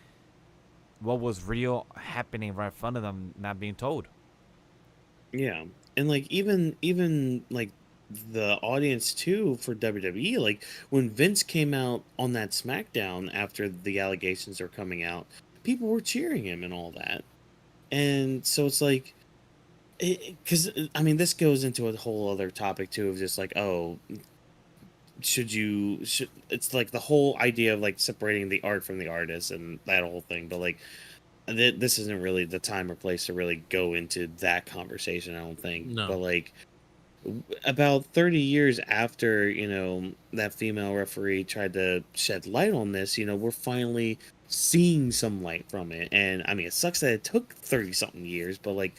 what was real happening right in front of them not being told. Yeah. And like even like the audience too for WWE, like when Vince came out on that SmackDown after the allegations are coming out, people were cheering him and all that. And so it's like, because I mean, this goes into a whole other topic too of just like, oh, should it's like the whole idea of like separating the art from the artist and that whole thing. But like this isn't really the time or place to really go into that conversation, I don't think. But No. like about 30 years after that female referee tried to shed light on this, we're finally seeing some light from it. And I mean, it sucks that it took 30 something years, but like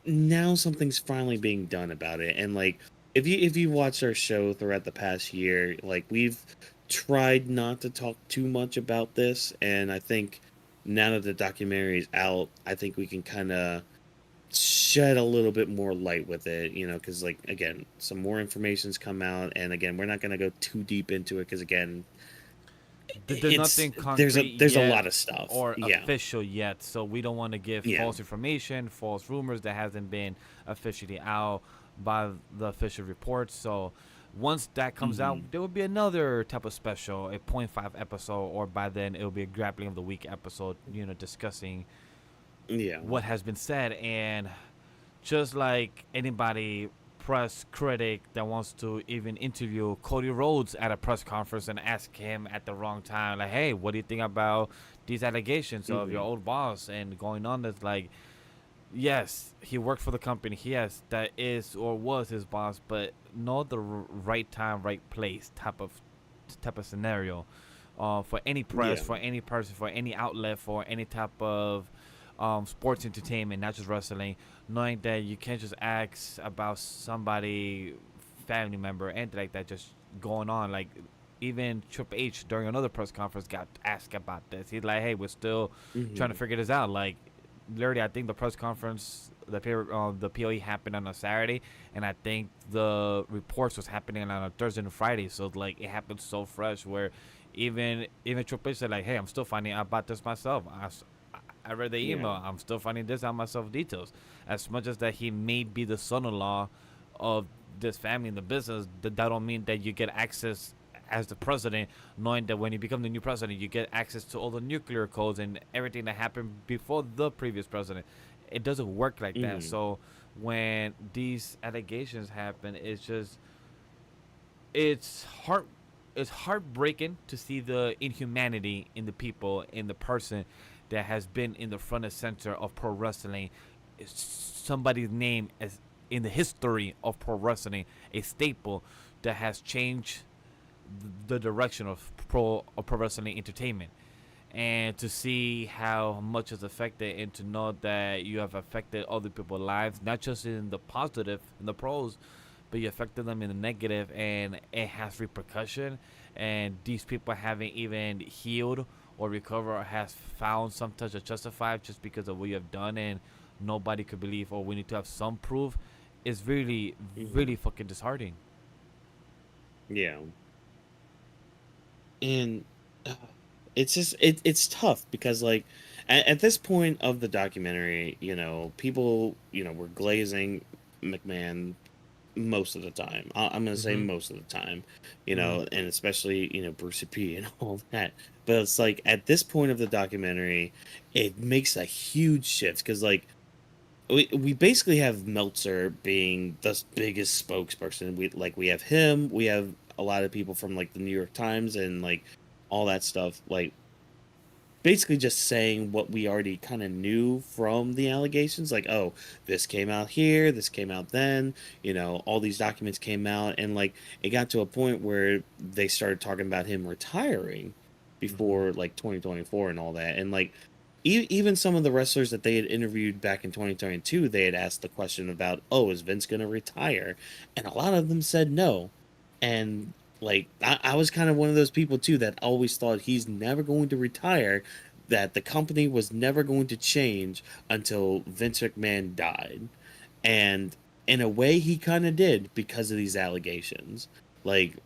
now something's finally being done about it. And like if you watched our show throughout the past year, like we've tried not to talk too much about this, and I think now that the documentary is out, I think we can kind of shed a little bit more light with it, because like again, some more information's come out, and again, we're not going to go too deep into it because again, There's it's nothing concrete there's a yet lot of stuff. or Yeah. official yet, so we don't want to give Yeah. false information, false rumors that hasn't been officially out by the official reports. So once that comes out, Hmm. there will be another type of special, a point 0.5 episode, or by then it will be a grappling of the week episode, discussing Yeah. what has been said. And just like anybody press critic that wants to even interview Cody Rhodes at a press conference and ask him at the wrong time, like, hey, what do you think about these allegations of your Hmm. old boss and going on? That's like, yes, he worked for the company. Yes, that is or was his boss, but not the right time, right place type of scenario. For any press, Yeah. for any person, for any outlet, for any type of sports entertainment, not just wrestling, knowing that you can't just ask about somebody, family member, anything like that, just going on. Like, even Triple H during another press conference got asked about this. He's like, hey, we're still trying to Hmm. figure this out. Like, literally, I think the press conference, the POE happened on a Saturday, and I think the reports was happening on a Thursday and Friday. So like it happened so fresh where even Triple H said like, hey, I'm still finding out about this myself. I read the Yeah. email. I'm still finding this out myself details. As much as that he may be the son-in-law of this family in the business, that don't mean that you get access as the president, knowing that when you become the new president, you get access to all the nuclear codes and everything that happened before the previous president. It doesn't work like that. Hmm. So when these allegations happen, it's heart it's heartbreaking to see the inhumanity in the people, in the person that has been in the front and center of pro wrestling. It's somebody's name as in the history of pro wrestling, a staple that has changed the direction of pro wrestling entertainment. And to see how much is affected, and to know that you have affected other people's lives, not just in the positive, in the pros, but you affected them in the negative, and it has repercussion. And these people haven't even healed or recovered or has found some touch of justified just because of what you have done, and nobody could believe, or we need to have some proof. It's really, Hmm. really fucking disheartening. Yeah. And uh, it's just it's tough because like at this point of the documentary, people were glazing McMahon most of the time. I'm gonna say Mm-hmm. most of the time, Mm-hmm. and especially Brucey P and all that. But it's like at this point of the documentary, it makes a huge shift because like we basically have Meltzer being the biggest spokesperson. We have him. We have a lot of people from like the New York Times and like all that stuff. Like basically just saying what we already kind of knew from the allegations. Like, oh, this came out here. This came out then. All these documents came out, and like it got to a point where they started talking about him retiring Mm-hmm. before like 2024 and all that, and like even some of the wrestlers that they had interviewed back in 2022, they had asked the question about, oh, is Vince going to retire? And a lot of them said no. And like, I was kind of one of those people too that always thought he's never going to retire, that the company was never going to change until Vince McMahon died. And in a way, he kind of did because of these allegations. Like,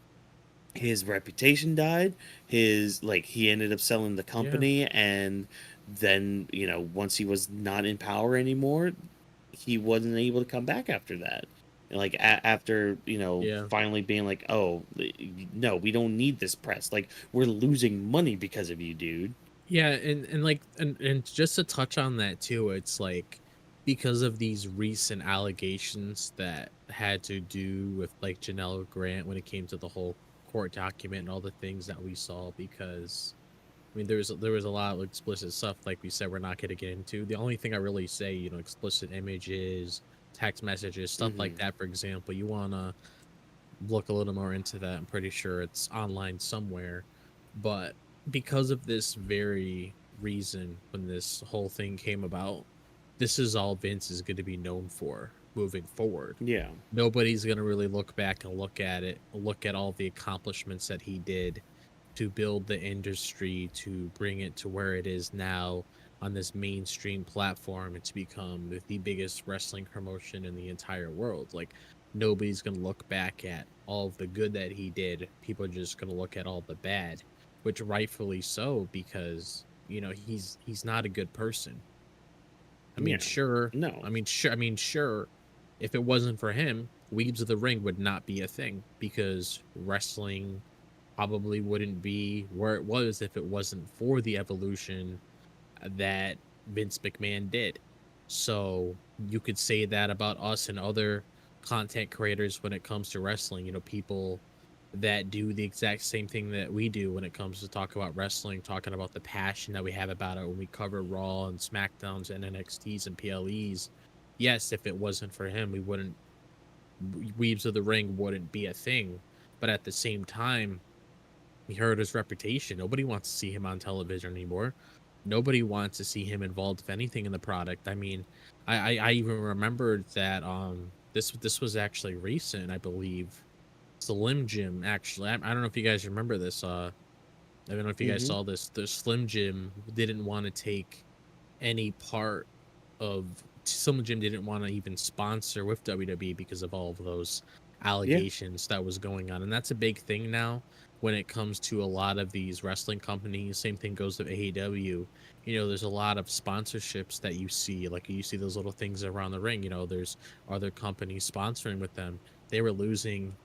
his reputation died, he ended up selling the Yeah. company, and then once he was not in power anymore, he wasn't able to come back after that. And like after Yeah. finally being like, oh no, we don't need this press, like we're losing money because of you, dude. Yeah, and like and just to touch on that too, it's like because of these recent allegations that had to do with like Janelle Grant when it came to the whole court document and all the things that we saw. Because I mean, there was a lot of explicit stuff, like we said, we're not going to get into. The only thing I really say, explicit images, text messages, stuff like Hmm. that. For example, you want to look a little more into that. I'm pretty sure it's online somewhere. But because of this very reason, when this whole thing came about, this is all Vince is going to be known for moving forward. Yeah. Nobody's going to really look back and look at it, look at all the accomplishments that he did to build the industry, to bring it to where it is now on this mainstream platform, and to become the biggest wrestling promotion in the entire world. Like, nobody's going to look back at all of the good that he did. People are just going to look at all the bad. which rightfully so, because he's not a good person. I mean, Yeah. sure. No. Sure. If it wasn't for him, Weebs of the Ring would not be a thing, because wrestling probably wouldn't be where it was if it wasn't for the evolution that Vince McMahon did. So you could say that about us and other content creators when it comes to wrestling. People that do the exact same thing that we do when it comes to talk about wrestling, talking about the passion that we have about it when we cover Raw and SmackDowns and NXTs and PLEs. Yes, if it wasn't for him, Weebs of the Ring wouldn't be a thing. But at the same time, he hurt his reputation. Nobody wants to see him on television anymore. Nobody wants to see him involved with anything in the product. I mean, I even remembered that this was actually recent, I believe. Slim Jim, actually. I don't know if you guys remember this. I don't know if you guys Mm-hmm. saw this. The Slim Jim didn't want to take any part of Slim Jim didn't want to even sponsor with WWE because of all of those Yeah. allegations that was going on. And that's a big thing now when it comes to a lot of these wrestling companies. Same thing goes to AEW. There's a lot of sponsorships that you see. Like, you see those little things around the ring. There's other companies sponsoring with them. They were losing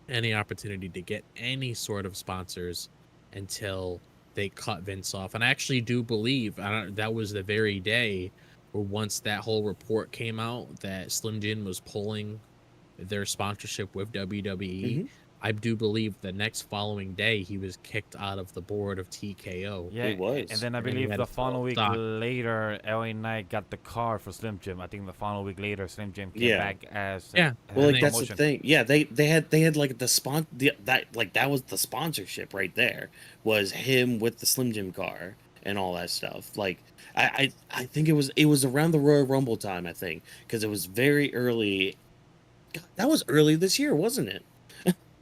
any opportunity to get any sort of sponsors until they cut Vince off. And I actually do believe that was the very day where, once that whole report came out that Slim Jim was pulling their sponsorship with WWE, Mm-hmm. I do believe the next following day he was kicked out of the board of TKO. Yeah, It and was. then I And he believe had the to sell following week stock. later, LA Knight got the car for Slim Jim. I think the following week later, Slim Jim came Yeah. back as Yeah. Well, a And like they that's the promotion. thing. Yeah, they had like that was the sponsorship right there, was him with the Slim Jim car and all that stuff. Like I think it was around the Royal Rumble time, I think, because it was very early. God, that was early this year, wasn't it?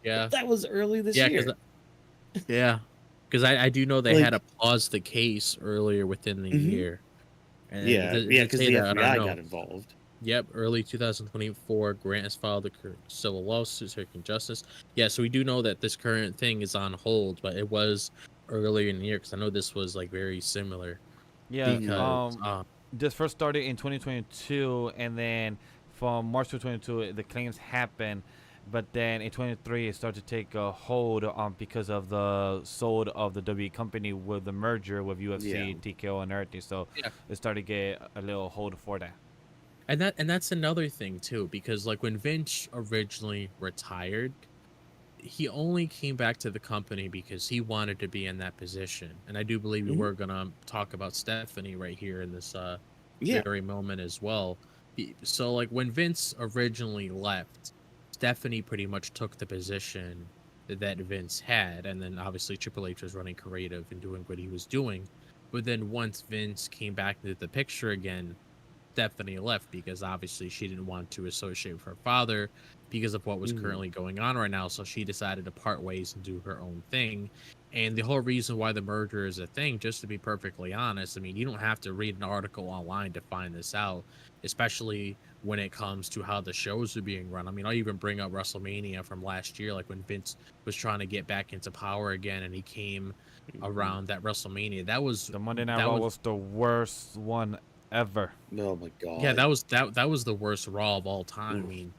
yeah. That was early this Yeah, year. because I do know they had to Like, pause the case earlier within the mhm. year. And Yeah, it yeah, did because say the that on our FBI got note. involved. Yep, early 2024, Grant has filed a civil lawsuit seeking justice. Yeah, so we do know that this current thing is on hold, but it was earlier in the year, because I know this was like very similar. Yeah, Hmm. Because this first started in 2022, and then from March 2022, the claims happened. But then in 23, it started to take a hold because of the sold of the W company with the merger with Yeah. UFC, TKO, and everything. So yeah, it started to get a little hold for that. and that's another thing too, because like when Vince originally retired, he only came back to the company because he wanted to be in that position. And I do believe we Hmm. were gonna talk about Stephanie right here in this Yeah. very moment as well. So like when Vince originally left, Stephanie pretty much took the position that Vince had, and then obviously Triple H was running creative and doing what he was doing. But then once Vince came back into the picture again, Stephanie left because obviously she didn't want to associate with her father because of what was Hmm. currently going on right now. So she decided to part ways and do her own thing. And the whole reason why the merger is a thing, just to be perfectly honest, I mean, you don't have to read an article online to find this out, especially when it comes to how the shows are being run. I mean, I'll even bring up WrestleMania from last year, like when Vince was trying to get back into power again and he came Hmm. around that WrestleMania. The Monday Night That Raw was was the worst one ever. Oh my Yeah, God. that was the worst Raw of all time. I Oof. mean,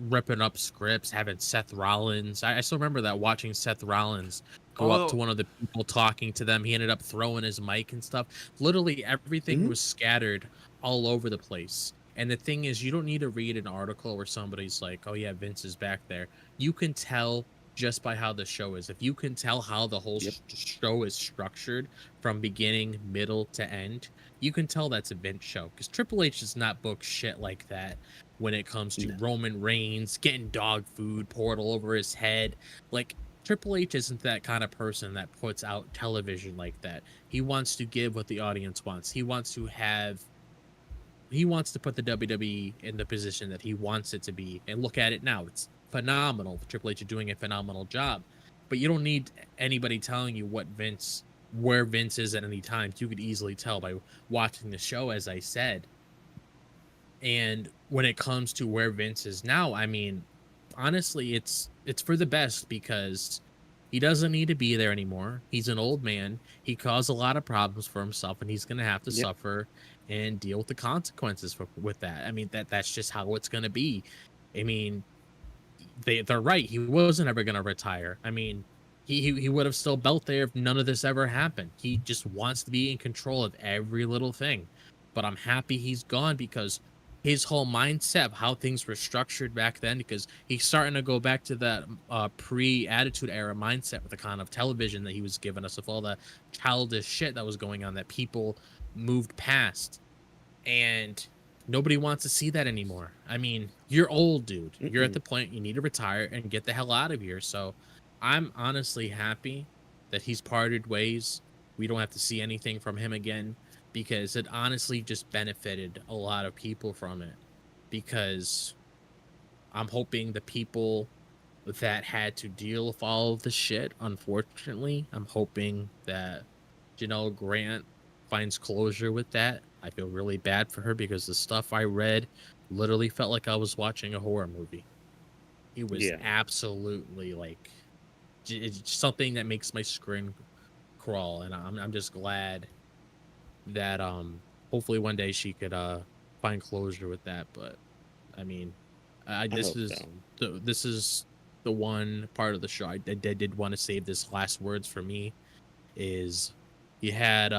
ripping up scripts, having Seth Rollins. I still remember that, watching Seth Rollins go up to Oh, one of the people talking to them. He ended up throwing his mic and stuff. Literally everything Hmm. was scattered all over the place. And the thing is, you don't need to read an article where somebody's like, "Oh yeah, Vince is back there." You can tell just by how the show is. If you can tell how the whole Yep. show is structured from beginning, middle to end, you can tell that's a Vince show, because Triple H does not book shit like that when it comes to No. Roman Reigns getting dog food poured all over his head. Like, Triple H isn't that kind of person that puts out television like that. He wants to give what the audience wants. He wants to put the WWE in the position that he wants it to be. And look at it now. It's phenomenal. Triple H is doing a phenomenal job. But you don't need anybody telling you where Vince is at any time. You could easily tell by watching the show, as I said. And when it comes to where Vince is now, I mean, honestly, it's for the best, because He doesn't need to be there anymore. He's an old man. He caused a lot of problems for himself, and he's going to have to Yep. suffer and deal with the consequences with that. I mean, that's just how it's going to be. I mean, they're right. He wasn't ever going to retire. I mean, he would have still belt there if none of this ever happened. He just wants to be in control of every little thing. But I'm happy he's gone, because his whole mindset of how things were structured back then, because he's starting to go back to that pre-Attitude Era mindset with the kind of television that he was giving us, with all the childish shit that was going on that people moved past. And nobody wants to see that anymore. I mean, you're old, dude. You're at the point you need to retire and get the hell out of here. So I'm honestly happy that he's parted ways. We don't have to see anything from him again, because it honestly just benefited a lot of people from it. Because I'm hoping the people that had to deal with all of the shit, unfortunately, I'm hoping that Janelle Grant finds closure with that. I feel really bad for her, because the stuff I read literally felt like I was watching a horror movie. It was absolutely like it's something that makes my skin crawl, and I'm just glad that hopefully one day she could find closure with that. But I mean, this is the one part of the show I did want to save this last words for me. Is you had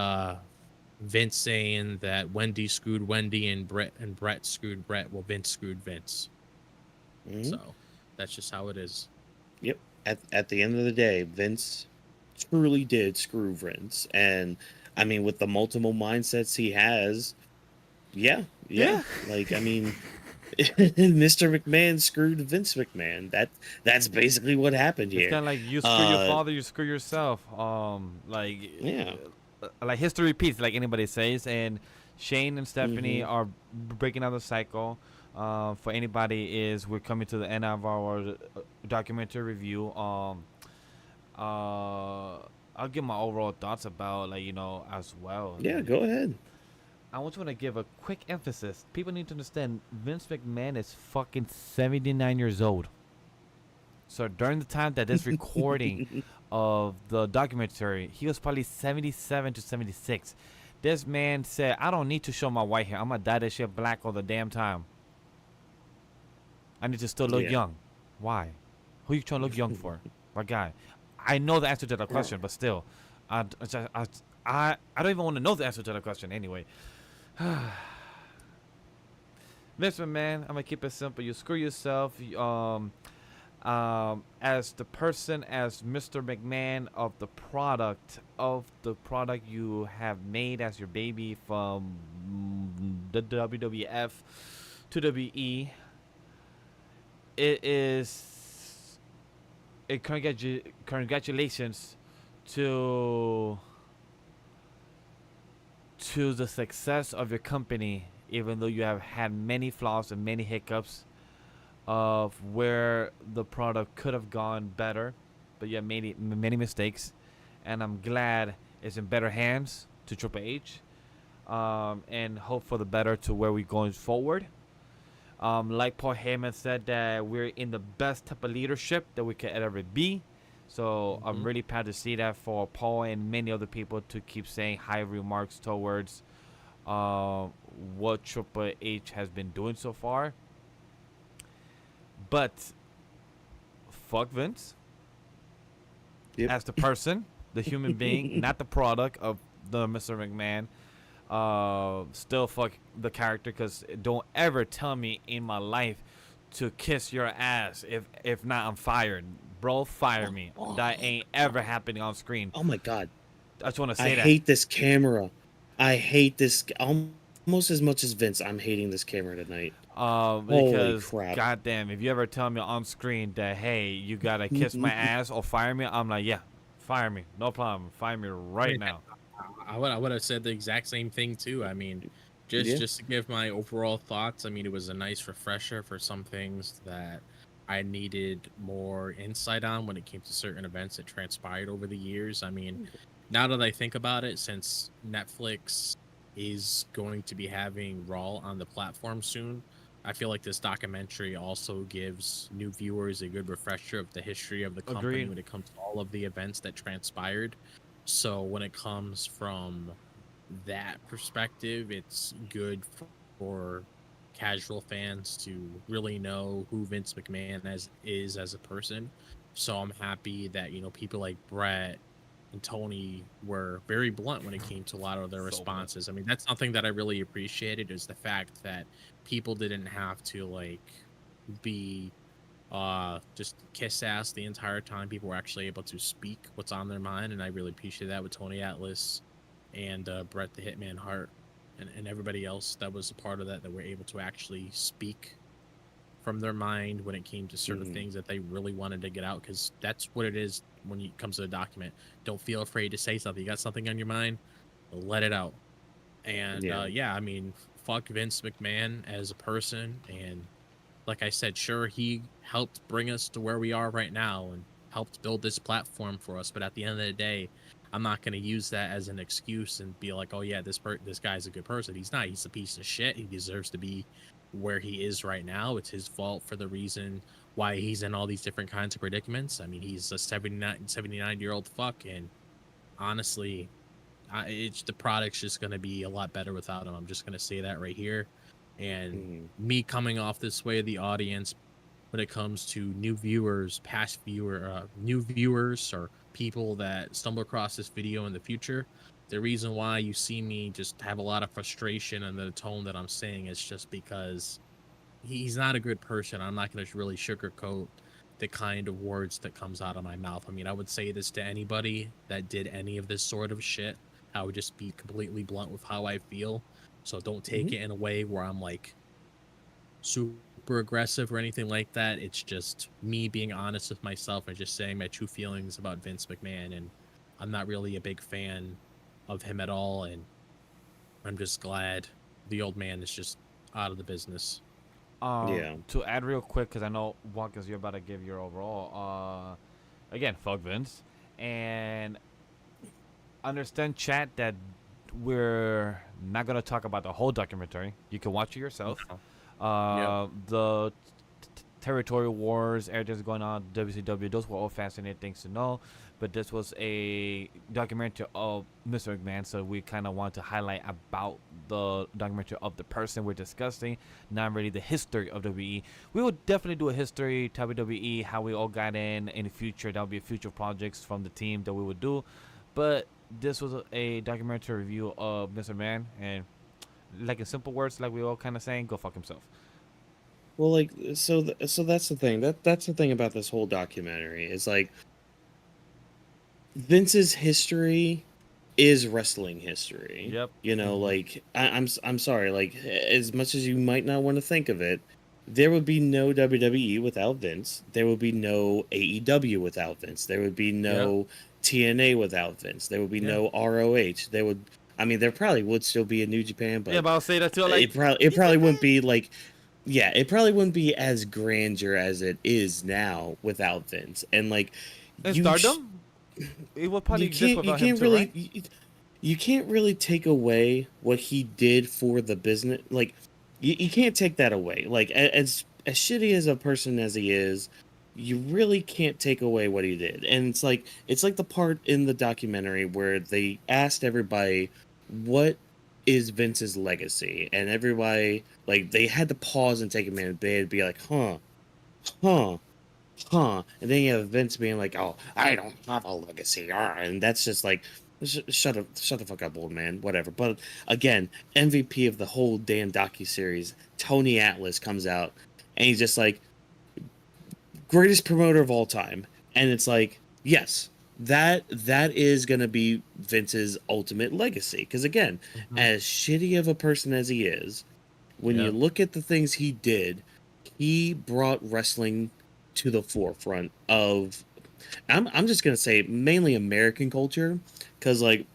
Vince saying that Wendy screwed Wendy, and Brett screwed Brett. Well, Vince screwed Vince. So that's just how it is. Yep. At the end of the day, Vince truly did screw Vince. And I mean, with the multiple mindsets he has, yeah. Like, I mean, Mr. McMahon screwed Vince McMahon. That's basically what happened here. It's kind of like you screw your father, you screw yourself. Like history repeats, like anybody says. And Shane and Stephanie are breaking out the cycle. For anybody, we're coming to the end of our documentary review. I'll give my overall thoughts about, like, as well. Yeah, go ahead. I just want to give a quick emphasis. People need to understand Vince McMahon is fucking 79 years old. So during the time that this recording of the documentary, he was probably 77 to 76. This man said, I don't need to show my white hair. I'm going to dye this shit black all the damn time. I need to still look young. Why? Who you trying to look young for? My guy. I know the answer to that question, but still, I don't even want to know the answer to that question anyway. Vince McMahon, I'm gonna keep it simple. You screw yourself. As the person, as Mr. McMahon of the product you have made as your baby from the WWF to WWE. Congratulations to the success of your company, even though you have had many flaws and many hiccups of where the product could have gone better, but you have made many mistakes, and I'm glad it's in better hands to Triple H, and hope for the better to where we're going forward. Like Paul Heyman said, that we're in the best type of leadership that we could ever be. So I'm really proud to see that for Paul and many other people to keep saying high remarks towards what Triple H has been doing so far. But fuck Vince. Yep. As the person, the human being, not the product of the Mr. McMahon. Still fuck the character, because don't ever tell me in my life to kiss your ass. If not, I'm fired. Bro, fire me. That ain't ever happening on screen. Oh my God. I just want to say that. I hate this camera. I hate this almost as much as Vince. I'm hating this camera tonight. Because holy crap. goddamn, if you ever tell me on screen that, hey, you gotta kiss my ass or fire me, I'm like, yeah, fire me, no problem, fire me right now. I would have said the exact same thing too. I mean, just to give my overall thoughts. I mean, it was a nice refresher for some things that I needed more insight on when it came to certain events that transpired over the years. I mean, now that I think about it, since Netflix is going to be having Raw on the platform soon, I feel like this documentary also gives new viewers a good refresher of the history of the company Agreed. when it comes to all of the events that transpired. So when it comes from that perspective, it's good for casual fans to really know who Vince McMahon is as a person. So I'm happy that, you know, people like Brett and Tony were very blunt when it came to a lot of their So blunt. responses. I mean, that's something that I really appreciated, is the fact that people didn't have to like be just kiss ass the entire time. People were actually able to speak what's on their mind, and I really appreciate that with Tony Atlas and Brett the Hitman Hart, and everybody else that was a part of that were able to actually speak from their mind when it came to certain Mhm. things that they really wanted to get out, because that's what it is when it comes to a document. Don't feel afraid to say something. You got something on your mind, let it out. And Yeah. yeah, I mean, fuck Vince McMahon as a person. And like I said, sure, he helped bring us to where we are right now and helped build this platform for us. But at the end of the day, I'm not going to use that as an excuse and be like, oh yeah, this guy's a good person. He's not. He's a piece of shit. He deserves to be where he is right now. It's his fault for the reason why he's in all these different kinds of predicaments. I mean, he's a 79-year-old fuck, and honestly, it's the product's just going to be a lot better without him. I'm just going to say that right here. And Mhm. me coming off this way of the audience, when it comes to new viewers, or people that stumble across this video in the future, the reason why you see me just have a lot of frustration in the tone that I'm saying is just because he's not a good person. I'm not going to really sugarcoat the kind of words that comes out of my mouth. I mean, I would say this to anybody that did any of this sort of shit. I would just be completely blunt with how I feel. So don't take Mhm. it in a way where I'm like super aggressive or anything like that. It's just me being honest with myself and just saying my true feelings about Vince McMahon. And I'm not really a big fan of him at all. And I'm just glad the old man is just out of the business. Yeah. To add real quick, because I know Watkins, you're about to give your overall. Again, fuck Vince, and understand, chat, that we're not gonna talk about the whole documentary. You can watch it yourself. No. Yep. The territory wars, everything's going on, WCW. Those were all fascinating things to know. But this was a documentary of Mr. McMahon, so we kind of want to highlight about the documentary of the person we're discussing, not really the history of WWE. We will definitely do a history WWE, how we all got in the future. That will be future projects from the team that we would do. But this was a documentary review of Mr. Man, and like in simple words, like we all kind of saying, go fuck himself. Well, like, so that's the thing. That's the thing about this whole documentary is like Vince's history is wrestling history. Yep. You know, Mm-hmm. like I'm sorry, like as much as you might not want to think of it, there would be no WWE without Vince. There would be no AEW without Vince. There would be Yep. no TNA without Vince. There would be Yeah. no ROH. There would, I mean, there probably would still be a New Japan, Yeah, but but I'll say that too. Like, it it's probably wouldn't okay. be like, yeah, it probably wouldn't be as grandeur as it is now without Vince. And like In you sh- Stardom, it would probably exist you without him can't too, right? really you can't really take away what he did for the business. Like you can't take that away. Like as shitty as a person as he is, you really can't take away what he did. And it's like the part in the documentary where they asked everybody what is Vince's legacy, and everybody, like, they had to pause and take a minute. They'd be like, huh, and then you have Vince being like, "Oh, I don't have a legacy," and that's just like, shut the fuck up, old man. Whatever. But again, MVP of the whole damn docu series, Tony Atlas comes out, and he's just like, greatest promoter of all time, and it's like, yes, that is gonna be Vince's ultimate legacy. Because again, Mm-hmm. as shitty of a person as he is, when you Yep. look at the things he did, he brought wrestling to the forefront of, I'm just gonna say, mainly American culture, because like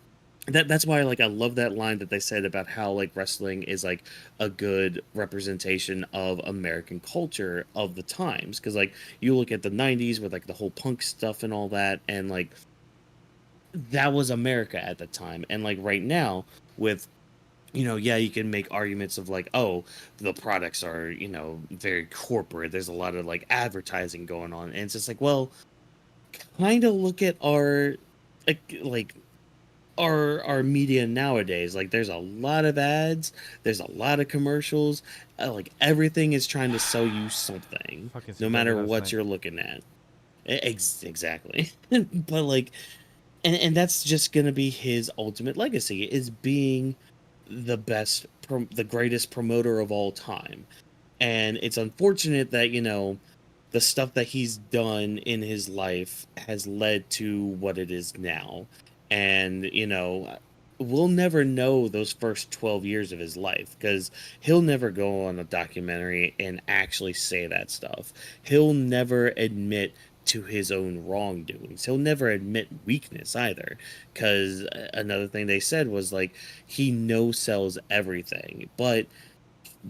that's why, like, I love that line that they said about how like wrestling is like a good representation of American culture of the times, because like you look at the 90s with like the whole punk stuff and all that, and like that was America at the time. And like right now with yeah, you can make arguments of like, oh, the products are, very corporate. There's a lot of like advertising going on. And it's just like, well, kind of look at our like our media nowadays. Like there's a lot of ads, there's a lot of commercials. Like everything is trying to sell you something, Fucking no Stampede matter last what night. you're looking at. Exactly. But like, and that's just gonna be his ultimate legacy, is being the best, the greatest promoter of all time. And it's unfortunate that, the stuff that he's done in his life has led to what it is now. And, we'll never know those first 12 years of his life, because he'll never go on a documentary and actually say that stuff. He'll never admit to his own wrongdoings. He'll never admit weakness either, because another thing they said was like, he no sells everything, but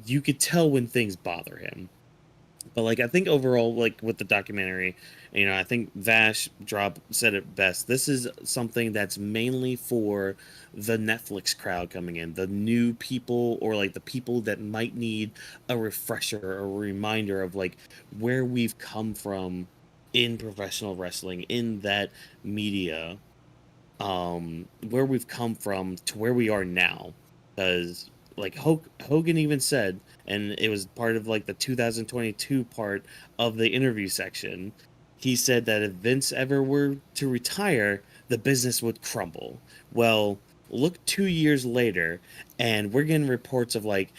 you could tell when things bother him. But like, I think overall, like with the documentary, I think Vash drop said it best. This is something that's mainly for the Netflix crowd coming in, the new people, or like the people that might need a refresher or a reminder of like where we've come from in professional wrestling, in that media, where we've come from to where we are now. Because like Hogan even said, and it was part of like the 2022 part of the interview section, he said that if Vince ever were to retire, the business would crumble. Well, look 2 years later, and we're getting reports of like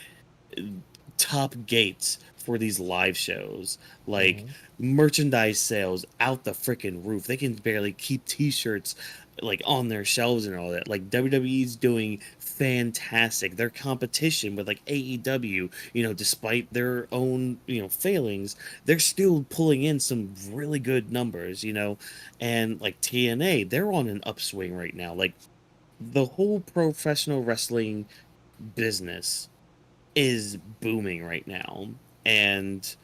top gates for these live shows, like Mm-hmm. merchandise sales out the freaking roof. They can barely keep t-shirts like on their shelves and all that. Like WWE's doing fantastic. Their competition with like AEW, despite their own, failings, they're still pulling in some really good numbers, and like TNA, they're on an upswing right now. Like the whole professional wrestling business is booming right now. And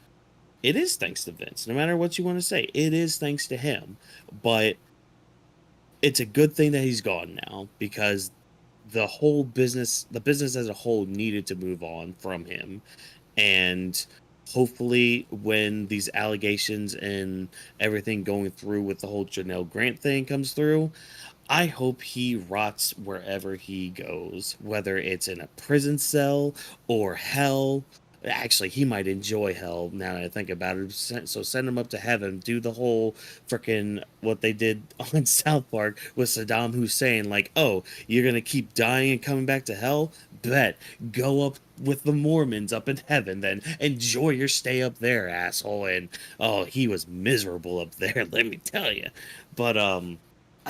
it is thanks to Vince. No matter what you want to say, it is thanks to him. But it's a good thing that he's gone now, because the business as a whole needed to move on from him. And hopefully when these allegations and everything going through with the whole Janelle Grant thing comes through, I hope he rots wherever he goes, whether it's in a prison cell or hell. Actually, he might enjoy hell now that I think about it. So send him up to heaven. Do the whole freaking what they did on South Park with Saddam Hussein. Like, oh, you're going to keep dying and coming back to hell? Bet. Go up with the Mormons up in heaven then. Enjoy your stay up there, asshole. And, oh, he was miserable up there, let me tell you. But, I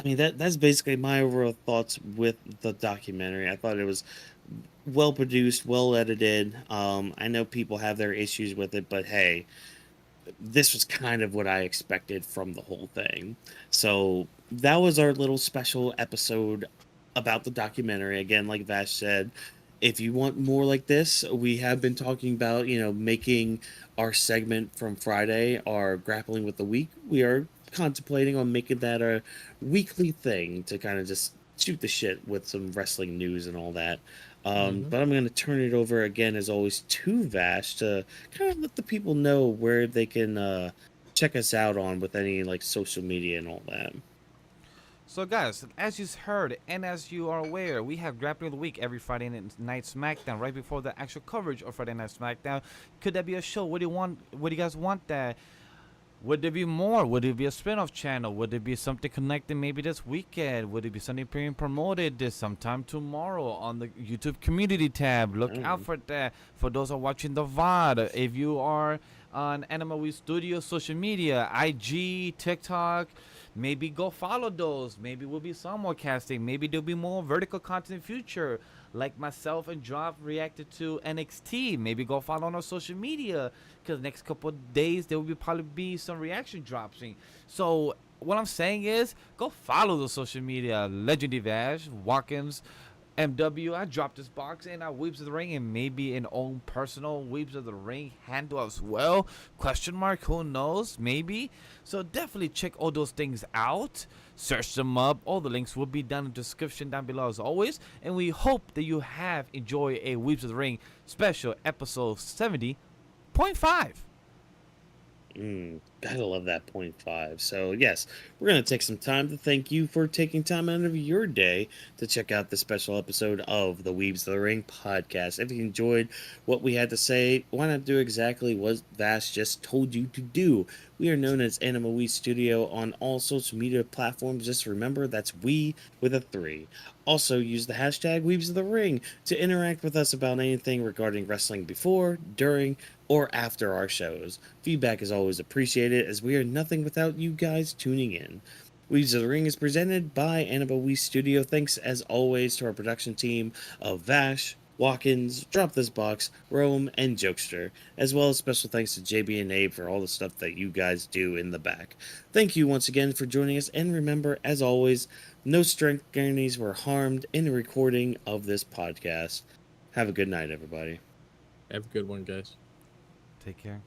mean, that's basically my overall thoughts with the documentary. I thought it was well produced, well edited. I know people have their issues with it, but hey, this was kind of what I expected from the whole thing. So that was our little special episode about the documentary. Again, like Vash said, if you want more like this, we have been talking about, making our segment from Friday, our grappling with the week. We are contemplating on making that a weekly thing to kind of just shoot the shit with some wrestling news and all that. Hmm. But I'm going to turn it over again, as always, to Vash to kind of let the people know where they can check us out on with any like social media and all that. So, guys, as you heard and as you are aware, we have Grappling of the Week every Friday night SmackDown, right before the actual coverage of Friday Night SmackDown. Could that be a show? What do you want? What do you guys want? That would there be more? Would it be a spin-off channel? Would it be something connected maybe this weekend? Would it be something being promoted this sometime tomorrow on the YouTube community tab? I Look don't out know. for that. For those who are watching the VOD, if you are on AniMa W3 Studio social media, IG, TikTok, maybe go follow those. Maybe we'll be some more casting. Maybe there'll be more vertical content in the future. Like myself and Drop reacted to NXT. Maybe go follow on our social media, because next couple of days there will probably be some reaction dropping. So what I'm saying is, go follow the social media. Legendary Vash, Watkins, MW, I dropped this box in our Weebs of the Ring and maybe an own personal Weebs of the Ring handle as well. Question mark, who knows? Maybe. So definitely check all those things out. Search them up. All the links will be down in the description down below as always. And we hope that you have enjoyed a Weebs of the Ring special episode 70.5. Gotta love that 0.5. So, yes, we're going to take some time to thank you for taking time out of your day to check out this special episode of the Weebs of the Ring podcast. If you enjoyed what we had to say, why not do exactly what Vash just told you to do? We are known as AniMa W3 Studio on all social media platforms. Just remember, that's we with a 3. Also, use the hashtag Weebs of the Ring to interact with us about anything regarding wrestling before, during, or after our shows. Feedback is always appreciated, as we are nothing without you guys tuning in. Weebs of the Ring is presented by AniMa W3 Studio. Thanks as always to our production team of Vash, Watkins, Drop This Box, Rome, and Jokester, as well as special thanks to JB and Abe for all the stuff that you guys do in the back. Thank you once again for joining us, and remember, as always, no strength guarantees were harmed in the recording of this podcast. Have a good night, everybody. Have a good one, guys. Take care.